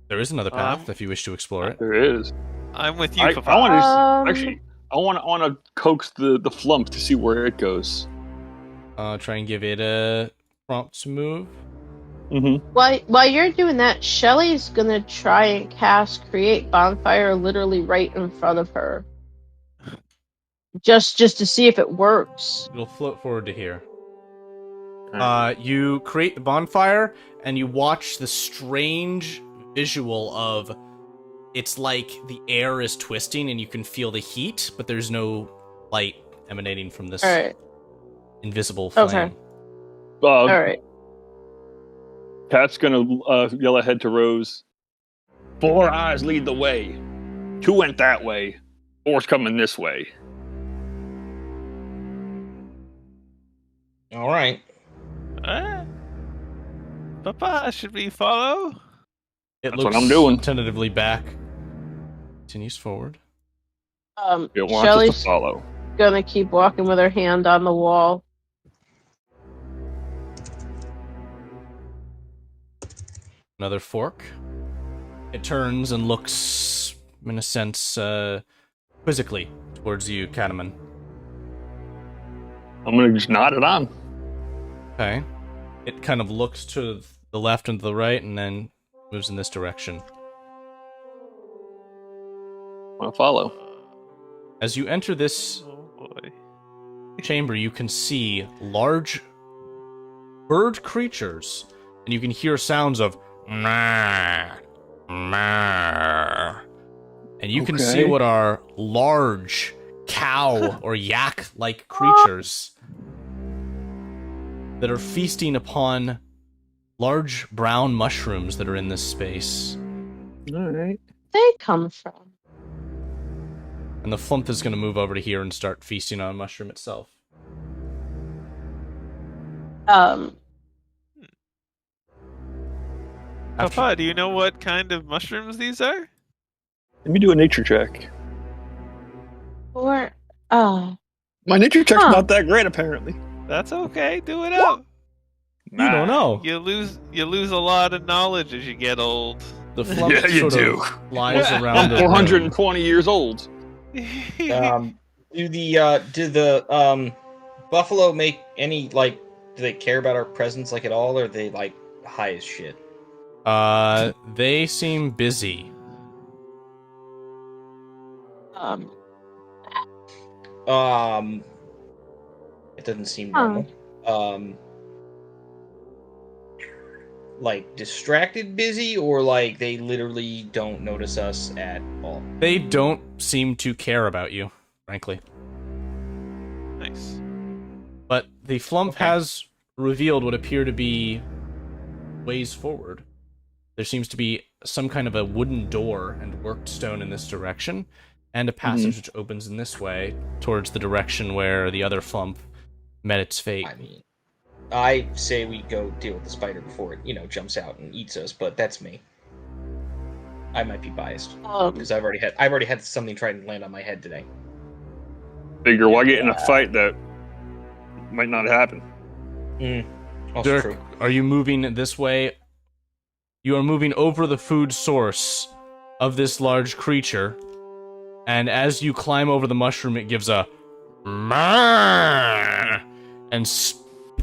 There is another path if you wish to explore it. There is. I'm with you, I Papa. want to coax the flump to see where it goes. Try and give it a prompt to move. Mm-hmm. While you're doing that, Shelly's gonna try and cast Create Bonfire literally right in front of her. Just to see if it works. It'll float forward to here. You create the bonfire, and you watch the strange visual of it's like the air is twisting, and you can feel the heat, but there's no light emanating from this invisible flame. Okay. All right. Cat's gonna yell ahead to Rose. 4 eyes lead the way. 2 went that way. 4's coming this way. All right. Papa, should we follow? It That's looks what I'm doing. Tentatively back. Continues forward. It wants us Shelly's to follow. gonna keep walking with her hand on the wall. Another fork. It turns and looks, in a sense, quizzically towards you, Cataman. I'm gonna just nod it on. Okay. It kind of looks to the left and to the right, and then moves in this direction. I'll follow. As you enter this chamber, you can see large bird creatures and you can hear sounds of "Meh, meh." And you can see what are large cow or yak-like creatures that are feasting upon large brown mushrooms that are in this space. Alright. They come from. And the flump is going to move over to here and start feasting on a mushroom itself. Papa, do you know what kind of mushrooms these are? Let me do a nature check. Or, My nature check's not that great, apparently. That's okay. Do it up. You don't know. You lose a lot of knowledge as you get old. The flump Yeah, you sort do. of flies around the 420 years old. Do the buffalo make any, like, do they care about our presence, like, at all, or are they, like, high as shit? They seem busy. It doesn't seem normal. Like, distracted busy, or, like, they literally don't notice us at all? They don't seem to care about you, frankly. Nice. But the flump has revealed what appear to be ways forward. There seems to be some kind of a wooden door and worked stone in this direction, and a passage which opens in this way towards the direction where the other flump met its fate. I mean, I say we go deal with the spider before it, jumps out and eats us, but that's me. I might be biased because I've already had something try and land on my head today. Figure, why get in a fight that might not happen? Also Dirk, true. are you moving this way? You are moving over the food source of this large creature, and as you climb over the mushroom, it gives a "Meh," and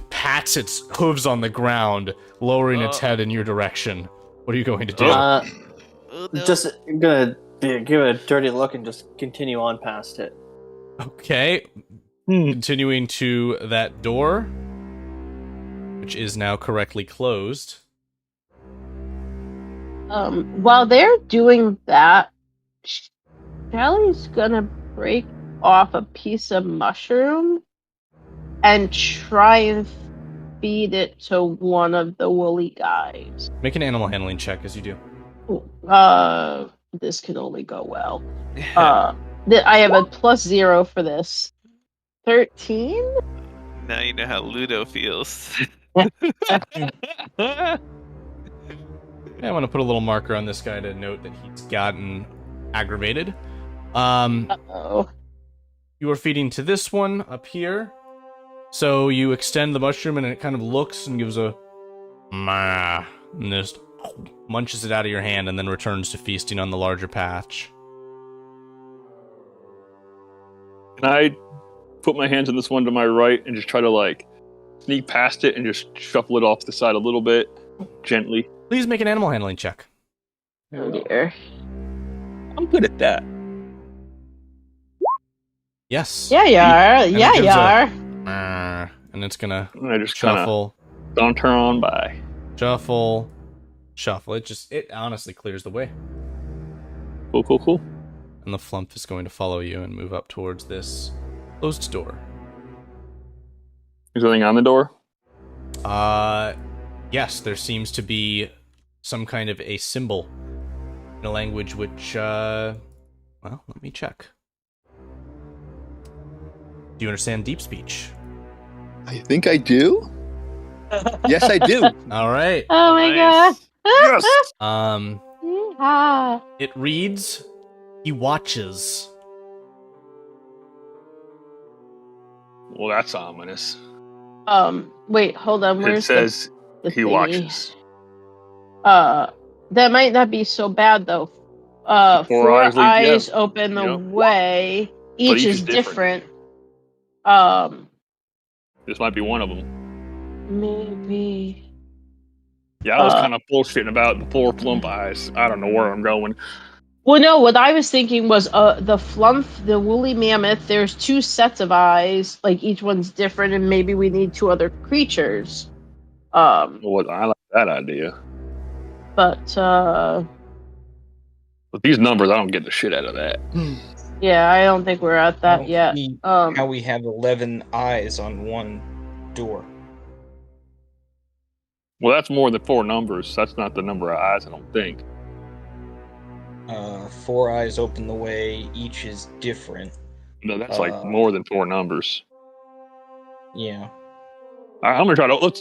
pats its hooves on the ground, lowering its head in your direction. What are you going to do? Just gonna give it a dirty look and just continue on past it. Okay. Continuing to that door, which is now correctly closed. While they're doing that, Shelly's gonna break off a piece of mushroom and try and feed it to one of the woolly guys. Make an animal handling check as you do. This can only go well. I have a +0 for this. 13? Now you know how Ludo feels. I want to put a little marker on this guy to note that he's gotten aggravated. Uh-oh. You are feeding to this one up here. So you extend the mushroom and it kind of looks and gives a "Meh," and just munches it out of your hand and then returns to feasting on the larger patch. Can I put my hands on this one to my right and just try to, sneak past it and just shuffle it off the side a little bit, gently? Please make an animal handling check. Oh dear. I'm good at that. Yes. Yeah, you are. And Yeah, it you gives are. And it's gonna I just shuffle, don't turn on by. shuffle, shuffle. It honestly clears the way. Cool. And the flump is going to follow you and move up towards this closed door. Is there anything on the door? Yes, there seems to be some kind of a symbol in a language which, well, let me check. Do you understand deep speech? I think I do. Yes, I do. All right. Oh my Nice. god. Yes. Yeehaw. It reads, "He watches." Well, that's ominous. Wait, hold on. It Where's says the he thingy? watches. That might not be so bad though. Four Four eyes lead- eyes yeah. open the Yep. way. Each each is is different. This might be one of them. Maybe. Yeah, I was kind of bullshitting about the four plump eyes. I don't know where I'm going. Well, no. What I was thinking was, the flump, the woolly mammoth. There's two sets of eyes. Like each one's different, and maybe we need two other creatures. Well, I like Bad idea. But With these numbers, I don't get the shit out of that. yeah, I don't think we're at that don't yet. see how we have 11 eyes on one door. Well, that's more than 4 numbers. That's not the number of eyes, I don't think. 4 eyes open the way. Each is different. No, that's like more than 4 numbers. Yeah. All right, I'm gonna try to.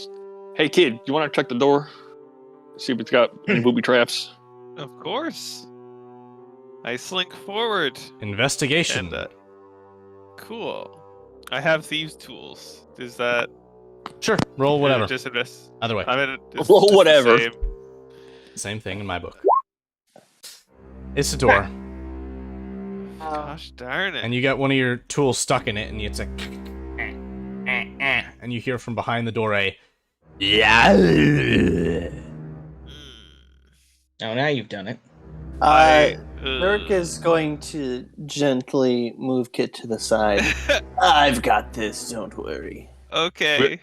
Hey, kid, you want to check the door? See if it's got any booby traps. Of course. I slink forward. Investigation. And, cool. I have thieves' tools. Is that Sure. Roll whatever. just invest? Either way. Roll whatever. Same thing in my book. It's a door. Gosh darn it. And you got one of your tools stuck in it, and it's like, and you hear from behind the door a, yeah. Oh, now you've done it. Dirk is going to gently move Kit to the side. I've got this, don't worry. Okay.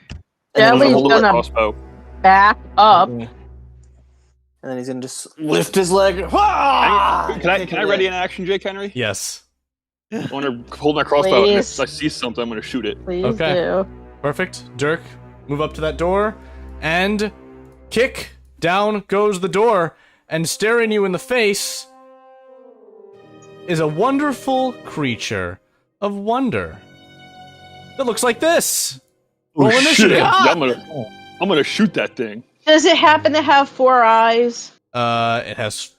Jelly's gonna crossbow. back up. And then he's gonna just lift his leg. Can I ready an action, Jake Henry? Yes. I want to hold my crossbow, and Please. if I see something, I'm going to shoot it. Please Okay. do. Perfect. Dirk, move up to that door, and kick. Down goes the door, and staring you in the face is a wonderful creature of wonder that looks like this. Roll initiative. Yeah, I'm gonna shoot that thing. Does it happen to have 4 eyes? It has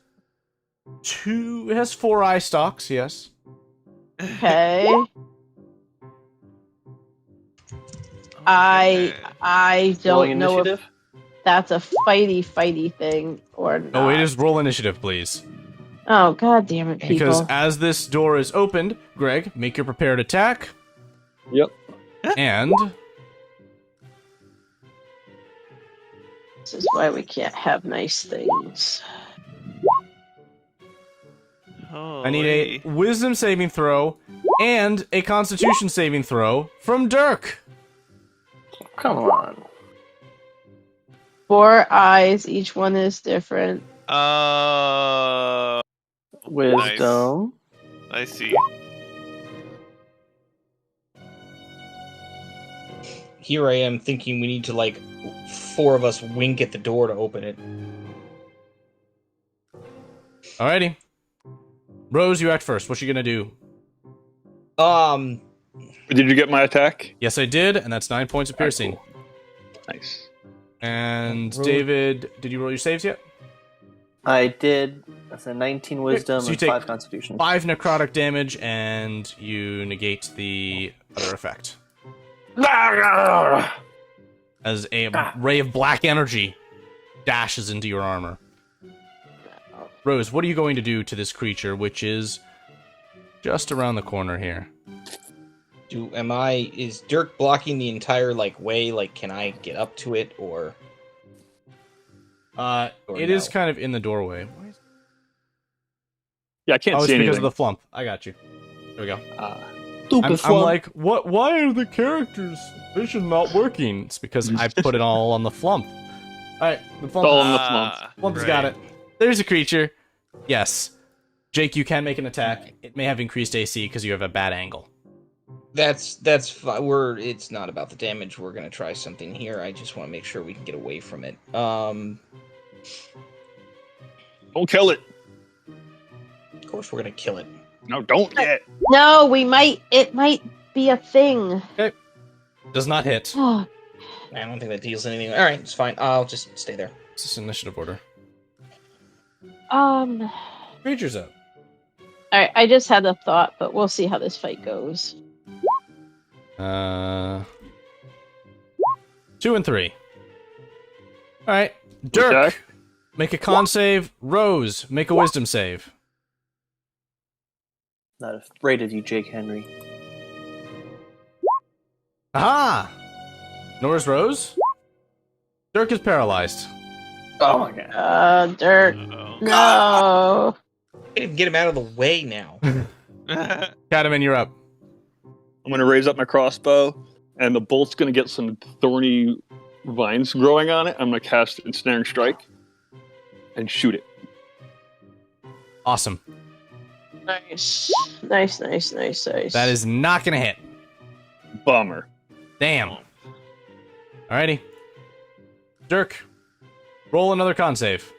2. It has 4 eye stalks. Yes. Okay. I don't know if that's a fighty thing or not. Oh, it is roll initiative, please. Oh, god damn it, people. Because as this door is opened, Greg, make your prepared attack. Yep. And This is why we can't have nice things. I need a wisdom saving throw and a constitution saving throw from Dirk. Come on. 4 eyes, each one is different. Wisdom. I see. Here I am thinking we need to, like, 4 of us wink at the door to open it. Alrighty. Rose, you act first. What you gonna do? Did you get my attack? Yes, I did, and that's 9 points of piercing. Nice. And David, did you roll your saves yet? I did. That's a 19 wisdom So you and take 5 constitution. 5 necrotic damage, and you negate the other effect. As a ray of black energy dashes into your armor. Rose, what are you going to do to this creature, which is just around the corner here? Is Dirk blocking the entire, like, way? Like, can I get up to it, or? It is kind of in the doorway. Yeah, I can't it's see anything. because of the flump. I got you. There we go. Stupid I'm like, what? Why are the characters' vision not working? It's because I put it all on the flump. Alright, the flump. All on the flump. Flump's got it. There's a creature. Yes. Jake, you can make an attack. It may have increased AC because you have a bad angle. That's fine. It's not about the damage. We're gonna try something here. I just want to make sure we can get away from it. Don't kill it. Of course, we're gonna kill it. No, don't yet. No, it might be a thing. Okay. Does not hit. Oh, I don't think that deals anything. All right, it's fine. I'll just stay there. It's just initiative order. Creature's up. Alright, I just had a thought, but we'll see how this fight goes. 2 and 3. Alright. Dirk, Okay. make a con save. Rose, make a wisdom save. Not afraid of you, Jake Henry. Aha! Nor is Rose. Dirk is paralyzed. Oh my god. Dirk. No. Get him out of the way now. Cataman, you're up. I'm going to raise up my crossbow, and the bolt's going to get some thorny vines growing on it, I'm going to cast Ensnaring Strike and shoot it. Awesome. Nice. That is not gonna hit. Bummer. Damn. Alrighty. Dirk, roll another con save.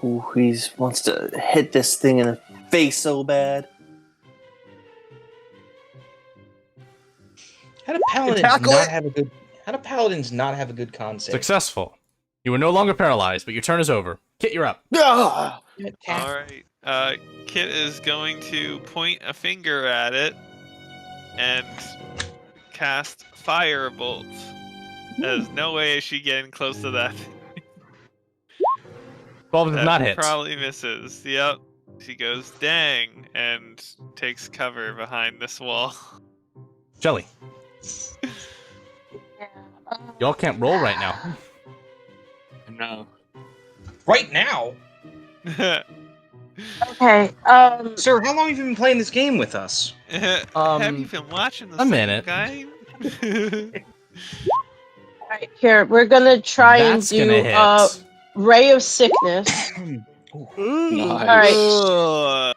Ooh, he wants to hit this thing in the face so bad. How do paladins not have a good con save? Successful. You are no longer paralyzed, but your turn is over. Kit, you're up. Ah! Alright. Kit is going to point a finger at it and cast Firebolt. There's no way is she getting close to that. 12 does not hit. Probably misses. Yep. She goes, dang, and takes cover behind this wall. Shelly. Y'all can't roll right now. No. Right now? Okay. Sir, how long have you been playing this game with us? Have you been watching the a minute. game? Alright, here, we're gonna try That's and gonna do hit. Ray of Sickness. Nice. Alright.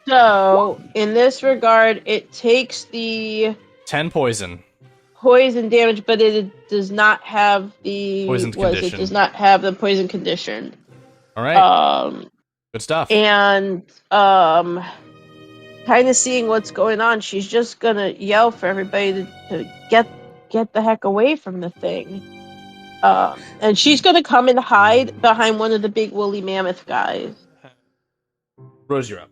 So, in this regard, it takes the 10 poison. poison damage, but it does not have the Poisoned condition. It does not have the poison condition. Alright. Good stuff. And kind of seeing what's going on, she's just gonna yell for everybody to get the heck away from the thing. And she's gonna come and hide behind one of the big woolly mammoth guys. Rose, you're up.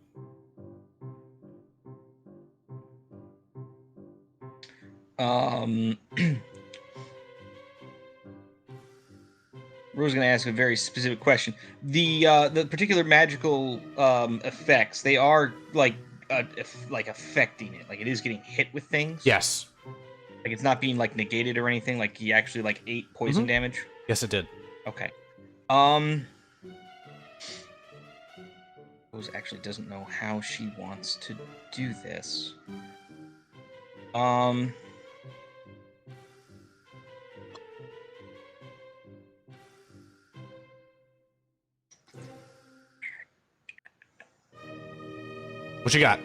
Rose going to ask a very specific question. The particular magical effects, they are like affecting it. Like it is getting hit with things. Yes. Like it's not being like negated or anything. Like he actually like ate poison damage. Yes, it did. Okay. Rose actually doesn't know how she wants to do this. What you got?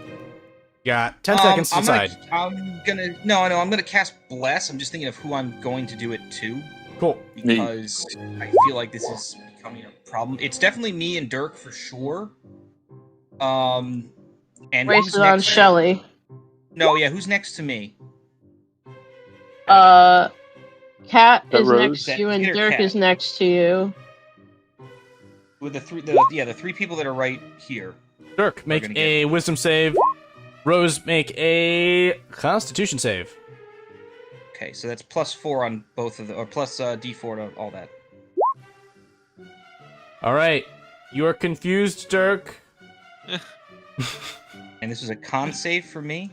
You got 10 seconds to decide. I'm gonna cast Bless. I'm just thinking of who I'm going to do it to. Cool. Because I feel like this is becoming a problem. It's definitely me and Dirk for sure. And Race on Shelly. No, yeah, who's next to me? Cat is Rose? next to you, and Peter Dirk Cat. is next to you. With the three people that are right here. Dirk, make a wisdom save. Rose, make a constitution save. Okay, so that's +4 on both of the, or plus D4 to all that. Alright. You are confused, Dirk. And this is a con save for me?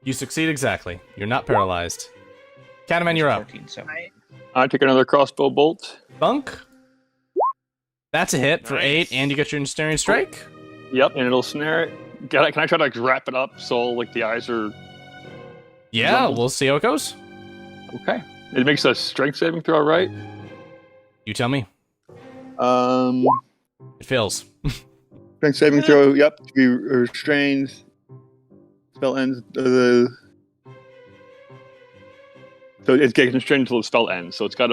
You succeed exactly. You're not paralyzed. Cataman, you're up. 14, so. I take another crossbow bolt. Thunk. That's a hit for Nice. 8, and you get your ensnaring strike. Yep, and it'll snare it. Can I try to like wrap it up so like the eyes are... Yeah, Rumble. we'll see how it goes. Okay. It makes a strength saving throw, right? You tell me. It fails. Strength saving throw. Yep. To be restrained. Spell ends. So it gets constrained until the spell ends, so it's got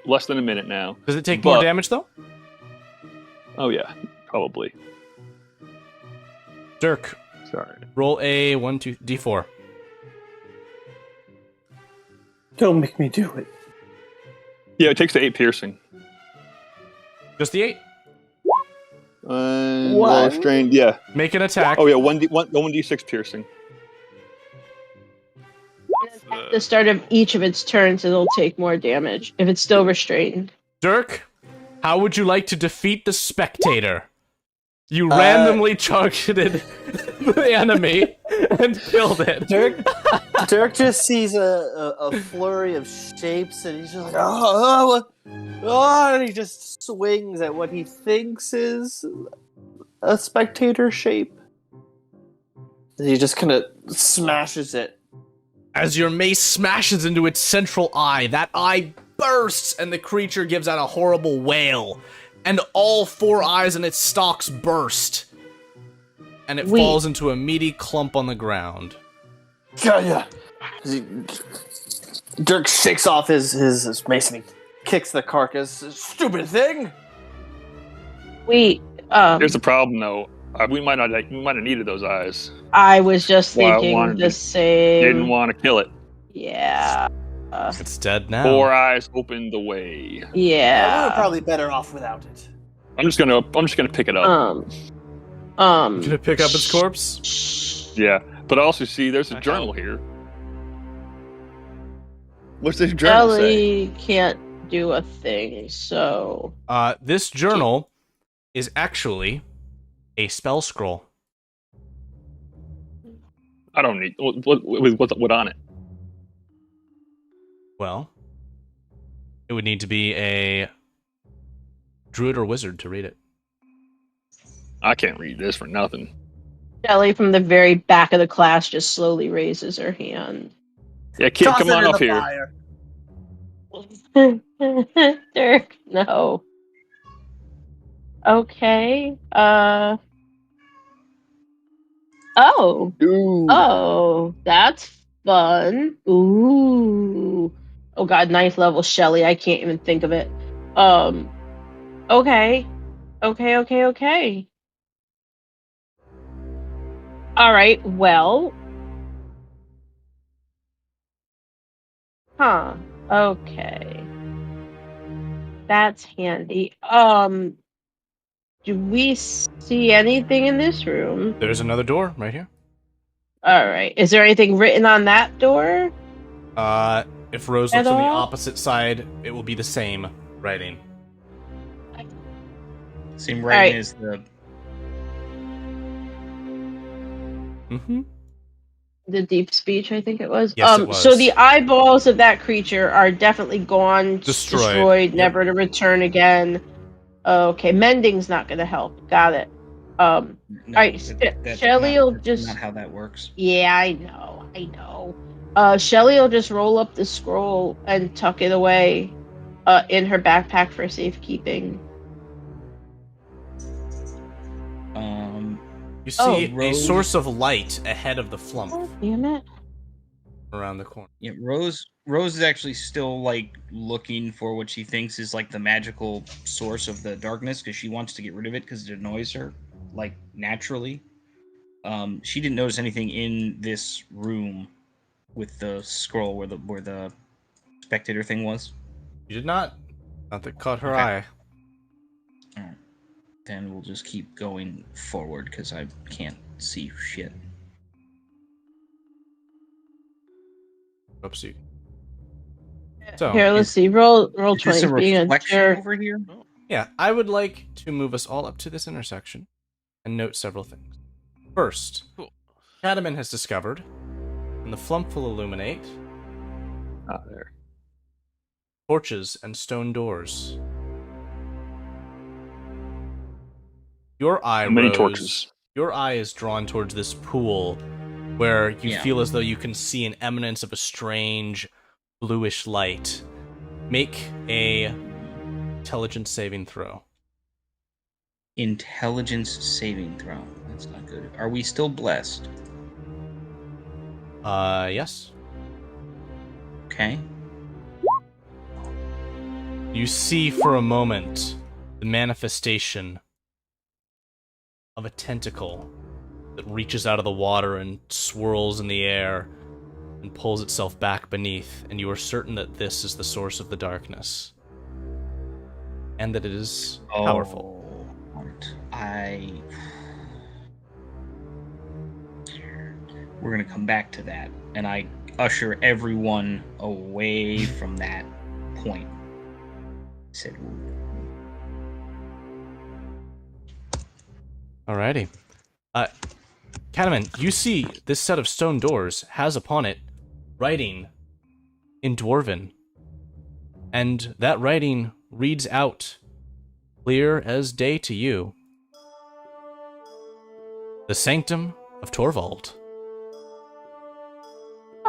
less than a minute now. Does it take more damage, though? Oh yeah, probably. Dirk, Sorry. roll a 1, 2, D4. Don't make me do it. Yeah, it takes the 8 piercing. Just the 8. What? Restrained. Yeah. Make an attack. Oh yeah, 1d6 piercing. At the start of each of its turns, it'll take more damage if it's still restrained. Dirk, how would you like to defeat the spectator? You randomly targeted the enemy and killed it. Dirk just sees a flurry of shapes, and he's just like, oh, and he just swings at what he thinks is a spectator shape. He just kind of smashes it. As your mace smashes into its central eye, that eye bursts and the creature gives out a horrible wail. And all 4 eyes in its stalks burst. And it falls into a meaty clump on the ground. Yeah. Dirk shakes off his mace and he kicks the carcass. Stupid thing! Here's the problem, though. We might have needed those eyes. I was just thinking the same. Didn't want to kill it. Yeah. It's dead now. 4 eyes opened the way. Yeah. We were probably better off without it. I'm just gonna pick it up. Gonna pick up its corpse? Yeah, but I also see there's a journal here. What's this journal say? Ellie can't do a thing, so. This journal is actually a spell scroll. I don't need what on it. Well, it would need to be a druid or wizard to read it. I can't read this for nothing. Ellie from the very back of the class just slowly raises her hand. Yeah, kid, come on up here. Dirk, no. Okay. Oh. Ooh. Oh, that's fun. Ooh. Oh god, 9th level Shelly. I can't even think of it. Okay. Okay. All right. Well. Huh. Okay. That's handy. Do we see anything in this room? There's another door right here. All right. Is there anything written on that door? If Rose looks on the opposite side, it will be the same writing. Same writing as the... The deep speech, I think it was. Yes, it was. So the eyeballs of that creature are definitely gone, destroyed, Yep. never to return again. Okay, mending's not going to help. Got it. No, Alright, Shelly will that's just... not how that works. Yeah, I know. Shelly will just roll up the scroll and tuck it away in her backpack for safekeeping. You see a source of light ahead of the flump. Oh, damn it. Around the corner. Yeah, Rose is actually still like looking for what she thinks is like the magical source of the darkness because she wants to get rid of it because it annoys her, like naturally. She didn't notice anything in this room with the scroll where the spectator thing was. You did not. Nothing caught her eye. All right. Then we'll just keep going forward because I can't see shit. Oopsie. So, here, let's see. Roll 20. Is this a reflection over here? Yeah, I would like to move us all up to this intersection and note several things. First, Cadaman has discovered, and the flump will illuminate, there. Torches and stone doors. Your eye, many Rose, torches. Your eye is drawn towards this pool where you feel as though you can see an eminence of a strange bluish light. Make a intelligence saving throw. Intelligence saving throw. That's not good. Are we still blessed? Yes. Okay. You see for a moment the manifestation of a tentacle that reaches out of the water and swirls in the air and pulls itself back beneath, and you are certain that this is the source of the darkness. And that it is powerful. We're gonna come back to that, and I usher everyone away from that point. Said, alrighty. Cadaman, you see this set of stone doors has upon it writing in Dwarven. And that writing reads out, clear as day to you. The Sanctum of Torvald.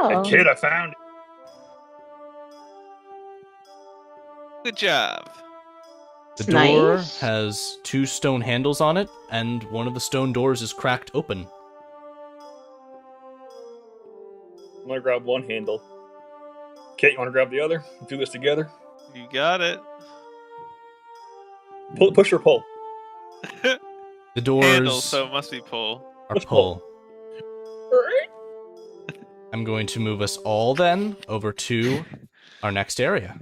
Oh. Hey, kid, I found it. Good job. The door Nice. has 2 stone handles on it, and one of the stone doors is cracked open. I'm gonna grab one handle. Kit, you wanna grab the other? Do this together. You got it. Push or pull. The doors Handle, so it must be pull. are Let's pull. I'm going to move us all then over to our next area.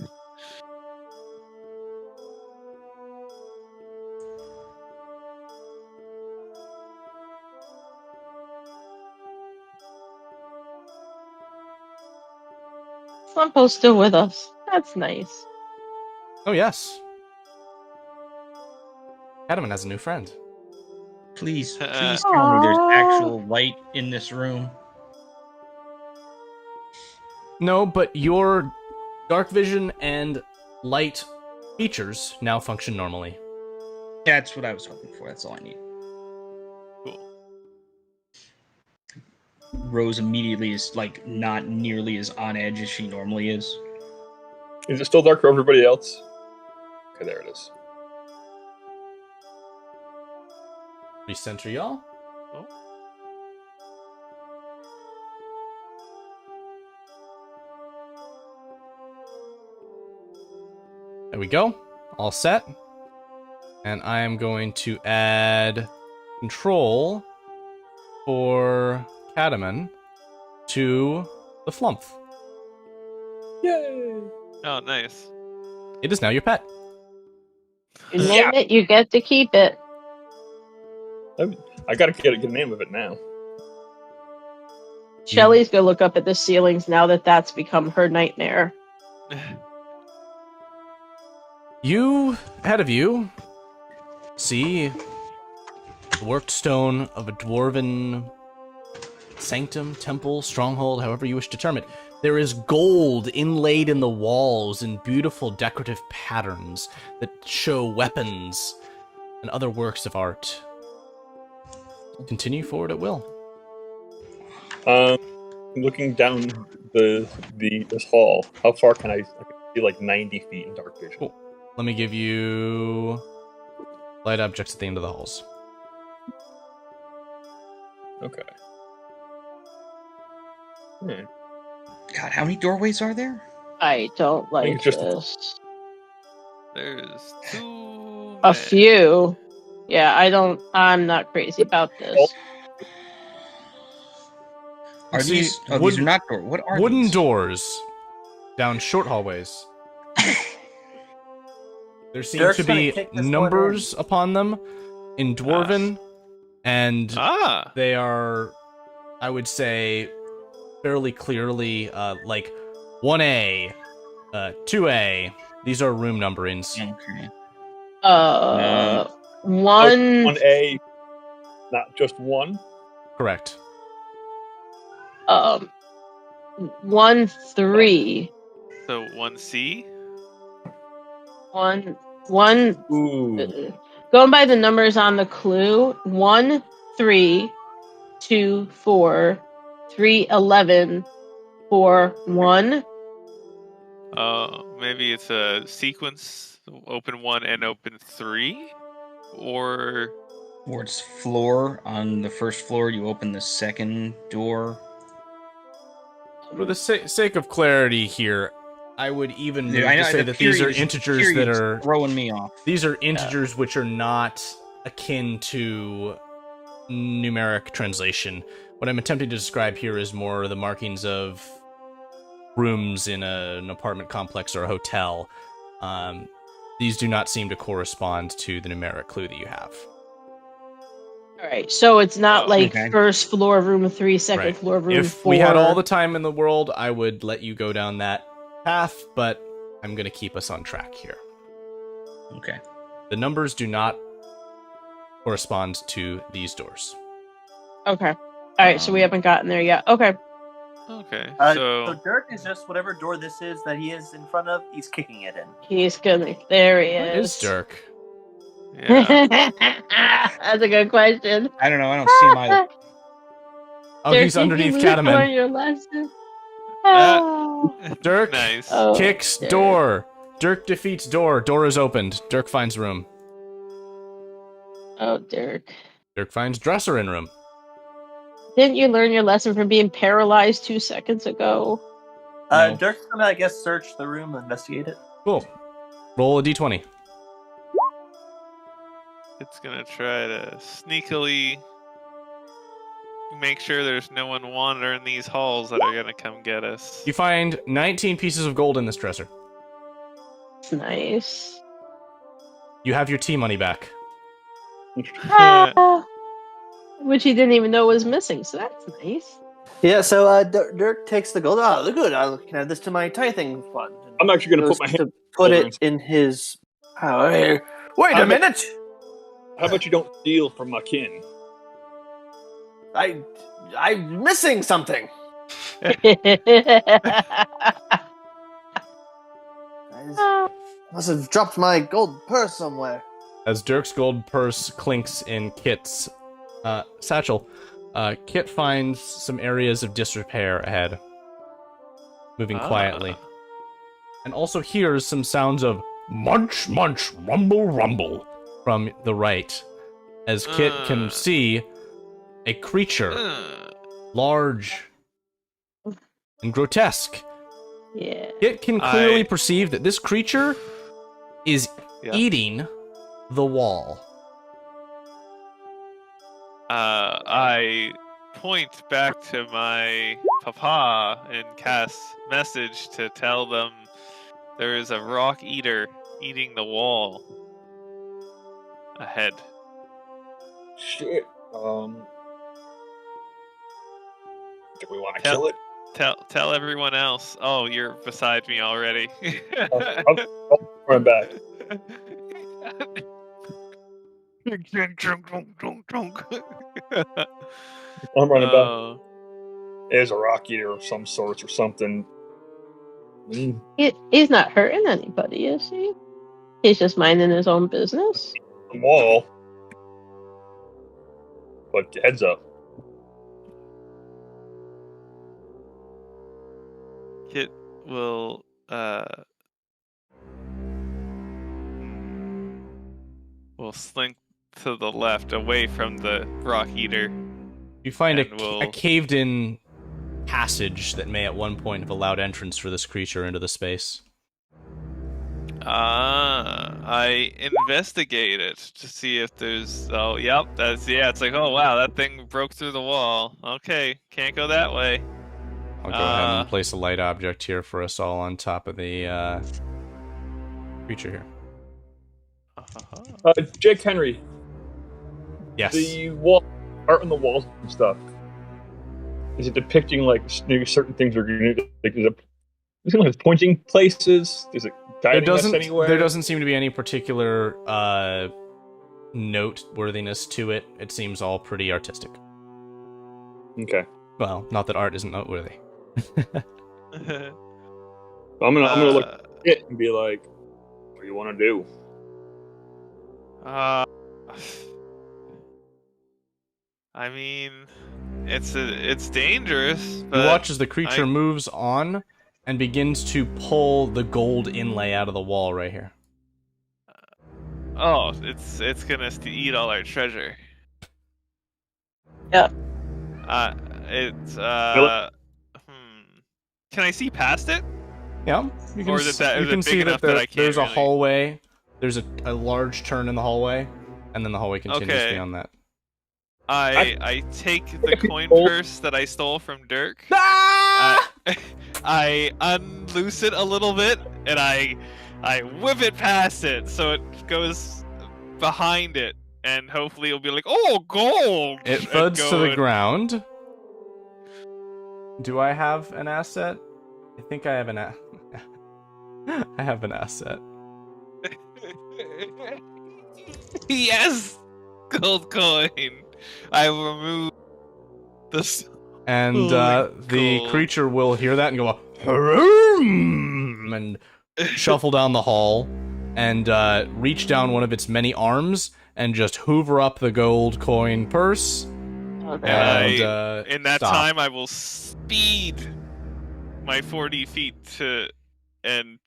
Slumpo's still with us. That's nice. Oh, yes. Cataman has a new friend. Please tell me there's actual light in this room. No, but your dark vision and light features now function normally. That's what I was hoping for. That's all I need. Cool. Rose immediately is like not nearly as on edge as she normally is. Is it still dark for everybody else? Okay, there it is. Recenter y'all. Oh. There we go. All set. And I am going to add control for Cataman to the Flump. Yay! Oh, nice. It is now your pet. You name it, you get to keep it. I gotta get a good name of it now. Shelly's gonna look up at the ceilings now that that's become her nightmare. You, ahead of you, see the worked stone of a dwarven sanctum, temple, stronghold, however you wish to term it. There is gold inlaid in the walls in beautiful decorative patterns that show weapons and other works of art. Continue forward at will. Looking down this hall, how far can I can see like 90 feet in dark vision? Cool. Let me give you light objects at the end of the halls. Okay. God, how many doorways are there? I don't like it's just this. There's too A many. few. Yeah, I'm not crazy about this. Are See, these? Oh, these are not doors. What are wooden these? doors down short hallways. There seem Dirk's to gonna be kick this one numbers upon them in Dwarven, and they are, I would say, fairly clearly like 1A, 2A. These are room numberings. Okay. 1A, not just one. Correct. 1, 3. So 1C? 1. Ooh. Going by the numbers on the clue, 1, 3, 2, 4, 3, 11, 4, 1. Maybe it's a sequence. Open 1 and open 3? Or it's floor. On the first floor, you open the second door. For the sake of clarity here, I would even move I know, to say the that these are period integers that is are throwing me off. These are integers which are not akin to numeric translation. What I'm attempting to describe here is more the markings of rooms in an apartment complex or a hotel. These do not seem to correspond to the numeric clue that you have. Alright, so it's not first floor, room 3, second floor, room 4. If we had all the time in the world, I would let you go down that path, but I'm going to keep us on track here. Okay. The numbers do not correspond to these doors. Okay. Alright, so we haven't gotten there yet. Okay. Okay. So Dirk is just whatever door this is that he is in front of, he's kicking it in. He's gonna. There he Where is. is Dirk? Yeah. That's a good question. I don't know. I don't see him either. Oh, he's underneath Cataman. Your lesson. Dirk Nice. kicks Dirk. door. Dirk defeats door. Door is opened. Dirk finds room. Oh, Dirk. Dirk finds dresser in room. Didn't you learn your lesson from being paralyzed 2 seconds ago? No. Dirk's gonna, I guess, search the room, investigate it. Cool. Roll a d20. It's gonna try to sneakily make sure there's no one wandering these halls that are gonna come get us. You find 19 pieces of gold in this dresser. It's nice. You have your tea money back. Which he didn't even know was missing, so that's nice. Yeah, so Dirk takes the gold. Oh, good. I can add this to my tithing fund. I'm actually going to put my hand. To put it in his power here. Wait a minute! How about you don't steal from my kin? I'm missing something. I must have dropped my gold purse somewhere. As Dirk's gold purse clinks in Kit's satchel, Kit finds some areas of disrepair ahead, moving quietly, and also hears some sounds of munch, munch, rumble, rumble from the right, as Kit can see a creature, large and grotesque. Yeah. Kit can clearly perceive that this creature is eating the wall. I point back to my papa and cast message to tell them there is a rock eater eating the wall ahead. Shit. Do we want to kill it? Tell everyone else. Oh, you're beside me already. I'll run back. I'm running back. There's a rock eater of some sorts or something. He's not hurting anybody, is he? He's just minding his own business. The wall. But heads up. Kit will slink to the left, away from the rock eater. You find a caved-in passage that may at one point have allowed entrance for this creature into the space. I investigate it to see if there's... Oh, yep, it's like, oh wow, that thing broke through the wall. Okay, can't go that way. I'll go ahead and place a light object here for us all on top of the creature here. Jake Henry. Yes. The wall, art on the walls and stuff. Is it depicting like certain things are going to like? Is it like pointing places? Is it guiding us anywhere? There doesn't seem to be any particular noteworthiness to it. It seems all pretty artistic. Okay. Well, not that art isn't noteworthy. I'm gonna look at it and be like, "What do you want to do?" I mean, it's dangerous. But You watch as the creature moves on and begins to pull the gold inlay out of the wall right here. Oh, it's gonna eat all our treasure. Yeah. Can I see past it? Yeah, you can, Or is it you can big see enough that that I can't there's a really- hallway. There's a large turn in the hallway, and then the hallway continues Okay. beyond that. I take the coin gold. purse that I stole from Dirk. Ah! I unloose it a little bit, and I whip it past it, so it goes behind it, and hopefully it'll be like, oh, gold! It and thuds go to the and- ground. Do I have an asset? I think I have I have an asset. Yes! Gold coin! I remove this. And the gold. creature will hear that and go, "Hurroom!" and shuffle down the hall and reach down one of its many arms and just hoover up the gold coin purse. Okay. And in that stop. time, I will speed my 40 feet and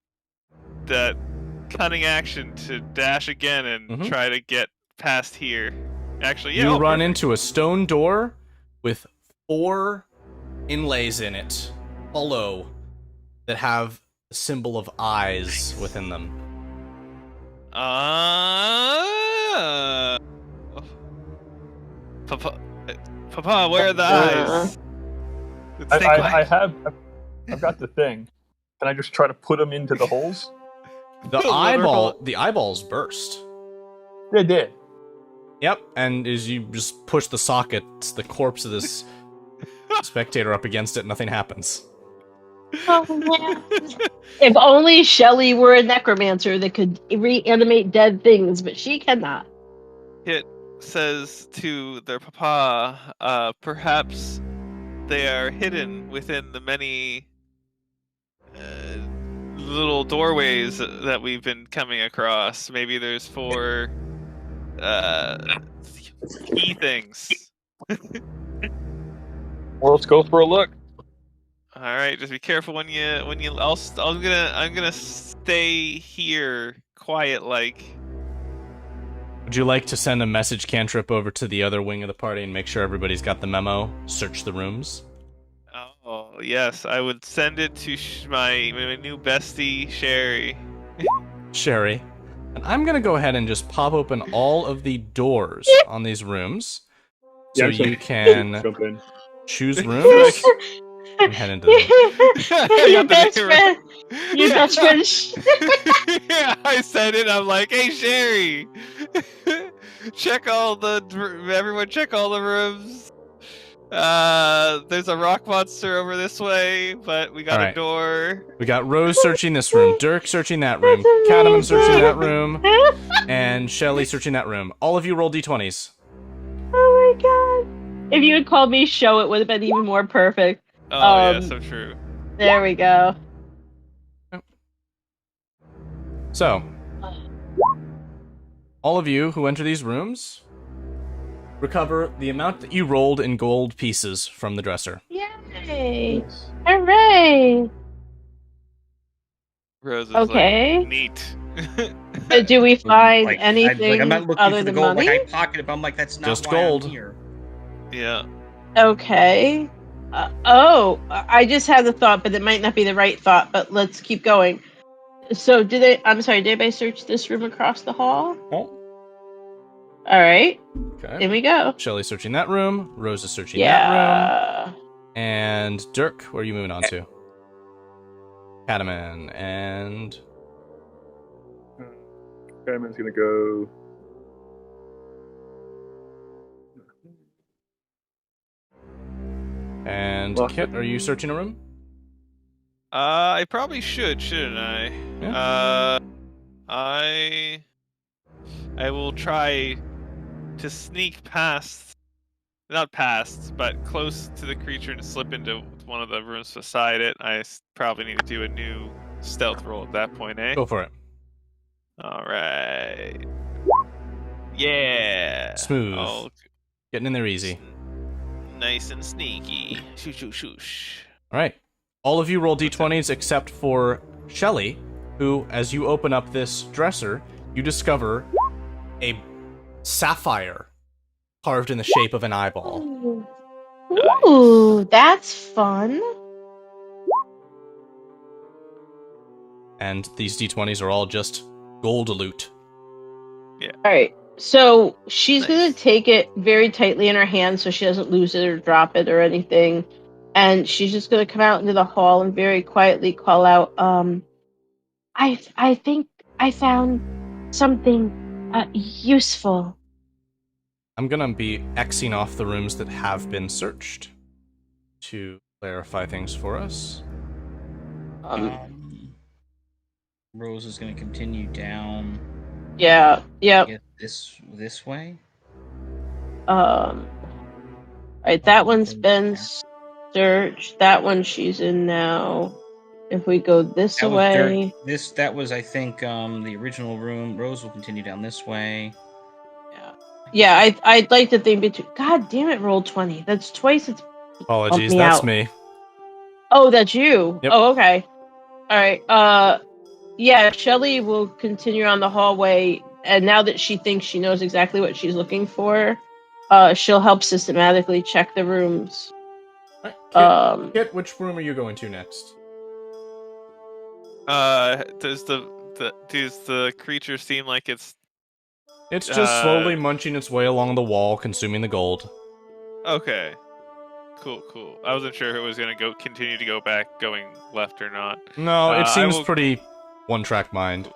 that cunning action to dash again and try to get past here. Actually, yeah. You run into a stone door with 4 inlays in it, hollow, that have the symbol of eyes within them. Papa, where are the eyes? I've got the thing. Can I just try to put them into the holes? The eyeballs burst. They did. Yep, and as you just push the sockets, the corpse of this spectator up against it, nothing happens. Oh, man. If only Shelly were a necromancer that could reanimate dead things, but she cannot. It says to their papa, perhaps they are hidden within the many little doorways that we've been coming across. Maybe there's 4 key things. Well, let's go for a look. All right, just be careful when you. I'm gonna stay here, quiet like. Would you like to send a message cantrip over to the other wing of the party and make sure everybody's got the memo? Search the rooms. Oh yes, I would send it to my new bestie Sherry. Sherry. And I'm gonna go ahead and just pop open all of the doors on these rooms, so you can choose rooms and head into them. Your best friend. Your best friend. Yeah, I said it. I'm like, hey Sherry, everyone check all the rooms. There's a rock monster over this way, but we got a door. We got Rose searching this room, Dirk searching that room, Cataman searching that room, and Shelly searching that room. All of you roll d20s. Oh my god. If you had called me Show, it would have been even more perfect. Oh, yeah, so true. There we go. So, all of you who enter these rooms recover the amount that you rolled in gold pieces from the dresser. Yay! Hooray! Rose is okay. Like, neat. Do we find like, anything I'm not looking other for the than gold. money? Like I pocket it, but I'm like, that's not just why gold. I'm here. Yeah. Okay. I just had the thought, but it might not be the right thought, but let's keep going. So did anybody search this room across the hall? Oh. Alright. Okay. In we go. Shelly's searching that room, Rose is searching that room. And Dirk, where are you moving on to? Cataman and... Cataman's gonna go... And Kit, are you searching a room? I probably should, shouldn't I? Yeah. I will try to sneak past, not past, but close to the creature and slip into one of the rooms beside it. I probably need to do a new stealth roll at that point, eh? Go for it. All right. Yeah. Smooth. Getting in there easy. Nice and sneaky. Shoosh, shoosh, shoosh. All right. All of you roll d20s except for Shelly, who, as you open up this dresser, you discover a sapphire carved in the shape of an eyeball. Ooh, that's fun. And these d20s are all just gold loot. Yeah. Alright, so she's gonna take it very tightly in her hand so she doesn't lose it or drop it or anything. And she's just gonna come out into the hall and very quietly call out, I think I found something useful. I'm gonna be Xing off the rooms that have been searched to clarify things for us. Rose is going to continue down. Yeah. This way. Alright, that one's been searched. That one she's in now. If we go this way. That was, I think, the original room. Rose will continue down this way. Yeah, I'd like to think between. God damn it, roll 20. That's twice. It's apologies, me that's out. me. Oh, that's you. Yep. Oh, okay. All right. Yeah, Shelly will continue on the hallway, and now that she thinks she knows exactly what she's looking for, she'll help systematically check the rooms. Right, Kit, which room are you going to next? Does the creature seem like it's just slowly munching its way along the wall, consuming the gold. Okay. Cool. I wasn't sure if it was gonna continue to go back, going left or not. No, it seems pretty one-track mind.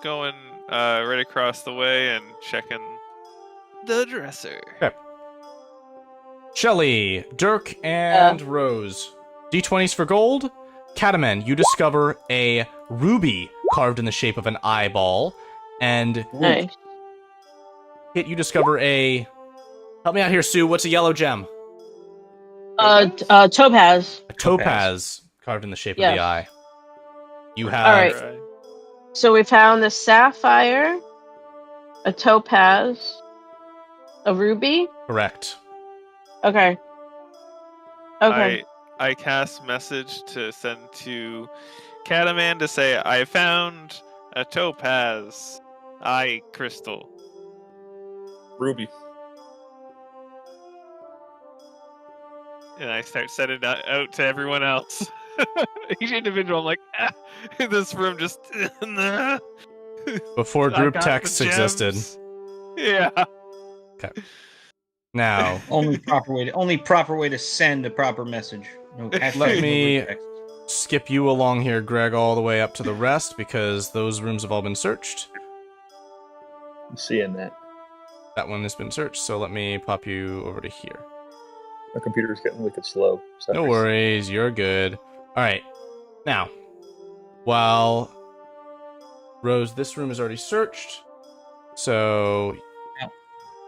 Going right across the way and checking the dresser. Okay. Shelly, Dirk, and Rose. D20s for gold. Cataman, you discover a ruby carved in the shape of an eyeball. And Nice. Kit, you discover a... Help me out here, Sue. What's a yellow gem? Topaz. A topaz carved in the shape of the eye. You have... All right. So we found the sapphire, a topaz, a ruby. Correct. Okay. I cast message to send to Cataman to say I found a topaz eye crystal. Ruby. And I start sending that out to everyone else. Each individual, I'm like, this room just... Before group texts existed. Yeah. Okay. Now, only proper way to send a proper message. No, let me skip you along here, Greg, all the way up to the rest, because those rooms have all been searched. I'm seeing that. That one has been searched, so let me pop you over to here. My computer's getting wicked slow. Sorry. No worries, you're good. Alright, now, while Rose, this room is already searched, so go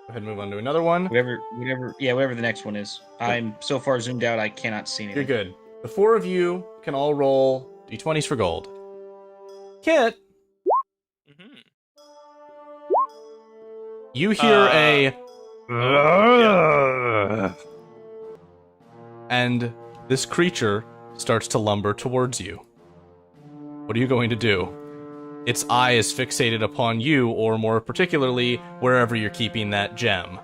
ahead and move on to another one. Whatever the next one is. I'm so far zoomed out, I cannot see anything. You're good. The four of you can all roll d20s for gold. Kit, you hear and this creature starts to lumber towards you. What are you going to do? Its eye is fixated upon you, or more particularly, wherever you're keeping that gem.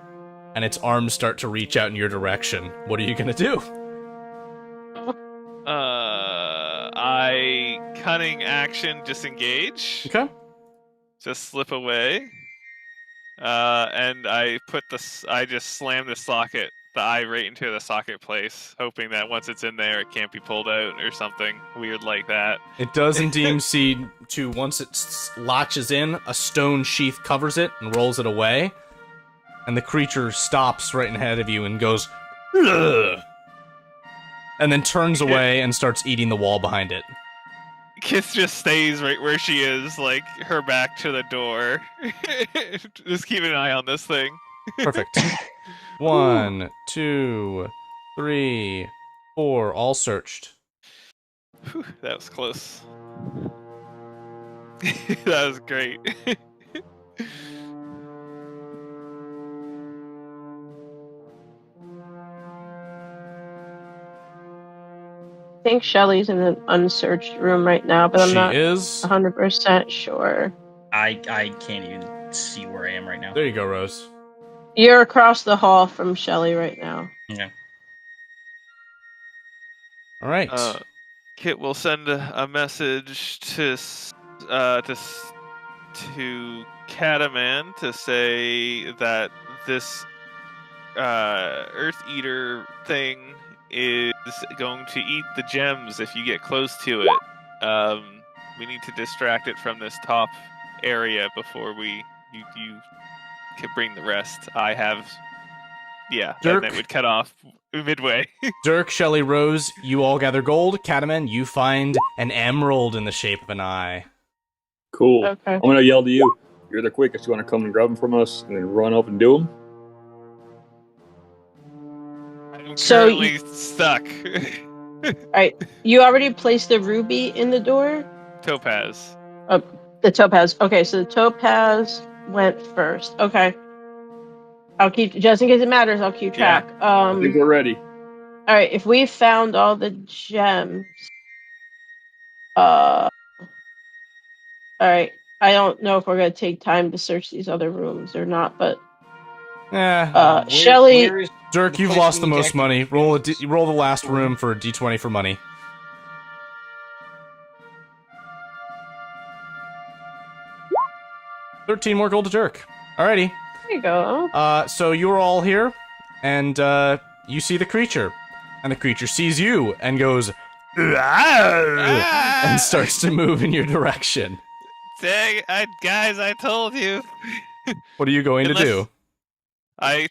And its arms start to reach out in your direction. What are you gonna do? I cunning action disengage. Okay. Just slip away. And I just slam the eye right into the socket place, hoping that once it's in there, it can't be pulled out or something weird like that. It does indeed seem to, once it latches in, a stone sheath covers it and rolls it away. And the creature stops right ahead of you and goes, ugh, and then turns away and starts eating the wall behind it. Kith just stays right where she is, like her back to the door. Just keep an eye on this thing. Perfect. 1, 2, 3, 4, all searched. Whew, that was close. That was great. I think Shelly's in an unsearched room right now, but I'm not 100% sure. I can't even see where I am right now. There you go, Rose. You're across the hall from Shelly right now. Yeah. All right. Kit will send a message to Cataman to say that this Earth Eater thing is going to eat the gems if you get close to it. We need to distract it from this top area before you can bring the rest. I have, Dirk, and it would cut off midway. Dirk, Shelly, Rose, you all gather gold. Cataman, you find an emerald in the shape of an eye. Cool. Okay. I'm gonna yell to you. You're the quickest. You want to come and grab them from us and then run up and do them? I'm currently stuck. Alright, you already placed the ruby in the door? Topaz. Oh, the topaz. Okay, so the topaz went first. Okay. I'll keep, just in case it matters, I'll keep track. I think we're ready. Alright, if we found all the gems... Alright, I don't know if we're going to take time to search these other rooms or not, but... Shelly... Dirk, you've lost the most money. Roll roll the last room for a d20 for money. $13 more gold to Dirk. Alrighty. There you go. So you're all here, and you see the creature. And the creature sees you and goes, and starts to move in your direction. Dang, guys, I told you. What are you going to do? I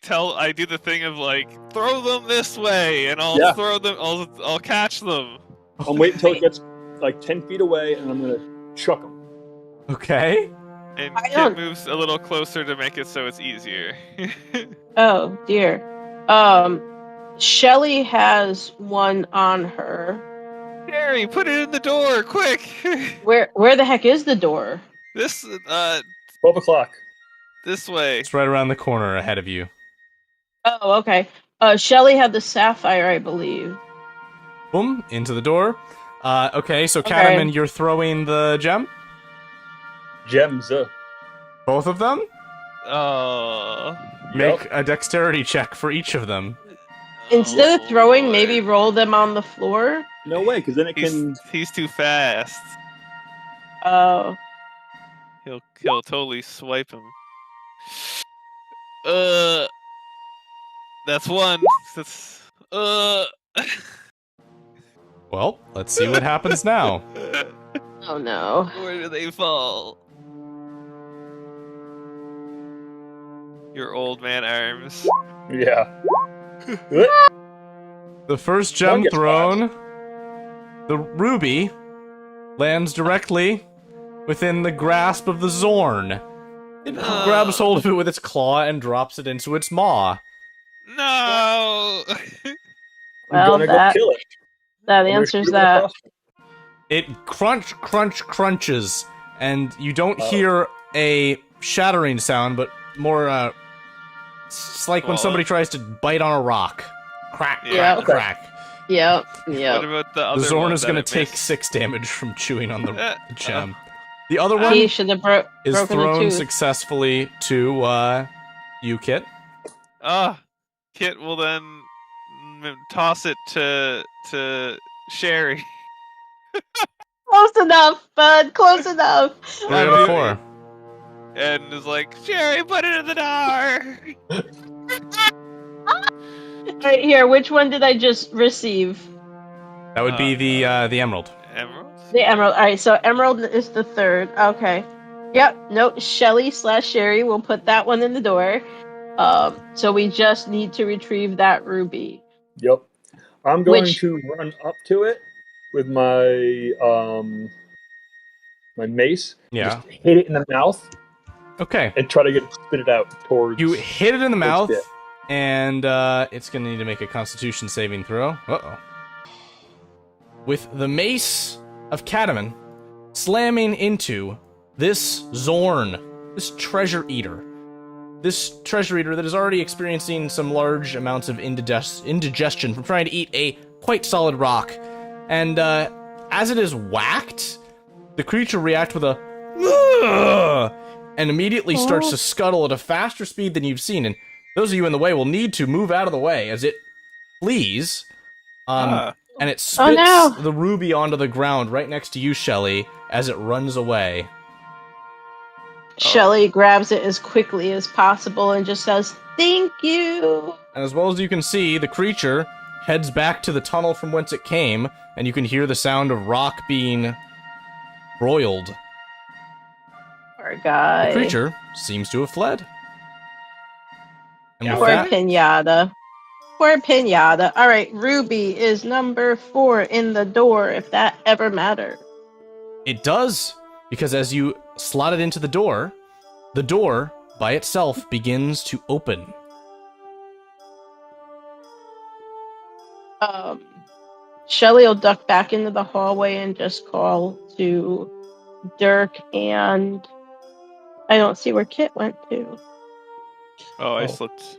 do the thing of like, throw them this way, and I'll throw them, I'll catch them. I'm waiting until it gets like 10 feet away, and I'm gonna chuck them. Okay. And Kit moves a little closer to make it so it's easier. Oh, dear. Shelly has one on her. Gary, put it in the door, quick! Where the heck is the door? This, 12 o'clock. This way. It's right around the corner ahead of you. Oh, okay. Shelly had the sapphire, I believe. Boom, into the door. Okay, so Cataman, you're throwing the gem? Gems. Both of them? Make Yep. a dexterity check for each of them. Instead of throwing, maybe roll them on the floor? No way, because then it can... He's too fast. Oh. He'll totally swipe him. That's one. That's Well, let's see what happens now. Oh no. Where do they fall? Your old man arms. Yeah. The first gem thrown, the ruby, lands directly within the grasp of the Zorn. It grabs hold of it with its claw and drops it into its maw. No! Well, go kill it. That answers that. It crunches, and you don't hear a shattering sound, but more, it's like when somebody tries to bite on a rock. Crack, crack, crack. Yep. What about the other The Zorn one is going to that it take missed? 6 damage from chewing on the gem. The other one He should have is broken a thrown tooth. successfully to you, Kit. Kit will then toss it to Sherry. Close enough, bud. Close enough. 3 out of 4. And is like, Sherry, put it in the door. Right here. Which one did I just receive? That would be the emerald. Emerald? The emerald. All right. So emerald is the third. Okay. Yep. Nope. Shelly/Sherry will put that one in the door. So we just need to retrieve that ruby. Yep. I'm going to run up to it with my my mace. Yeah. Just hit it in the mouth. Okay. And try to get it to spit it out towards. You hit it in the mouth, it. and it's going to need to make a Constitution saving throw. Uh-oh. With the mace of Cataman slamming into this Zorn, this treasure eater. This treasure eater that is already experiencing some large amounts of indigestion from trying to eat a quite solid rock. And as it is whacked, the creature reacts with a "Ugh!" and immediately starts to scuttle at a faster speed than you've seen. And those of you in the way will need to move out of the way as it flees. And it spits the ruby onto the ground right next to you, Shelly, as it runs away. Shelly grabs it as quickly as possible and just says, "Thank you." And as well as you can see, the creature heads back to the tunnel from whence it came, and you can hear the sound of rock being broiled. Poor guy. The creature seems to have fled. And with Poor that, Pinata. Poor Pinata. Alright, Ruby is number 4 in the door, if that ever mattered. it does, because as you slot it into the door by itself begins to open. Shelly will duck back into the hallway and just call to Dirk, and I don't see where Kit went to. Oh, I slipped.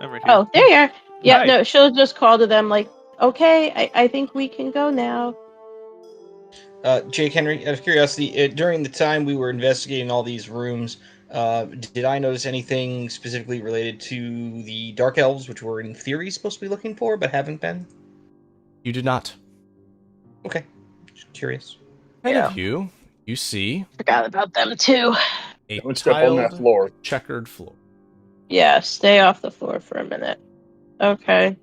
I'm right here. Oh, there you are. Yeah, Hi. no, she'll just call to them like, Okay, I think we can go now. Jake Henry, out of curiosity, during the time we were investigating all these rooms, did I notice anything specifically related to the Dark Elves, which we're in theory supposed to be looking for, but haven't been? You did not. Okay, just curious. Ahead of you see Forgot about them too. a Don't step on that tiled, floor. checkered floor. Yeah, stay off the floor for a minute. Okay.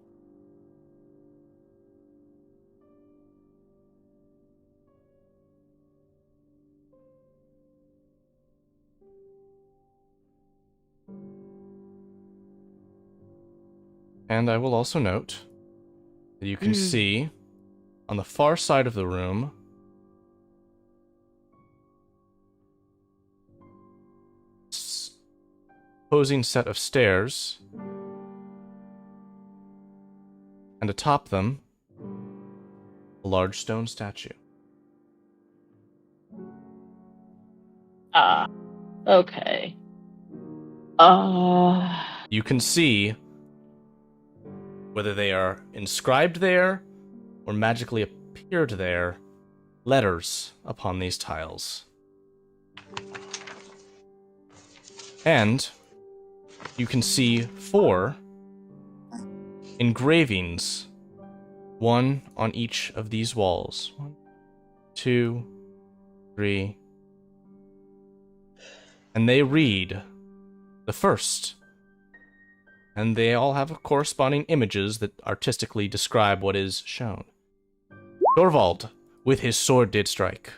And I will also note that you can see on the far side of the room opposing set of stairs, and atop them a large stone statue. Okay. You can see whether they are inscribed there or magically appeared there, letters upon these tiles. And you can see 4 engravings, one on each of these walls. 1, 2, 3. And they read the first. And they all have corresponding images that artistically describe what is shown. Torvald, with his sword did strike.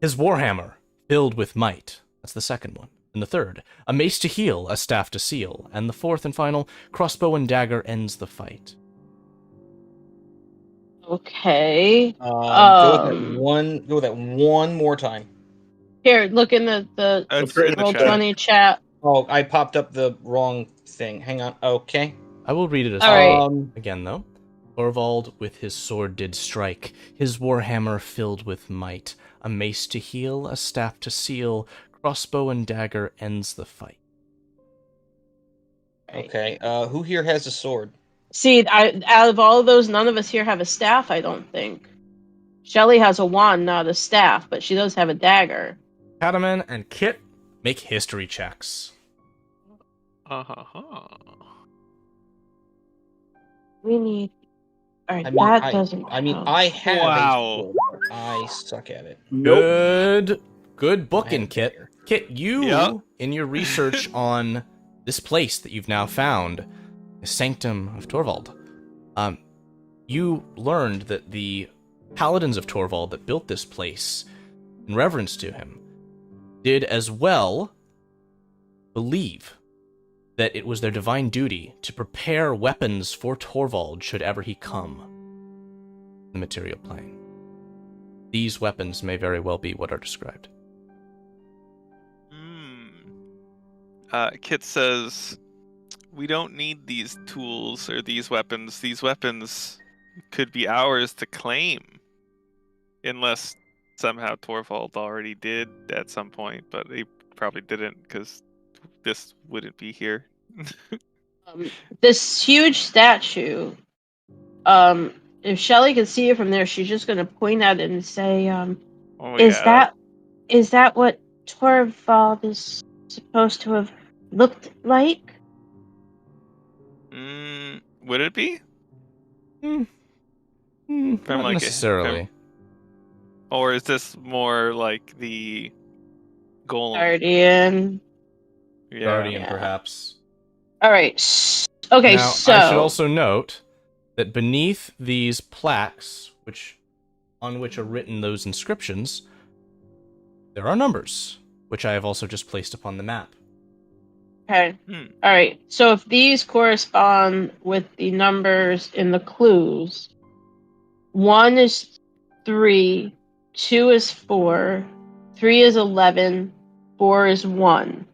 His warhammer, filled with might. That's the second one. And the third, a mace to heal, a staff to seal. And the fourth and final, crossbow and dagger ends the fight. Okay. Go with that one more time. Here, look in the It's in the roll chat. 20 chat. Oh, I popped up the wrong thing. Hang on. Okay. I will read it as All right. again, though. Torvald with his sword did strike, his warhammer filled with might, a mace to heal, a staff to seal, crossbow and dagger ends the fight. Okay. Who here has a sword? See, out of all of those, none of us here have a staff, I don't think. Shelly has a wand, not a staff, but she does have a dagger. Cataman and Kit make history checks. We need... Alright, doesn't count. I have Wow. a sword. I suck at it. Good booking, Kit. Kit, you, Yep. in your research on this place that you've now found, the Sanctum of Torvald, you learned that the paladins of Torvald that built this place, in reverence to him, did as well believe that it was their divine duty to prepare weapons for Torvald should ever he come in the material plane. These weapons may very well be what are described. Kit says, we don't need these tools or these weapons. These weapons could be ours to claim. Unless somehow Torvald already did at some point, but he probably didn't because this wouldn't be here. This huge statue, if Shelly can see it from there, she's just going to point at it and say, is that what Torvald is supposed to have looked like? Would it be? Not necessarily. Or is this more like the golem? Guardian. Yeah. Guardian, perhaps. Alright, okay, now, so... I should also note that beneath these plaques, on which are written those inscriptions, there are numbers, which I have also just placed upon the map. Okay. Alright, so if these correspond with the numbers in the clues, 1 is 3, 2 is 4, 3 is 11, 4 is 1.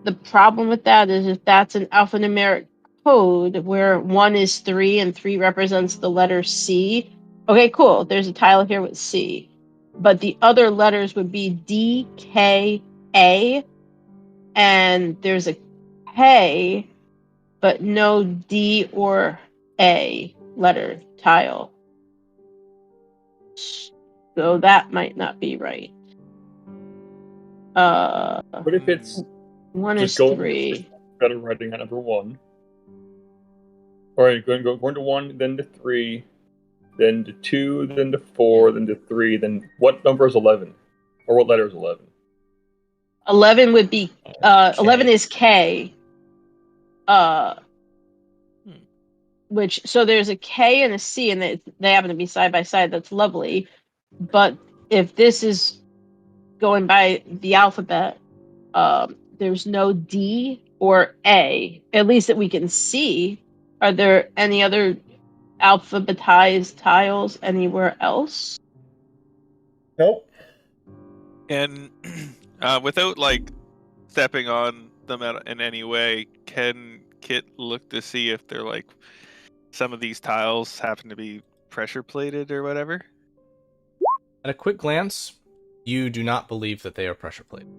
The problem with that is if that's an alphanumeric code where 1 is 3 and 3 represents the letter C, okay, cool, there's a tile here with C. But the other letters would be D, K, A, and there's a K, but no D or A, letter tile. So that might not be right. What if it's 1 just is going 3. better writing at number 1? All right, going to 1, then to 3, then to 2, then to 4, then to 3. Then what number is 11? Or what letter is 11? 11 would be 11 is K. Which so there's a K and a C, and they happen to be side by side. That's lovely. But if this is going by the alphabet, there's no D or A, at least that we can see. Are there any other alphabetized tiles anywhere else? Nope. And without like stepping on them in any way, can Kit look to see if they're like some of these tiles happen to be pressure plated or whatever? At a quick glance, you do not believe that they are pressure plated.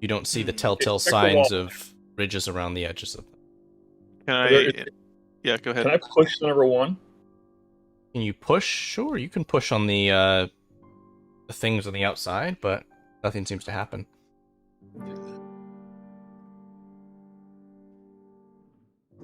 You don't see the telltale signs of ridges around the edges of them. Can I? Yeah, go ahead. Can I push number 1? Can you push? Sure, you can push on the things on the outside, but nothing seems to happen.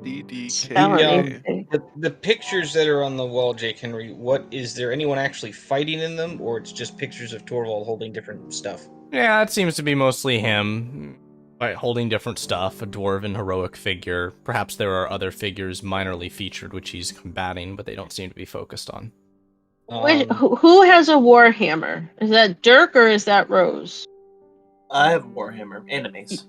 The pictures that are on the wall, Jake Henry, what is there anyone actually fighting in them, or it's just pictures of Torvald holding different stuff? Yeah, it seems to be mostly him, holding different stuff, a dwarven heroic figure. Perhaps there are other figures minorly featured which he's combating, but they don't seem to be focused on. Who has a warhammer? Is that Dirk or is that Rose? I have a warhammer and a mace.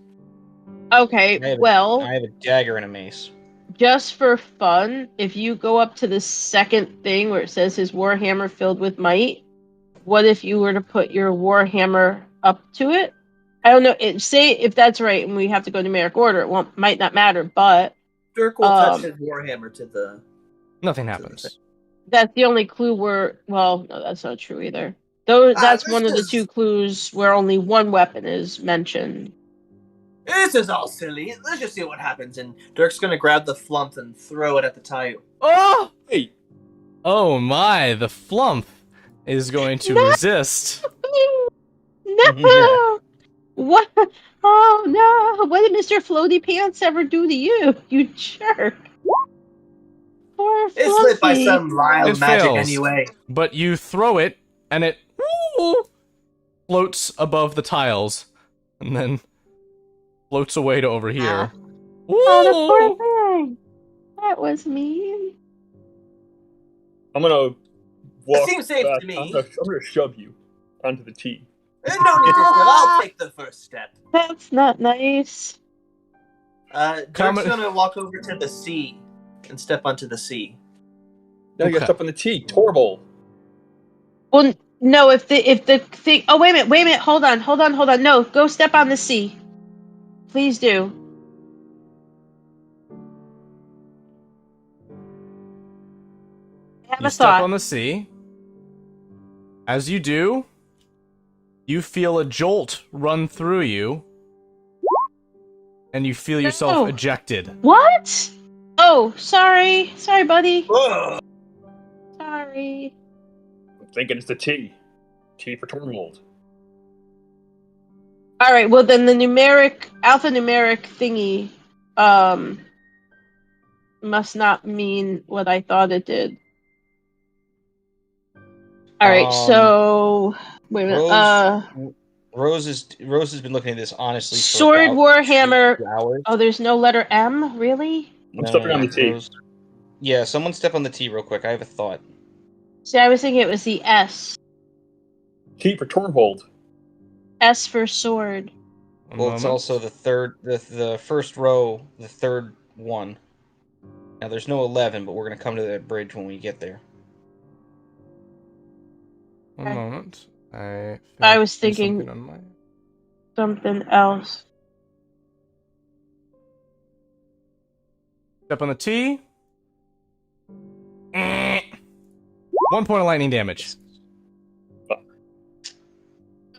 Okay, I have a dagger and a mace. Just for fun, if you go up to the second thing where it says his warhammer filled with might, what if you were to put your warhammer up to it? I don't know. Say if that's right, and we have to go numeric order. It might not matter, but Dirk will touch his warhammer to the. Nothing happens. That's the only clue where. Well, no, that's not true either. That's one of the 2 clues where only one weapon is mentioned. This is all silly. Let's just see what happens. And Dirk's gonna grab the flump and throw it at the tile. Oh! Hey! Oh my, the flump is going to resist. No! Yeah. What? Oh no! What did Mr. Floaty Pants ever do to you? You jerk! Poor It's lit by Fluffy. some wild It magic fails. anyway. But you throw it, and it floats above the tiles, and then floats away to over here. Oh, the poor thing. That was mean. I'm gonna walk. It seems safe back. to me. I'm gonna shove you onto the tee. No need to shove. I'll take the first step. That's not nice. Dirk's gonna walk over to the sea and step onto the sea. Now you got stuff on the tee. Torvald. Well, no. If the thing. Oh, wait a minute. Hold on. No, go step on the sea. Please do. Have You a step thought. on the sea. As you do, you feel a jolt run through you, and you feel yourself ejected. What? Oh, sorry, buddy. Ugh. Sorry. I'm thinking it's the tee. Tee for Torvald. All right. Well, then the alphanumeric thingy, must not mean what I thought it did. All right. So wait a minute. Rose has been looking at this honestly. Sword warhammer. 2 hours. Oh, there's no letter M, really? I'm stepping on the tee. Yeah, someone step on the tee real quick. I have a thought. See, I was thinking it was the S. Tee for Torvald. S for sword. Well, it's also the first row, the third one. Now, there's no 11, but we're going to come to that bridge when we get there. One moment. I was thinking something else. Step on the tee. 1 point of lightning damage.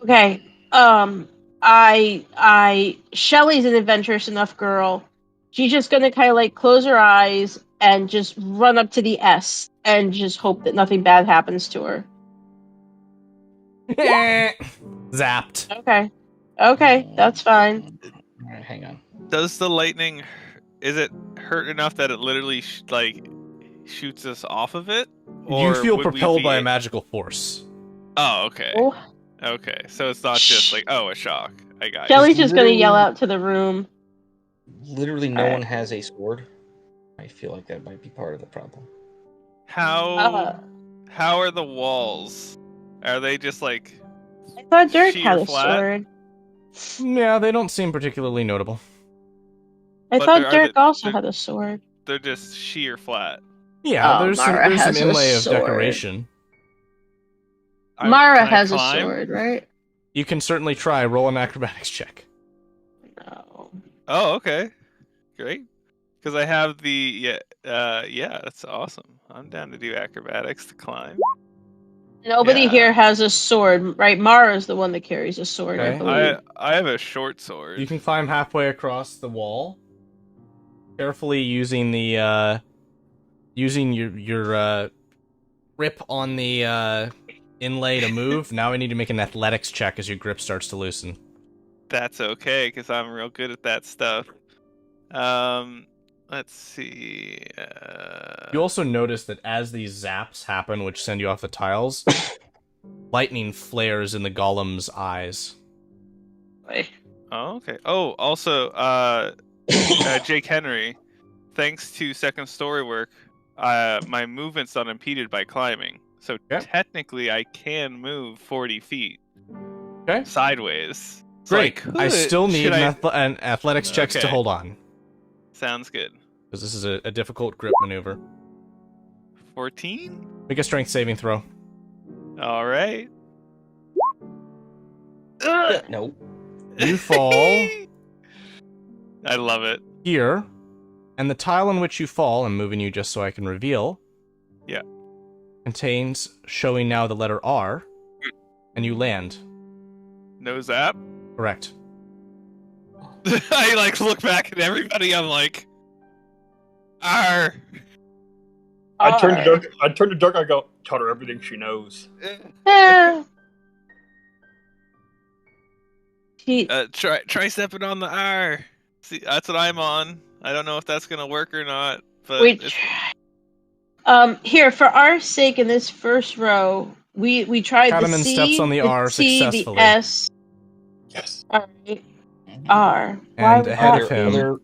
Okay. Shelly's an adventurous enough girl. She's just gonna kind of like close her eyes and just run up to the S and just hope that nothing bad happens to her. Zapped. Okay, that's fine. All right, hang on. Does the lightning, is it hurt enough that it literally shoots us off of it? You feel would we propelled by be- a magical force. Oh, okay. Oh, Okay, so it's not just like, oh, a shock. I got Shelly's you. just gonna yell literally- out to the room. Literally, no Alright. one has a sword. I feel like that might be part of the problem. How are the walls? Are they just like I thought Dirk sheer had a flat? sword. Yeah, they don't seem particularly notable. I But thought are Dirk they- also they're- had a sword. They're just sheer flat. Yeah, Oh, there's some Mara there's some has a inlay of sword. decoration. Mara Can I has a climb? sword, right? You can certainly try. Roll an acrobatics check. No. Oh, okay, great. Because I have the yeah, that's awesome. I'm down to do acrobatics to climb. Nobody Yeah. here has a sword, right? Mara's the one that carries a sword, I Okay. believe. I have a short sword. You can climb halfway across the wall, carefully using the using your grip on the inlay to move. Now I need to make an athletics check as your grip starts to loosen. That's okay, because I'm real good at that stuff. Let's see. You also notice that as these zaps happen, which send you off the tiles, lightning flares in the golem's eyes. Oh, okay. Oh, also, Jake Henry, thanks to second story work, my movement's unimpeded by climbing. So technically, I can move 40 feet. Okay. Sideways. So Great. I still need should an athletics checks to Okay. hold on, Sounds good. because this is a difficult grip maneuver. 14? Make a strength saving throw. All right. No. You fall I love it. here, and the tile in which you fall, I'm moving you just so I can reveal, Yeah. contains, showing now the letter R, and you land. No zap? Correct. I look back at everybody. I'm like, "Arr." I turn to Dirk. I go, tell her everything she knows. Try stepping on the R. See, that's what I'm on. I don't know if that's gonna work or not, but Wait. Here, for our sake, in this first row, we tried the Cataman C, steps on the R T, successfully. the S. Yes. Alright. R. Why And would ahead that of be? him,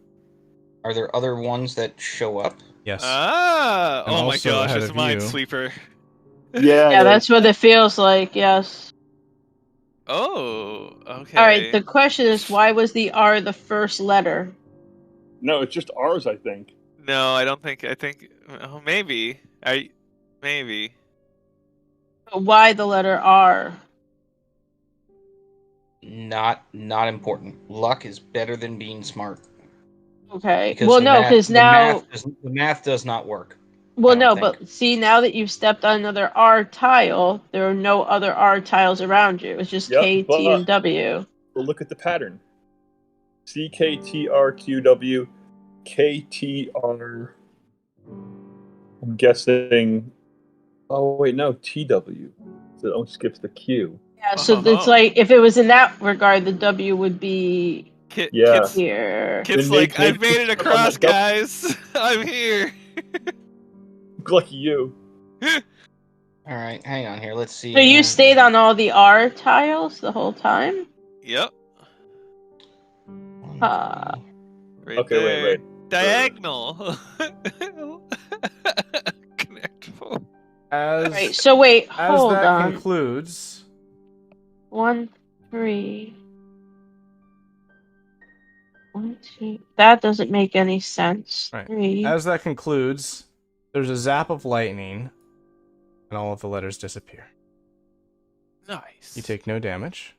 Are there other ones that show up? yes. Ah! And Oh my also gosh, ahead it's of Minesweeper. Yeah, that's what it feels like, yes. Oh, okay. Alright, the question is, why was the R the first letter? No, it's just ours, I think. No, I don't think. I think. Oh, maybe. Maybe. Why the letter R? Not important. Luck is better than being smart. Okay. Because Well, the no, math- because the now... the math does not work. Well, I no, don't but see, now that you've stepped on another R tile, there are no other R tiles around you. It's just Yep, K, but T, and W. Well, look at the pattern. CKTRQW, KTR. I'm guessing. Oh wait, no, TW. So it only skips the Q. Yeah, so it's like, if it was in that regard, the W would be Yeah. here. Kit's Then like, maybe I've made it step on across, the double- guys. I'm here. Lucky you. All right, hang on here. Let's see. So you stayed on all the R tiles the whole time? Yep. Uh, Right Okay, there. wait. Diagonal. Connectable. As right, so wait, as hold that on. concludes, 1, 3. 1, 2. That doesn't make any sense. right. 3. As that concludes, there's a zap of lightning, and all of the letters disappear. Nice. You take no damage.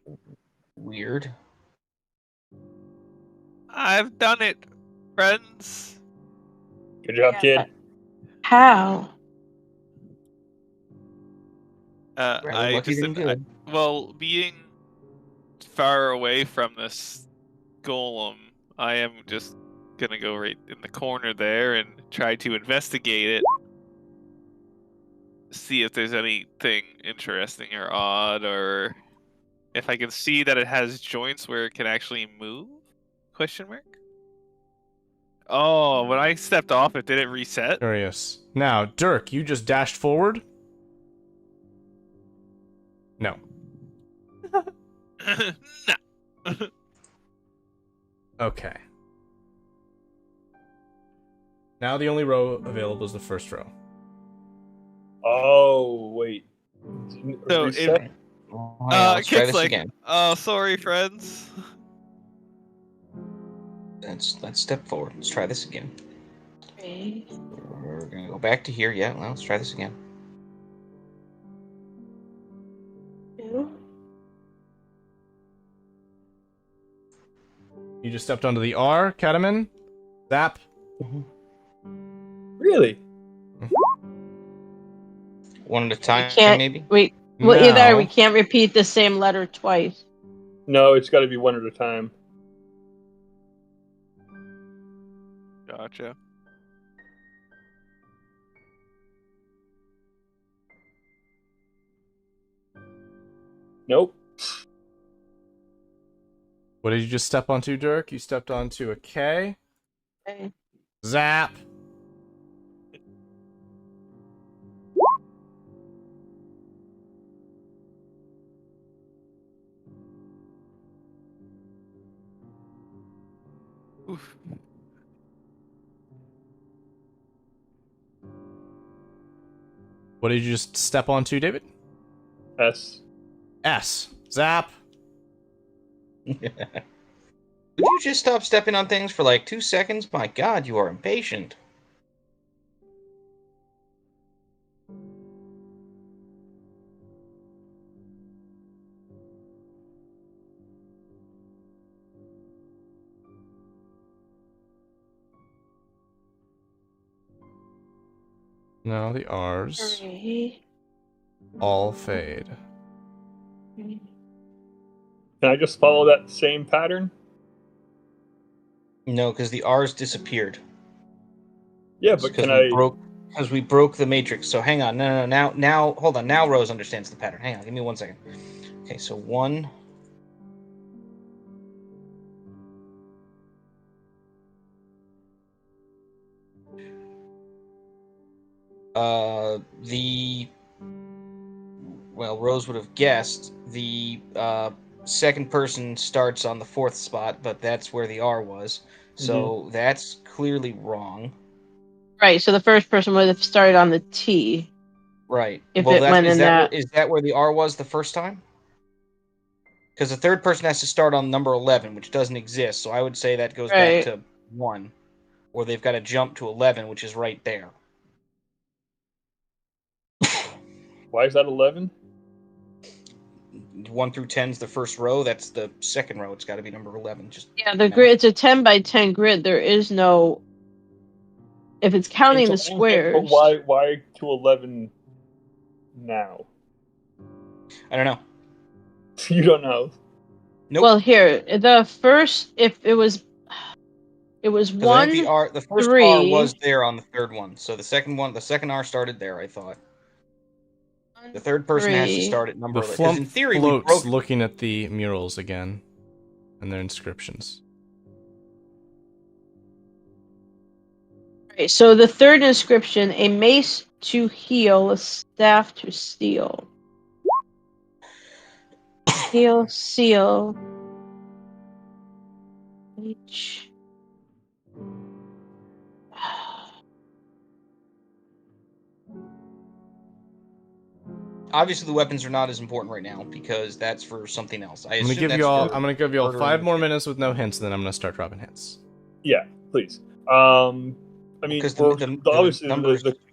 Weird. I've done it, friends. Good job, kid. How? Rather I lucky just than good. well, being far away from this golem, I am just gonna go right in the corner there and try to investigate it. See if there's anything interesting or odd, or if I can see that it has joints where it can actually move? Question mark? Oh, when I stepped off it, did it reset? Curious. Now, Dirk, you just dashed forward? No. No. Okay. Now the only row available is the first row. Oh, wait. So Reset? Let's try Kit's this like, again. oh, sorry, friends. Let's step forward. Let's try this again. Okay. We're gonna go back to here. Yeah, well, let's try this again. Two. You just stepped onto the R, Catamin. Zap. Really? One at a time, Can't maybe? wait. Well, either No. we can't repeat the same letter twice. No, it's got to be one at a time. Gotcha. Nope. What did you just step onto, Dirk? You stepped onto a K. Okay. Zap. Oof. What did you just step onto, David? S. S. Zap. Would you just stop stepping on things for like 2 seconds? My God, you are impatient. No, the R's Three. all fade. Can I just follow that same pattern? No, because the R's disappeared. Yeah, but can I... Because we broke the matrix. So hang on. No. Now, hold on. Now Rose understands the pattern. Hang on. Give me 1 second. Okay, so 1... Well, Rose would have guessed the second person starts on the 4th spot, but that's where the R was. So that's clearly wrong. Right, so the first person would have started on the T. Right. If well, it went in that... Is that where the R was the first time? Because the third person has to start on number 11, which doesn't exist. So I would say that goes back to 1. Or they've got to jump to 11, which is right there. Why is that 11? 1 through 10 is the first row. That's the second row. It's got to be number 11. The grid, it's a 10 by 10 grid. There is no... If it's counting the squares... But why to 11 now? I don't know. You don't know? Nope. Well, here, the first... If it was... It was 1, the first 3... R was there on the third one. So the second R started there, I thought. The third person has to start at number 11. Flump In theory, floats looking at the murals again and their inscriptions. Right, so the third inscription, a mace to heal, a staff to steal. Heal, seal. H. Obviously, the weapons are not as important right now because that's for something else. I'm gonna give you all 5 more minutes with no hints, and then I'm gonna start dropping hints. Yeah, please. I mean, obviously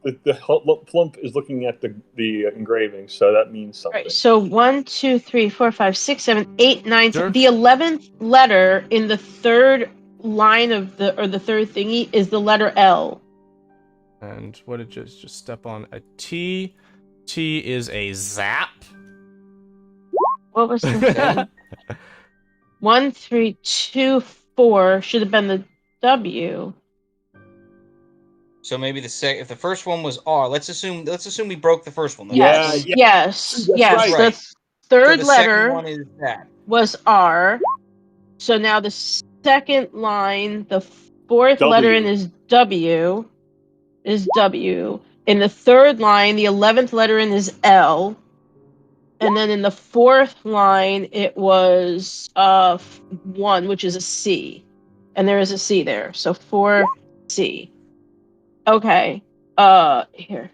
the plump is looking at the engraving, so that means something. Right, so 1, 2, 3, 4, 5, 6, 7, 8, 9. The 11th letter in the third line of the third thingy is the letter L. And what did you just step on? A T. T is a zap. What was the thing? 1, 3, 2, 4 should have been the W. So maybe if the first one was R, let's assume we broke the first one. Then. Yes, yes, That's yes. right. The third so the letter second one is that. was R. So now the second line, the fourth letter in is W. In the third line, the 11th letter in is L. And then in the fourth line, it was 1, which is a C. And there is a C there. So 4C. Okay. Here.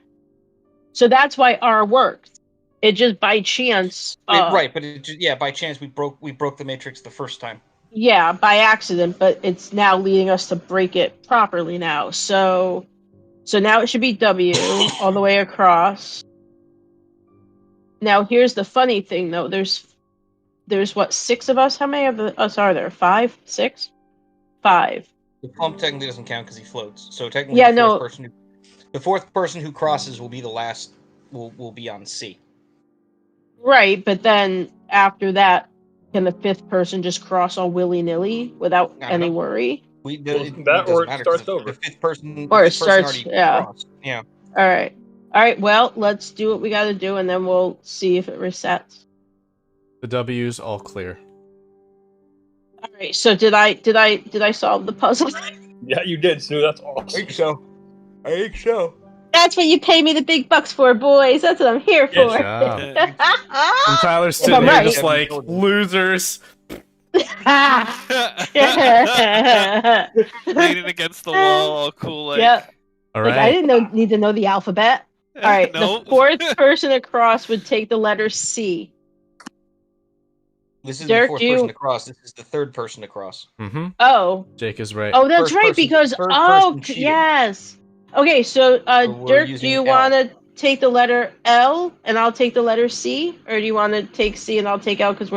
So that's why R worked. It just by chance. Right, but by chance we broke the matrix the first time. Yeah, by accident, but it's now leading us to break it properly now. So now it should be W all the way across. Now here's the funny thing though. There's what, 6 of us? How many of us are there? 5? 6? 5. The pump technically doesn't count because he floats. So technically, the fourth person who crosses will be the last. Will be on C. Right, but then after that, can the 5th person just cross all willy-nilly without any worry? It starts over. The fifth person. Or it starts. Yeah. Crossed. Yeah. All right. Well, let's do what we got to do, and then we'll see if it resets. The W's all clear. All right. So did I solve the puzzle? Yeah, you did, Sue. That's awesome. I think so. That's what you pay me the big bucks for, boys. That's what I'm here for. And Tyler's sitting there just like, losers. Leaning against the wall, all cool. Like, Yep. All Like, right. I didn't need to know the alphabet. All right. Nope. The 4th person across would take the letter C. This is Dirk, the 4th person across. This is the 3rd person across. Mm-hmm. Oh. Jake is right. Oh, that's First right, person- because first person cheating. yes. Okay, so we're Dirk, do using you L. want to take the letter L and I'll take the letter C, or do you want to take C and I'll take L because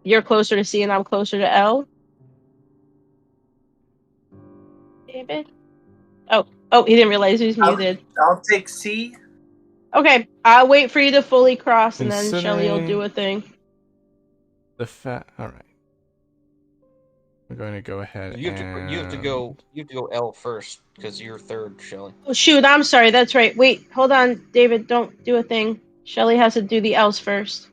you're closer to C and I'm closer to L? David? Oh, he didn't realize he was muted. I'll take C. Okay, I'll wait for you to fully cross and then Considering- Shelly will do a thing. All right. We're going to go ahead. You have to go L first because you're 3rd, Shelly. Oh, shoot, I'm sorry, that's right. Wait, hold on, David, don't do a thing. Shelly has to do the L's first.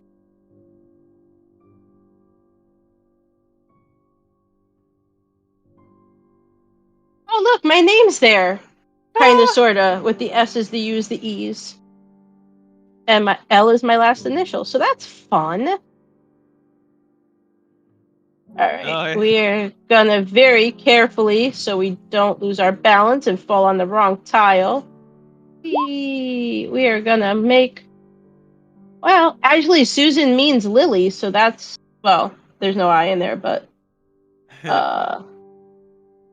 Oh, look, my name's there. Kinda, sorta, with the S's, the U's, the E's. And my L is my last initial, so that's fun. Alright, Oh, yeah. we're gonna very carefully, so we don't lose our balance and fall on the wrong tile. We are gonna make... Well, actually, Susan means Lily, so that's... Well, there's no I in there, but...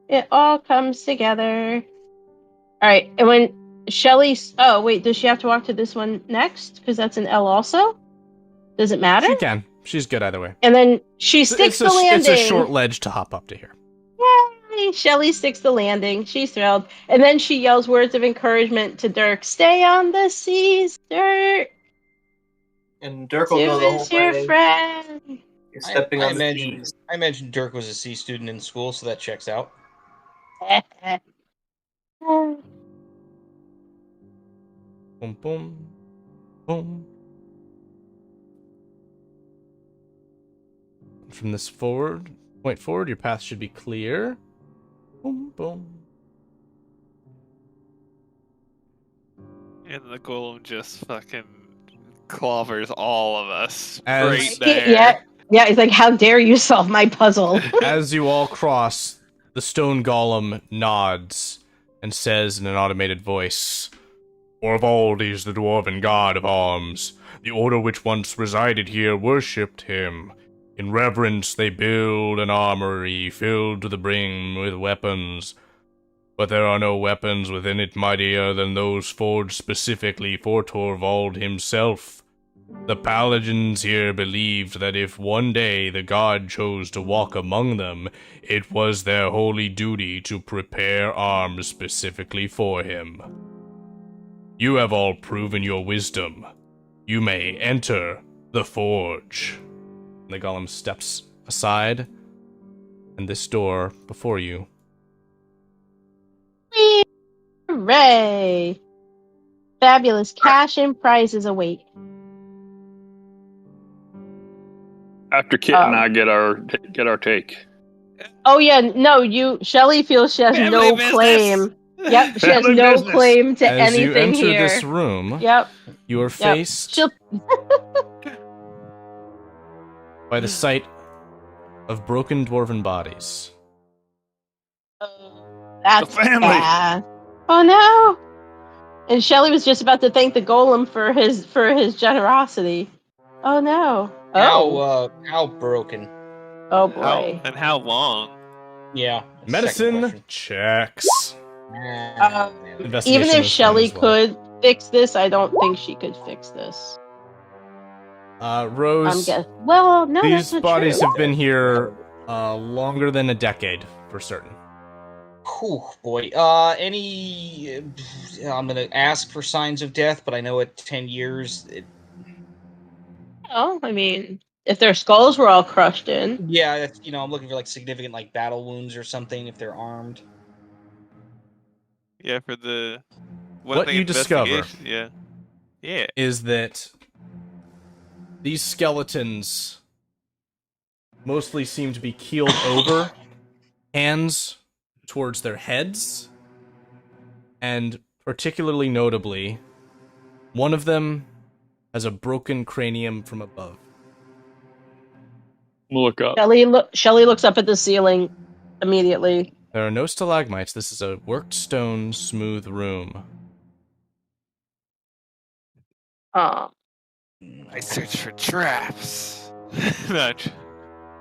It all comes together. Alright, and when Shelly... Oh, wait, does she have to walk to this one next? Because that's an L also? Does it matter? She can. She's good either way. And then she sticks the landing. It's a short ledge to hop up to here. Yay! Shelly sticks the landing. She's thrilled. And then she yells words of encouragement to Dirk. Stay on the seas, Dirk! And Dirk will go the whole Sue is your way. friend. You're stepping I on the imagine keys. I imagine Dirk was a C student in school, so that checks out. Boom, boom, boom. From this point forward, your path should be clear. Boom, boom. And the golem just fucking clobbers all of us. As- Right there. Yeah, he's like, how dare you solve my puzzle? As you all cross, the stone golem nods and says in an automated voice, Torvald is the dwarven god of arms. The order which once resided here worshipped him. In reverence, they build an armory filled to the brim with weapons. But there are no weapons within it mightier than those forged specifically for Torvald himself. The paladins here believed that if one day the god chose to walk among them, it was their holy duty to prepare arms specifically for him. You have all proven your wisdom. You may enter the forge. The golem steps aside and this door before you. Hooray! Fabulous cash and prizes await. After Kit and I get our take. Oh yeah, no, Shelly feels she has Family no business. claim. Yep, she has Family no business. claim to As you anything enter here. this room, Yep. you are faced She'll... by the sight of broken dwarven bodies. That's The family. bad. Oh no! And Shelly was just about to thank the golem for his generosity. Oh no! Oh, How broken? oh boy! And how long? Yeah. Medicine checks. Even Investigation if is Shelly fine as well. could fix this, I don't think she could fix this. Rose, Well, no, these that's not bodies true. have been here longer than a decade, for certain. Oh boy. Any? I'm gonna ask for signs of death, but I know at 10 years. Oh, I mean, if their skulls were all crushed in. Yeah, that's, I'm looking for like significant like battle wounds or something if they're armed. Yeah, for the What you discover Yeah. is that these skeletons mostly seem to be keeled over, hands towards their heads, and particularly notably, one of them has a broken cranium from above. We'll look up. Shelly looks up at the ceiling immediately. There are no stalagmites. This is a worked stone, smooth room. I search for traps. Not.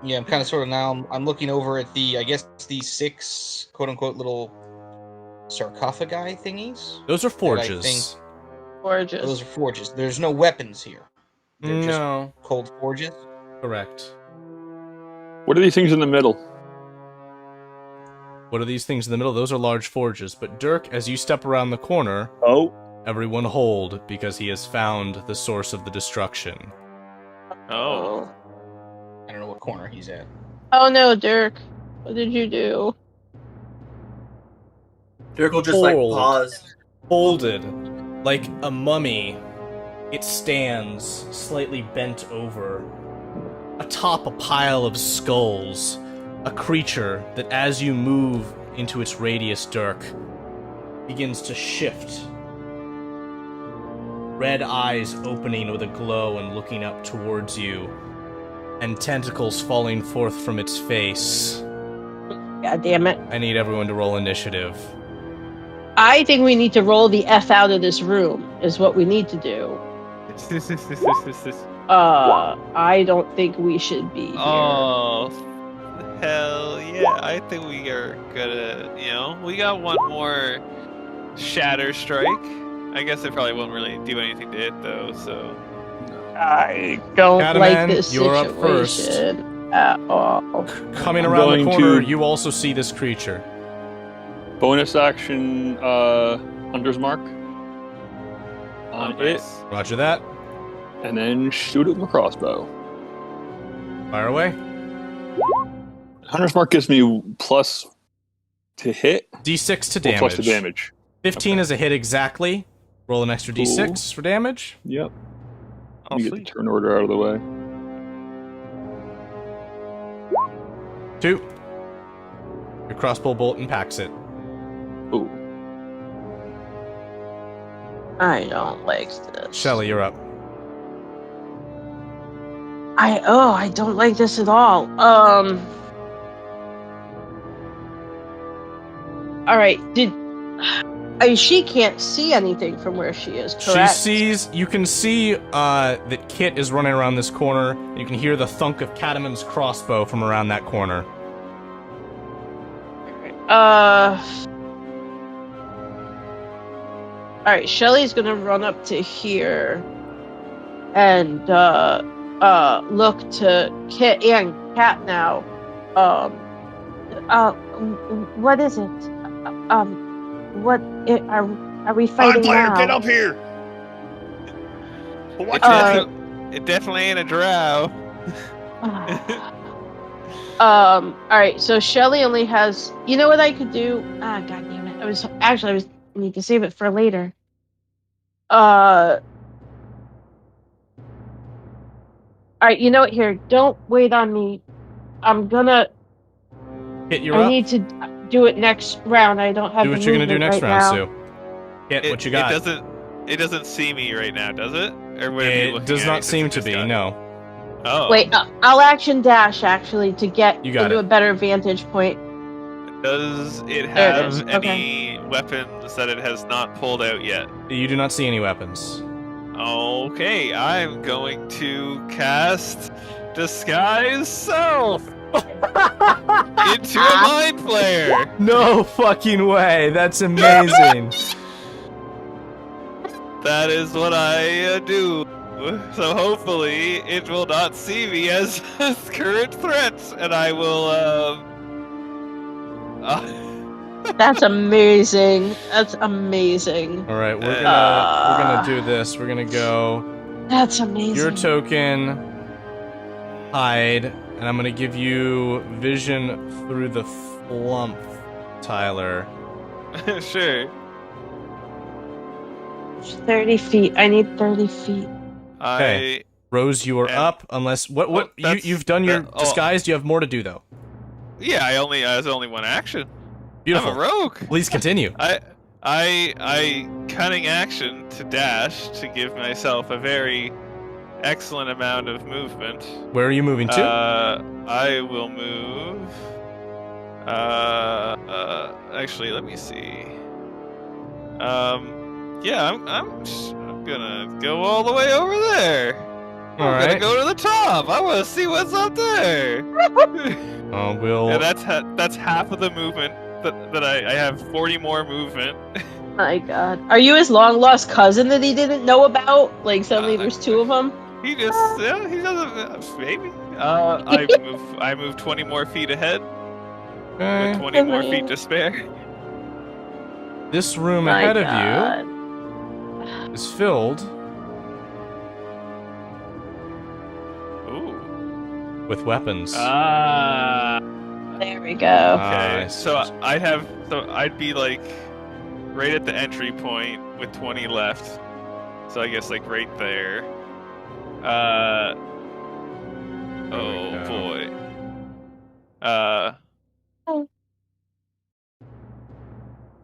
Yeah, I'm kind of sort of now. I'm looking over at these 6 quote unquote little sarcophagi thingies. Those are forges. Forges. Those are forges. There's no weapons here. They're No. just cold forges. Correct. What are these things in the middle? What are these things in the middle? Those are large forges. But Dirk, as you step around the corner, everyone hold, because he has found the source of the destruction. Oh. I don't know what corner he's at. Oh no, Dirk. What did you do? Dirk will just pause. Folded, like a mummy, it stands, slightly bent over, atop a pile of skulls, a creature that as you move into its radius, Dirk, begins to shift. Red eyes opening with a glow and looking up towards you, and tentacles falling forth from its face. God damn it. I need everyone to roll initiative. I think we need to roll the F out of this room, is what we need to do. I don't think we should be here. Oh, hell yeah. I think we are gonna, we got one more Shatter Strike. I guess it probably won't really do anything to it, though, so... I don't like this you're up first. situation at all. Coming around the corner, you also see this creature. Bonus action, Hunter's Mark. On it. Roger that. And then shoot it with my crossbow. Fire away. Hunter's Mark gives me plus to hit. D6 to Or damage. plus to damage. 15 is a hit exactly. Roll an extra D6 for damage. Yep. Let me get the turn order out of the way. 2. Your crossbow bolt impacts it. Ooh. I don't like this. Shelly, you're up. I don't like this at all. Alright, she can't see anything from where she is, correct? You can see that Kit is running around this corner, and you can hear the thunk of Catamon's crossbow from around that corner. Alright, Shelly's gonna run up to here and look to Kit and Cat now. What is it? Are we fighting now? Get up here! It definitely ain't a drow. All right. So Shelly only has. You know what I could do? Ah, god damn it! I need to save it for later. All right. You know what? Here, don't wait on me. I'm gonna. Hit you I up. need to do it next round. I don't have. Do what the you're gonna do movement next right round, now. Sue. Hit what you got. It doesn't see me right now, does it? Or what are you It looking does at? not seem to be. No. Oh. Wait, I'll action dash actually to get You got into it. a better vantage point. Does it There it have is, any weapons that it has not pulled out yet? You do not see any weapons. Okay, I'm going to cast Disguise Self into a Mind Flayer. No fucking way. That's amazing. That is what I do. So hopefully it will not see me as a current threat, and I will. That's amazing. That's amazing. All right, we're gonna do this. We're gonna go. That's amazing. Your token, hide, and I'm gonna give you vision through the flump, Tyler. Sure. 30 feet. I need 30 feet. Okay, Rose, you are up. Unless you've done your disguise. You have more to do though. Yeah, I was only one action. Beautiful. I'm a rogue. Please continue. I cunning action to dash to give myself a very excellent amount of movement. Where are you moving to? I will move. Actually, let me see. Yeah, I'm gonna go all the way over there. I'm gonna go to the top. I want to see what's up there. We'll. Yeah, that's half of the movement. That I have 40 more movement. My god. Are you his long lost cousin that he didn't know about? Like suddenly there's two of them? He doesn't maybe. I move 20 more feet ahead. With 20 more feet to spare. This room ahead of you is filled with weapons. There we go. Okay, so I'd be like right at the entry point with 20 left. So I guess like right there. Oh boy.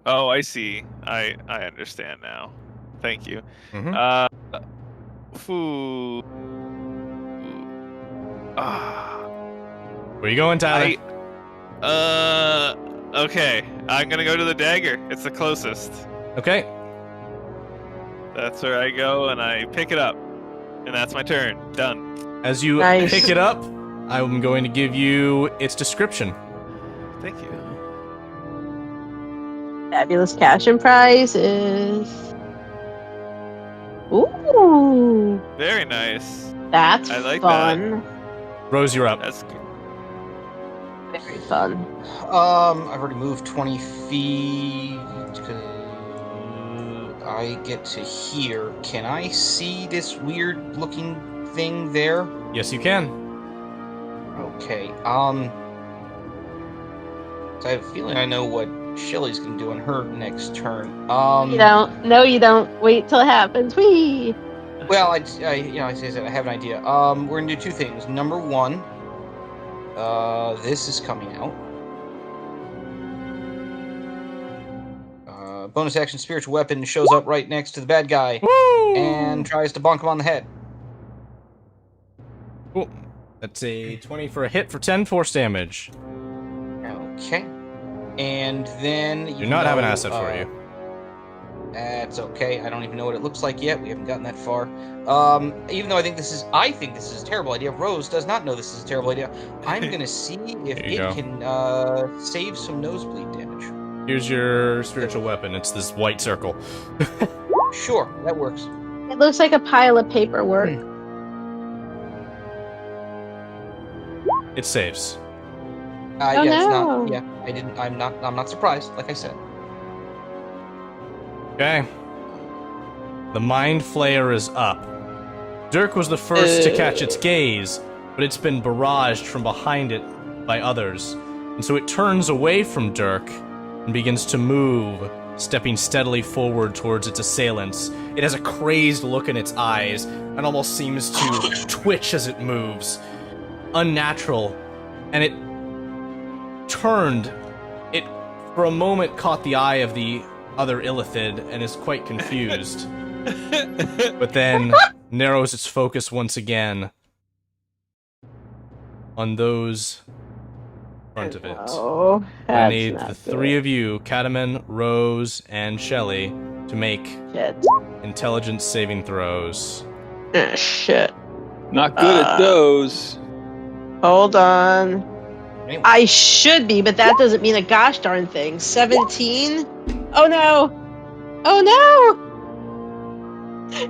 Oh, I see. I understand now. Thank you. Where you going, Tyler? Okay. I'm gonna go to the dagger. It's the closest. Okay. That's where I go, and I pick it up. And that's my turn. Done. As you pick it up, I'm going to give you its description. Thank you. Fabulous cash and prizes. Ooh. Very nice. That's I like fun. that. Rose, you're up. That's good. Very fun. I've already moved 20 feet. I get to here. Can I see this weird looking thing there? Yes, you can. Okay. So I have a feeling I know what Shelly's gonna do on her next turn. You don't. No, you don't. Wait till it happens. Whee! Well, I have an idea. We're gonna do two things. Number one, this is coming out. Bonus action spiritual weapon shows up right next to the bad guy. Woo! And tries to bonk him on the head. Cool. That's a 20 for a hit for 10 force damage. Okay. And then Do not have an asset for you. That's okay. I don't even know what it looks like yet. We haven't gotten that far. Even though I think this is a terrible idea. Rose does not know this is a terrible idea. I'm gonna see if it can save some nosebleed damage. Here's your spiritual weapon. It's this white circle. Sure, that works. It looks like a pile of paperwork. It saves. Yeah, no. it's not. Yeah, I'm not surprised. Like I said. Okay. The Mind Flayer is up. Dirk was the first to catch its gaze, but it's been barraged from behind it by others, and so it turns away from Dirk and begins to move, stepping steadily forward towards its assailants. It has a crazed look in its eyes and almost seems to twitch as it moves. Unnatural. And it turned. It, for a moment, caught the eye of the other Illithid and is quite confused. But then narrows its focus once again on those in front of it. Oh, I need the three of you, Cataman, Rose, and Shelly, to make intelligence saving throws. Shit. Not good at those. Hold on. I should be, but that doesn't mean a gosh darn thing. 17? Oh no! Oh no!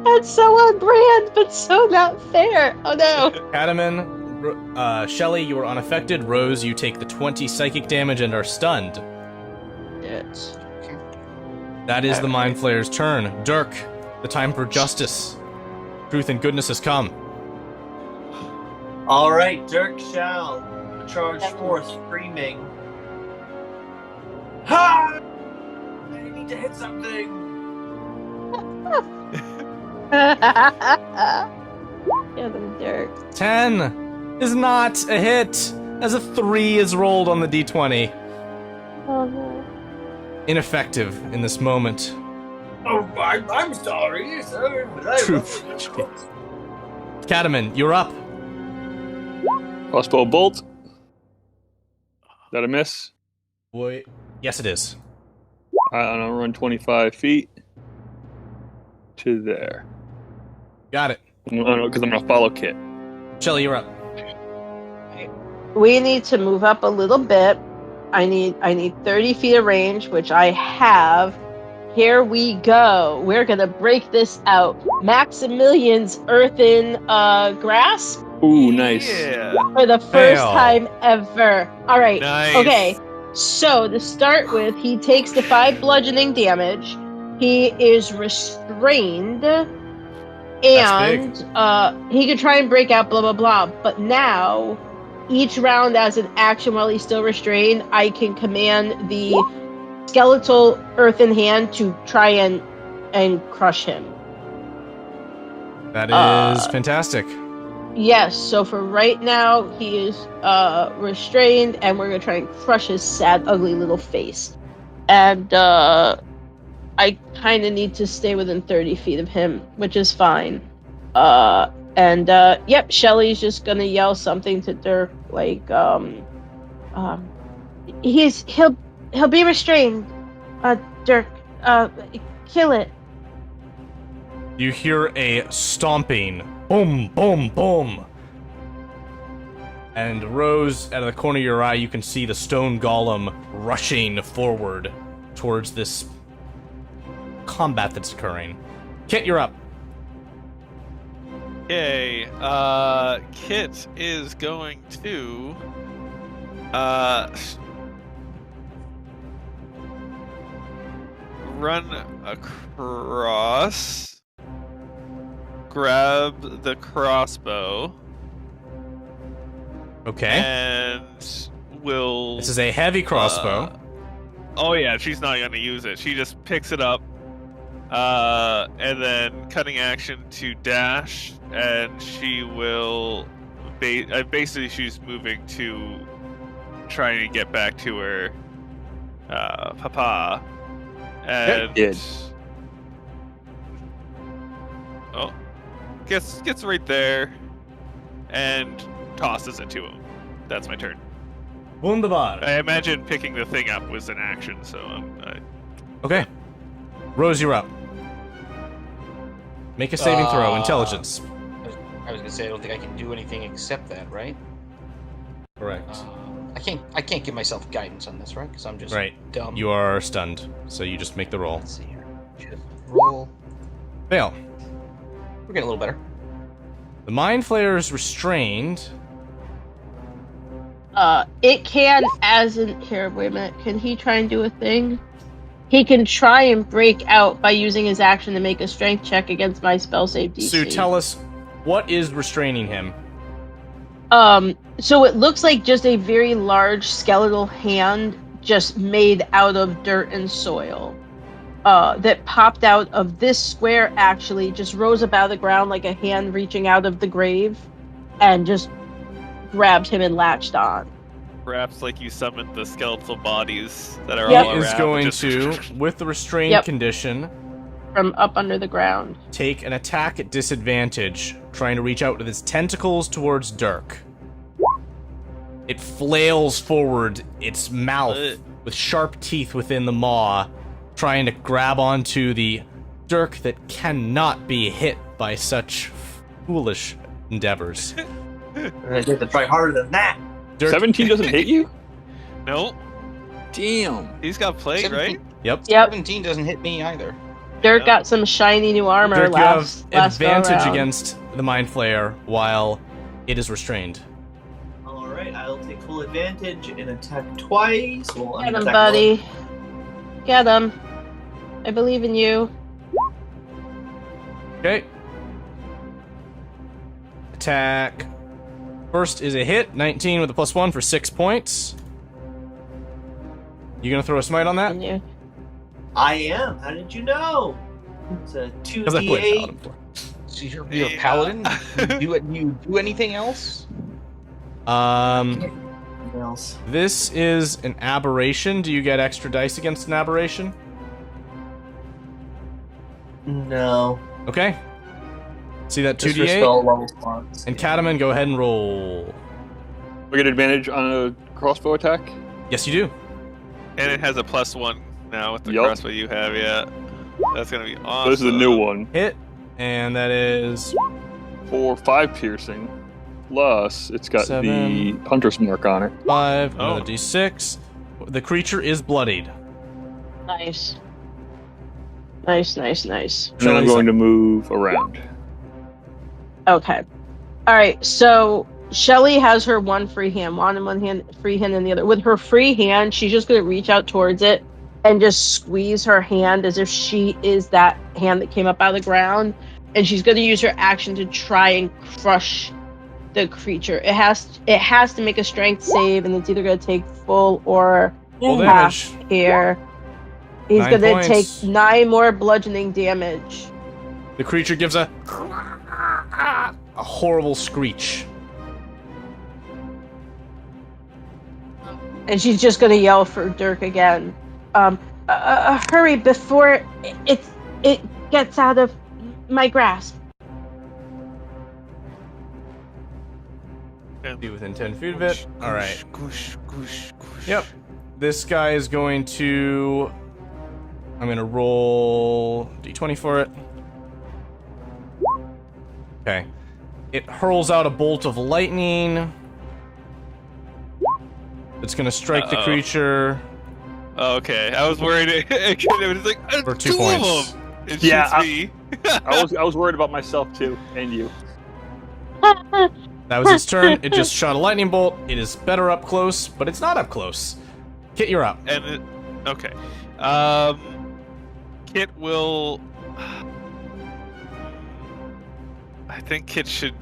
That's so on brand, but so not fair. Oh no! Cataman, Shelly, you are unaffected. Rose, you take the 20 psychic damage and are stunned. Yes. That is the Mind Flayer's turn. Dirk, the time for justice. Truth and goodness has come. All right, Dirk shall charge forth, screaming. Ha! I need to hit something. Yeah, them Dirk. 10 is not a hit, as a 3 is rolled on the d20. Oh no. Ineffective in this moment. Oh, I'm sorry, sir. But I Truth. Cataman, you're up. Crossbow bolt. Is that a miss? Boy. Yes, it is. I'm gonna run 25 feet to there. Got it. Because I'm gonna follow Kit. Shelly, you're up. We need to move up a little bit. I need 30 feet of range, which I have. Here we go. We're gonna break this out. Maximilian's earthen grasp. Ooh, nice. Yeah. For the first time ever. All right. Nice. Okay. So to start with, he takes the 5 bludgeoning damage. He is restrained, and he could try and break out. Blah blah blah. But now, each round as an action while he's still restrained, I can command the skeletal earthen hand to try and crush him. That is fantastic. Yes, so for right now, he is restrained, and we're going to try and crush his sad, ugly little face. And I kind of need to stay within 30 feet of him, which is fine. Yep, Shelly's just going to yell something to Dirk, like, he'll be restrained. Dirk, kill it. You hear a stomping. Boom, boom, boom. And Rose, out of the corner of your eye, you can see the stone golem rushing forward towards this combat that's occurring. Kit, you're up. Okay, Kit is going to run across, grab the crossbow. Okay. And will... This is a heavy crossbow. Oh yeah, she's not going to use it. She just picks it up, and then cutting action to dash, and she will... basically, she's moving to trying to get back to her papa. And... Good. Oh. Gets right there, and tosses it to him. That's my turn. Wunderbar. I imagine picking the thing up was an action, so Okay. Rose, you're up. Make a saving throw, intelligence. I was gonna say I don't think I can do anything except that, right? Correct. I can't give myself guidance on this, right? Because I'm just dumb. You are stunned, so you just make the roll. Let's see here. Just roll. Fail. We're getting a little better. The Mind Flayer is restrained. It can, as in... Here, wait a minute. Can he try and do a thing? He can try and break out by using his action to make a strength check against my spell save DC. Sue, tell us, what is restraining him? So it looks like just a very large skeletal hand just made out of dirt and soil. That popped out of this square, actually just rose up out of the ground like a hand reaching out of the grave and just grabbed him and latched on. Perhaps like you summoned the skeletal bodies that are He all around. is going just... to, with the restrained condition, from up under the ground, take an attack at disadvantage, trying to reach out with his tentacles towards Dirk. It flails forward, its mouth with sharp teeth within the maw, trying to grab onto the Dirk that cannot be hit by such foolish endeavors. I have to try harder than that. Dirk, 17 doesn't hit you? Nope. Damn. He's got plate, right? Yep. 17 doesn't hit me either. Dirk got some shiny new armor. Dirk, last you have advantage go-around. against the Mind Flayer while it is restrained. Alright, I'll take full advantage and attack twice. Well, Get him, buddy. Get him. I believe in you. Okay. Attack. First is a hit, 19 with a +1 for 6 points. You gonna throw a smite on that? You. I am. How did you know? It's a 2d8. Because I played Paladin before. So you're a paladin? You do anything else? Else. This is an aberration. Do you get extra dice against an aberration? No. Okay. See that Just for 2d8? spell level spots. And Cataman, go ahead and roll. We get advantage on a crossbow attack? Yes, you do. And it has a +1 now with the Yup. crossbow you have, yeah. That's gonna be So awesome. this is a new one. Hit, and that is 5 piercing. Plus, it's got 7. the hunter's mark on it. 5, Oh. another d6. The creature is bloodied. Nice. Nice. And then I'm Shelley's going to move around. Okay. Alright, so Shelly has her one free hand, wand in one hand, free hand in the other. With her free hand, she's just going to reach out towards it and just squeeze her hand as if she is that hand that came up out of the ground. And she's going to use her action to try and crush the creature. It has to make a strength save, and it's either going to take full or Full half damage. here. He's 9 going to points. take 9 more bludgeoning damage. The creature gives a horrible screech. And she's just gonna yell for Dirk again. Hurry before it gets out of my grasp. Be within 10 feet of it. Alright. Yep. This guy is going to... I'm gonna roll d20 for it. Okay. It hurls out a bolt of lightning. It's gonna strike the creature. Okay, I was worried. It was like For 2 two points. of them. It Yeah, shoots me. I was worried about myself too, and you. That was its turn. It just shot a lightning bolt. It is better up close, but it's not up close. Kit, you're up. And it, okay, Kit will. I think Kit should.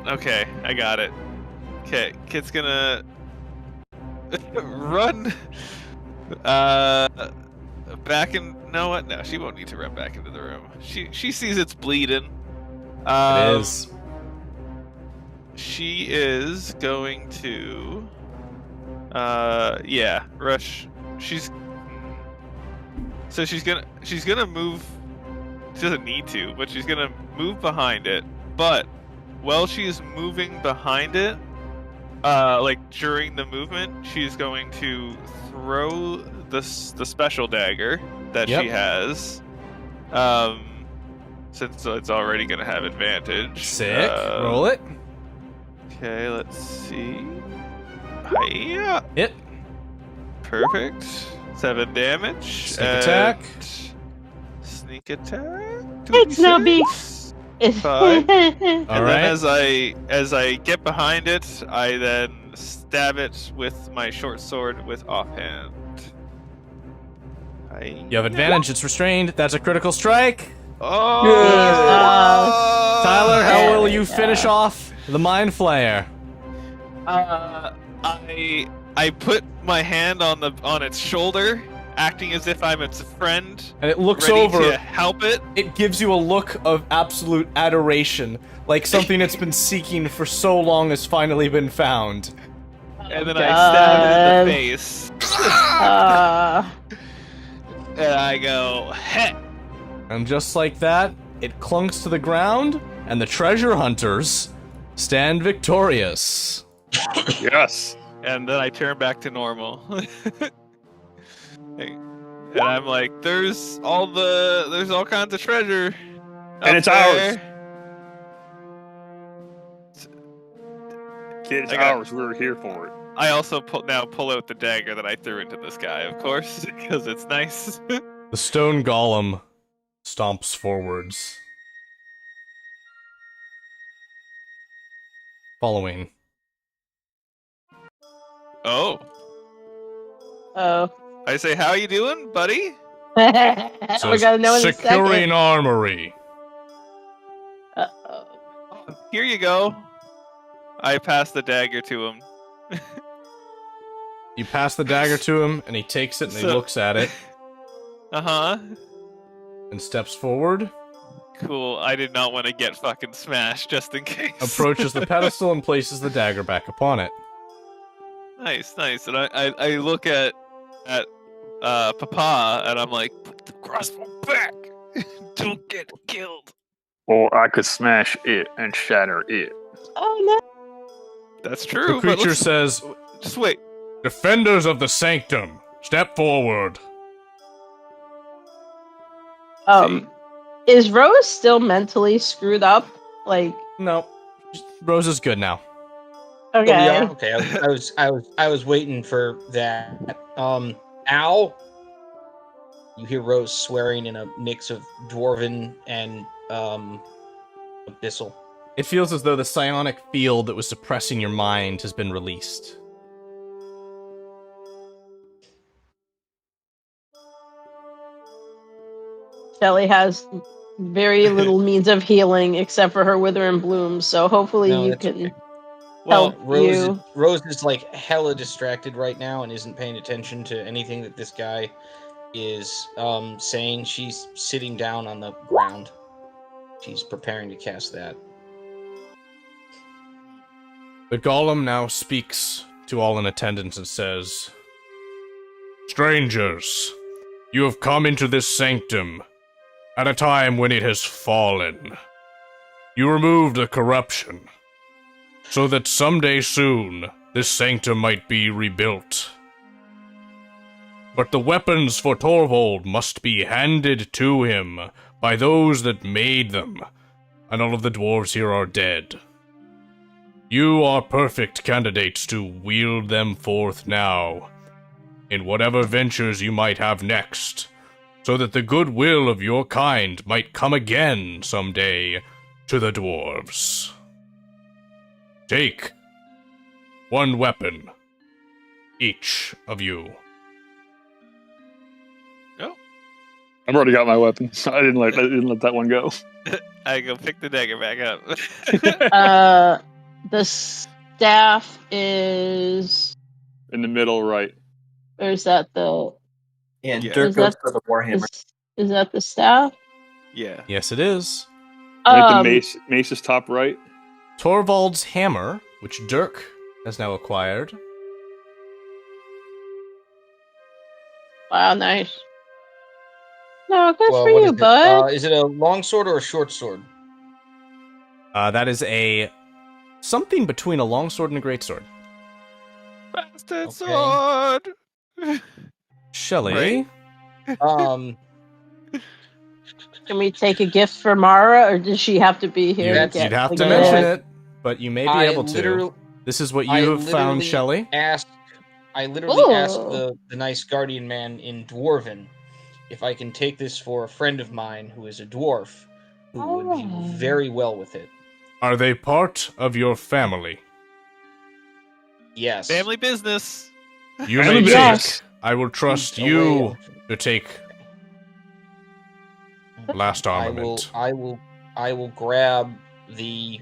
Okay, I got it. Okay, Kit's gonna run. Back in. No, what? No, she won't need to run back into the room. She sees it's bleeding. It is. She is going to. Yeah, rush. She's gonna move. She doesn't need to, but she's gonna move behind it. But while she's moving behind it, like during the movement, she's going to throw the special dagger that she has. Since it's already gonna have advantage. Sick. Roll it. Okay, let's see. Hiya. Hit. Perfect. 7 damage. Sneak attack. Sneak attack. It's no big. 5. And All then right. as I get behind it, I then stab it with my short sword with offhand. You have advantage. It's restrained. That's a critical strike. Oh! Tyler, how will you finish off the Mind Flayer? I put my hand on its shoulder, acting as if I'm its friend, And it looks ready over. to help it. It gives you a look of absolute adoration, like something it's been seeking for so long has finally been found. And then I stab it in the face. And I go, heh. And just like that, it clunks to the ground, and the treasure hunters stand victorious. Yes. And then I turn back to normal. And I'm like, there's all kinds of treasure. And it's ours. Kid, it's ours. We were here for it. I also pull out the dagger that I threw into the sky, of course, because it's nice. The stone golem stomps forwards. Following. Oh. Oh. I say, how you doing, buddy? We're gonna know in a Securing second. Armory. Uh-oh. Here you go. I pass the dagger to him. You pass the dagger to him, and he takes it and he looks at it. Uh-huh. And steps forward. Cool. I did not want to get fucking smashed, just in case. Approaches the pedestal and places the dagger back upon it. Nice. And I look at Papa, and I'm like, put the crossbow back. Don't get killed. Or I could smash it and shatter it. Oh no. That's true. The creature says, just wait. Defenders of the Sanctum, step forward. Is Rose still mentally screwed up? Like, no, Rose is good now. Okay. Oh, yeah, okay. I was waiting for that. Al, you hear Rose swearing in a mix of Dwarven and Abyssal. It feels as though the psionic field that was suppressing your mind has been released. Shelly has very little means of healing except for her wither and bloom, so hopefully you can help Rose is like hella distracted right now and isn't paying attention to anything that this guy is saying. She's sitting down on the ground. She's preparing to cast that. The golem now speaks to all in attendance and says, Strangers, you have come into this sanctum at a time when it has fallen. You removed the corruption, so that someday soon this sanctum might be rebuilt. But the weapons for Torvald must be handed to him by those that made them, and all of the dwarves here are dead. You are perfect candidates to wield them forth now, in whatever ventures you might have next, so that the goodwill of your kind might come again someday to the dwarves. Take one weapon, each of you. Oh, I've already got my weapon. I didn't let that one go. I go pick the dagger back up. The staff is in the middle, right? Or is that the? Yeah, Dirk goes for the warhammer. Is that the staff? Yeah. Yes, it is. Right, the mace is top right. Torvald's hammer, which Dirk has now acquired. Wow, nice. No, good for you, bud. Is it a long sword or a short sword? That is a something between a longsword and a greatsword. Bastard sword. Shelley. Right? Can we take a gift for Mara, or does she have to be here? You'd have to mention it, but you may be able to. This is what you have found, Shelley. I literally asked the nice guardian man in Dwarven if I can take this for a friend of mine who is a dwarf, who would be very well with it. Are they part of your family? Yes. Family business. You may take. I will trust you to take last armament. I will grab the.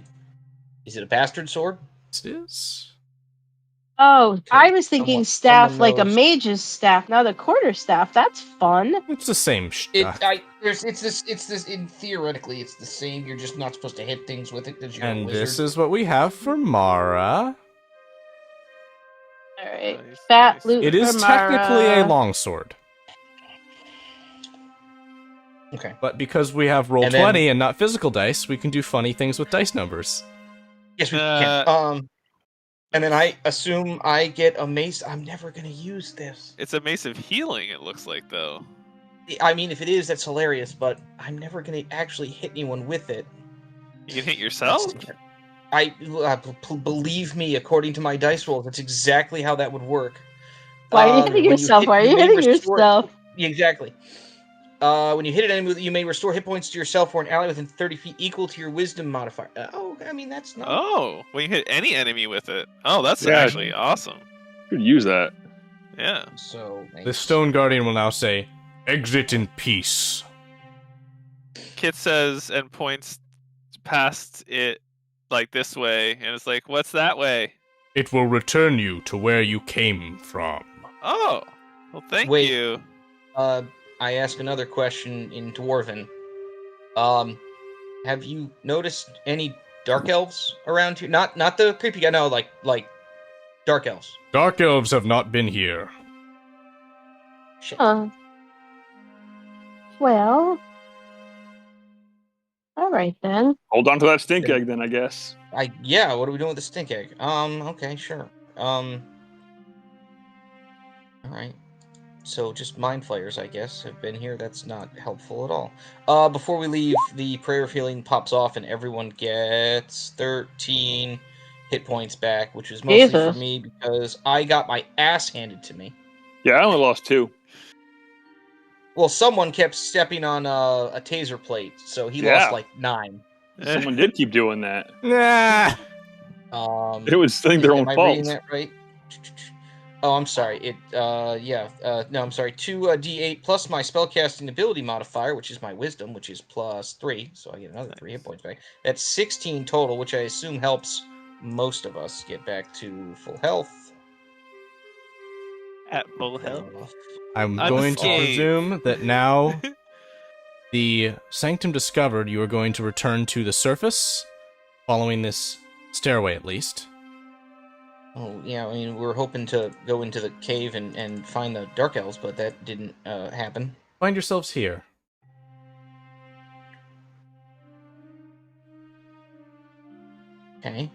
Is it a bastard sword? It is. Oh, I was thinking staff someone like a knows. mage's staff, not a quarterstaff. That's fun. It's the same Theoretically, it's the same. You're just not supposed to hit things with it because you're a And wizard. this is what we have for Mara. All right, fat loot. It is for technically a Mara. longsword. Okay. But because we have roll 20 and not physical dice, we can do funny things with dice numbers. Yes, we can. And then I assume I get a mace. I'm never gonna use this. It's a mace of healing. It looks like though. I mean, if it is, that's hilarious. But I'm never gonna actually hit anyone with it. You can hit yourself. Believe me. According to my dice rolls, that's exactly how that would work. Why are you hitting yourself? Why are you hitting yourself? Exactly. When you hit an enemy, you may restore hit points to yourself or an ally within 30 feet equal to your wisdom modifier. I mean, that's not... Oh, when you hit any enemy with it. Oh, that's actually awesome. You could use that. Yeah. So The Stone Guardian will now say, "Exit in peace." Kit says and points past it like this way, and it's like, what's that way? It will return you to where you came from. Oh, well, thank you. I ask another question in Dwarven. Have you noticed any dark elves around here? Not the creepy guy. No, like dark elves. Dark elves have not been here. Shit. Well, all right then. Hold on to that stink egg, then I guess. Yeah. What are we doing with the stink egg? Okay, sure. All right. So just mind flayers, I guess, have been here. That's not helpful at all. Before we leave, the prayer of healing pops off, and everyone gets 13 hit points back, which is mostly for me because I got my ass handed to me. Yeah, I only lost 2. Well, someone kept stepping on a taser plate, so he lost like 9. Someone did keep doing that. Nah. It was their own am I fault. reading that right? Oh, I'm sorry. No, I'm sorry. 2 d8 plus my spellcasting ability modifier, which is my wisdom, which is plus 3, so I get another 3 hit points back. That's 16 total, which I assume helps most of us get back to full health. At full health. I'm going to presume that now the Sanctum discovered, you are going to return to the surface, following this stairway at least. Oh, yeah, I mean, we're hoping to go into the cave and find the Dark Elves, but that didn't happen. Find yourselves here. Okay.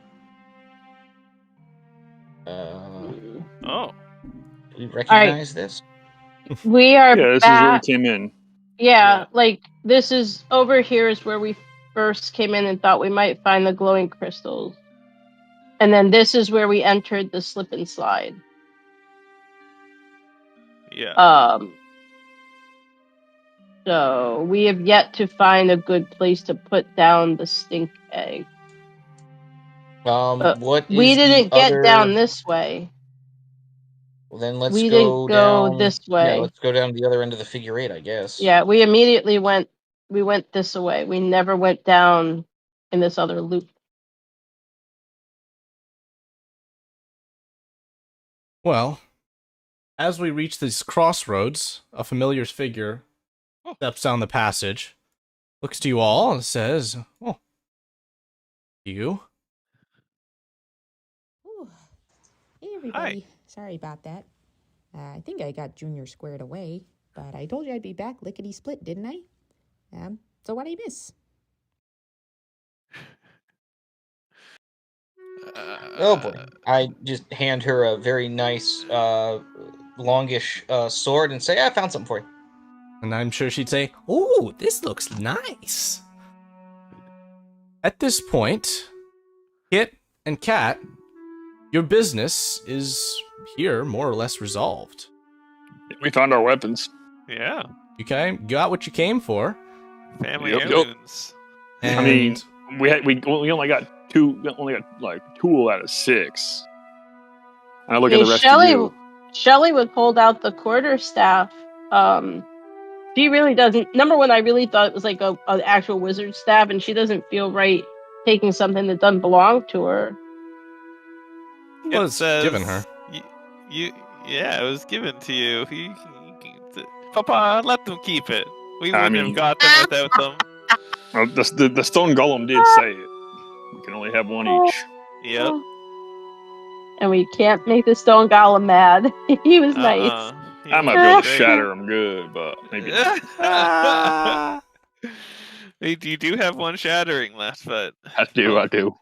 Oh. Do we recognize this? We are Yeah, this back. is where we came in. Yeah, like, this is over here is where we first came in and thought we might find the glowing crystals. And then this is where we entered the slip and slide. Yeah. So we have yet to find a good place to put down the stink egg. We didn't get down this way. Well, then let's We go didn't go down this way. Yeah, let's go down the other end of the figure 8, I guess. Yeah, we immediately went this way. We never went down in this other loop. Well, as we reach these crossroads, a familiar figure steps down the passage, looks to you all, and says, "Oh, you?" Ooh. Hey, everybody. Hi. Sorry about that. I think I got Junior squared away, but I told you I'd be back lickety-split, didn't I? So what'd I miss? Oh boy. I just hand her a very nice, longish sword and say, I found something for you. And I'm sure she'd say, "Oh, this looks nice." At this point, Kit and Kat, your business is here more or less resolved. We found our weapons. Yeah. You got what you came for. Family heirlooms. And I mean, we only got 2. We only got like 2 out of 6. And I look at the rest of you. Shelly would hold out the quarterstaff. She really doesn't. Number one, I really thought it was like an actual wizard staff, and she doesn't feel right taking something that doesn't belong to her. was given her. Yeah, it was given to you. Papa, let them keep it. We wouldn't have got them without them. The stone golem did say it. We can only have one each. Yep. And we can't make the stone golem mad. He was nice. I might be able to shatter him good, but maybe not. You do have one shattering left, but... I do.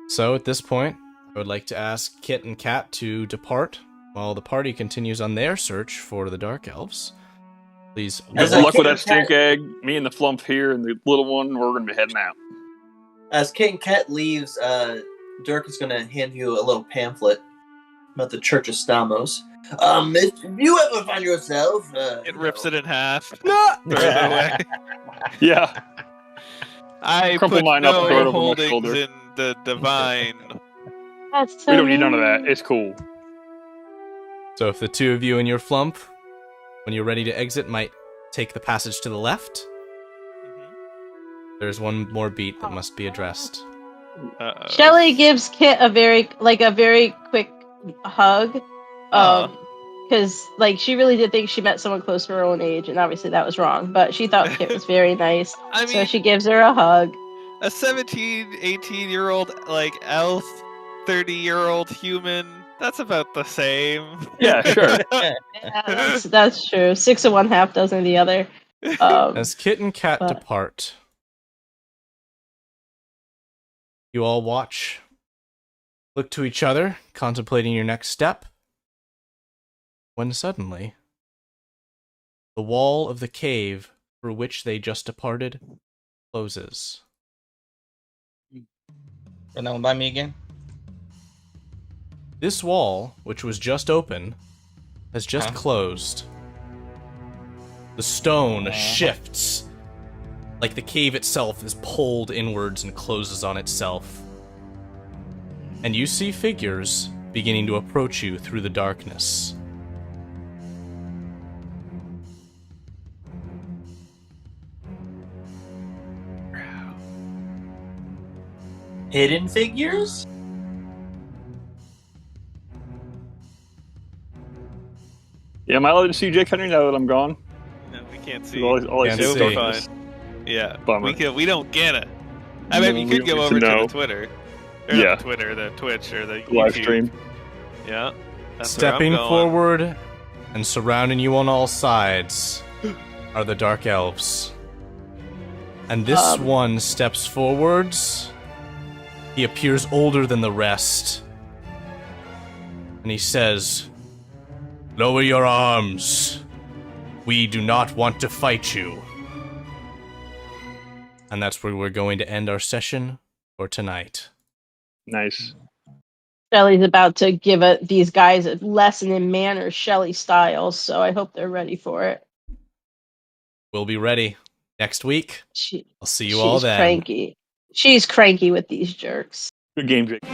So at this point, I would like to ask Kit and Kat to depart while the party continues on their search for the Dark Elves. Please. Good luck with that stink egg. Me and the flump here and the little one, we're going to be heading out. As Kit and Kat leaves, Dirk is going to hand you a little pamphlet about the Church of Stamos. If you ever find yourself... it rips it in half. No! Throws it away. Yeah. I crumple put mine up and throw it no over my holdings shoulder. in the divine. That's so We don't need none of mean. that. It's cool. So if the two of you and your flump, when you're ready to exit, might take the passage to the left, there's one more beat that must be addressed. Shelly gives Kit a very quick hug. Because she really did think she met someone close to her own age, and obviously that was wrong. But she thought Kit was very nice, so she gives her a hug. A 17, 18-year-old elf, 30-year-old human. That's about the same. Yeah, sure. Yeah, that's true. 6 of one, half dozen of the other. As Kit and Kat depart, you all watch, look to each other, contemplating your next step, when suddenly, the wall of the cave through which they just departed closes. Run that one by me again. This wall, which was just open, has just closed. The stone shifts, like the cave itself is pulled inwards and closes on itself. And you see figures beginning to approach you through the darkness. Hidden figures? Yeah, am I allowed to see Jake Henry now that I'm gone? No, we can't see. All I see is It'll be darkness. fine. Yeah, Bummer. we don't get it. I mean, you could go over to the Twitter. Or Yeah. not the Twitter, the Twitch, or the Live YouTube. stream. Yeah. That's where I'm Stepping going. forward and surrounding you on all sides are the Dark Elves. And this one steps forwards. He appears older than the rest. And he says, "Lower your arms. We do not want to fight you." And that's where we're going to end our session for tonight. Nice. Shelly's about to give these guys a lesson in manners, Shelly style, so I hope they're ready for it. We'll be ready next week. I'll see you She's all then. cranky. She's cranky with these jerks. Good game, Jake.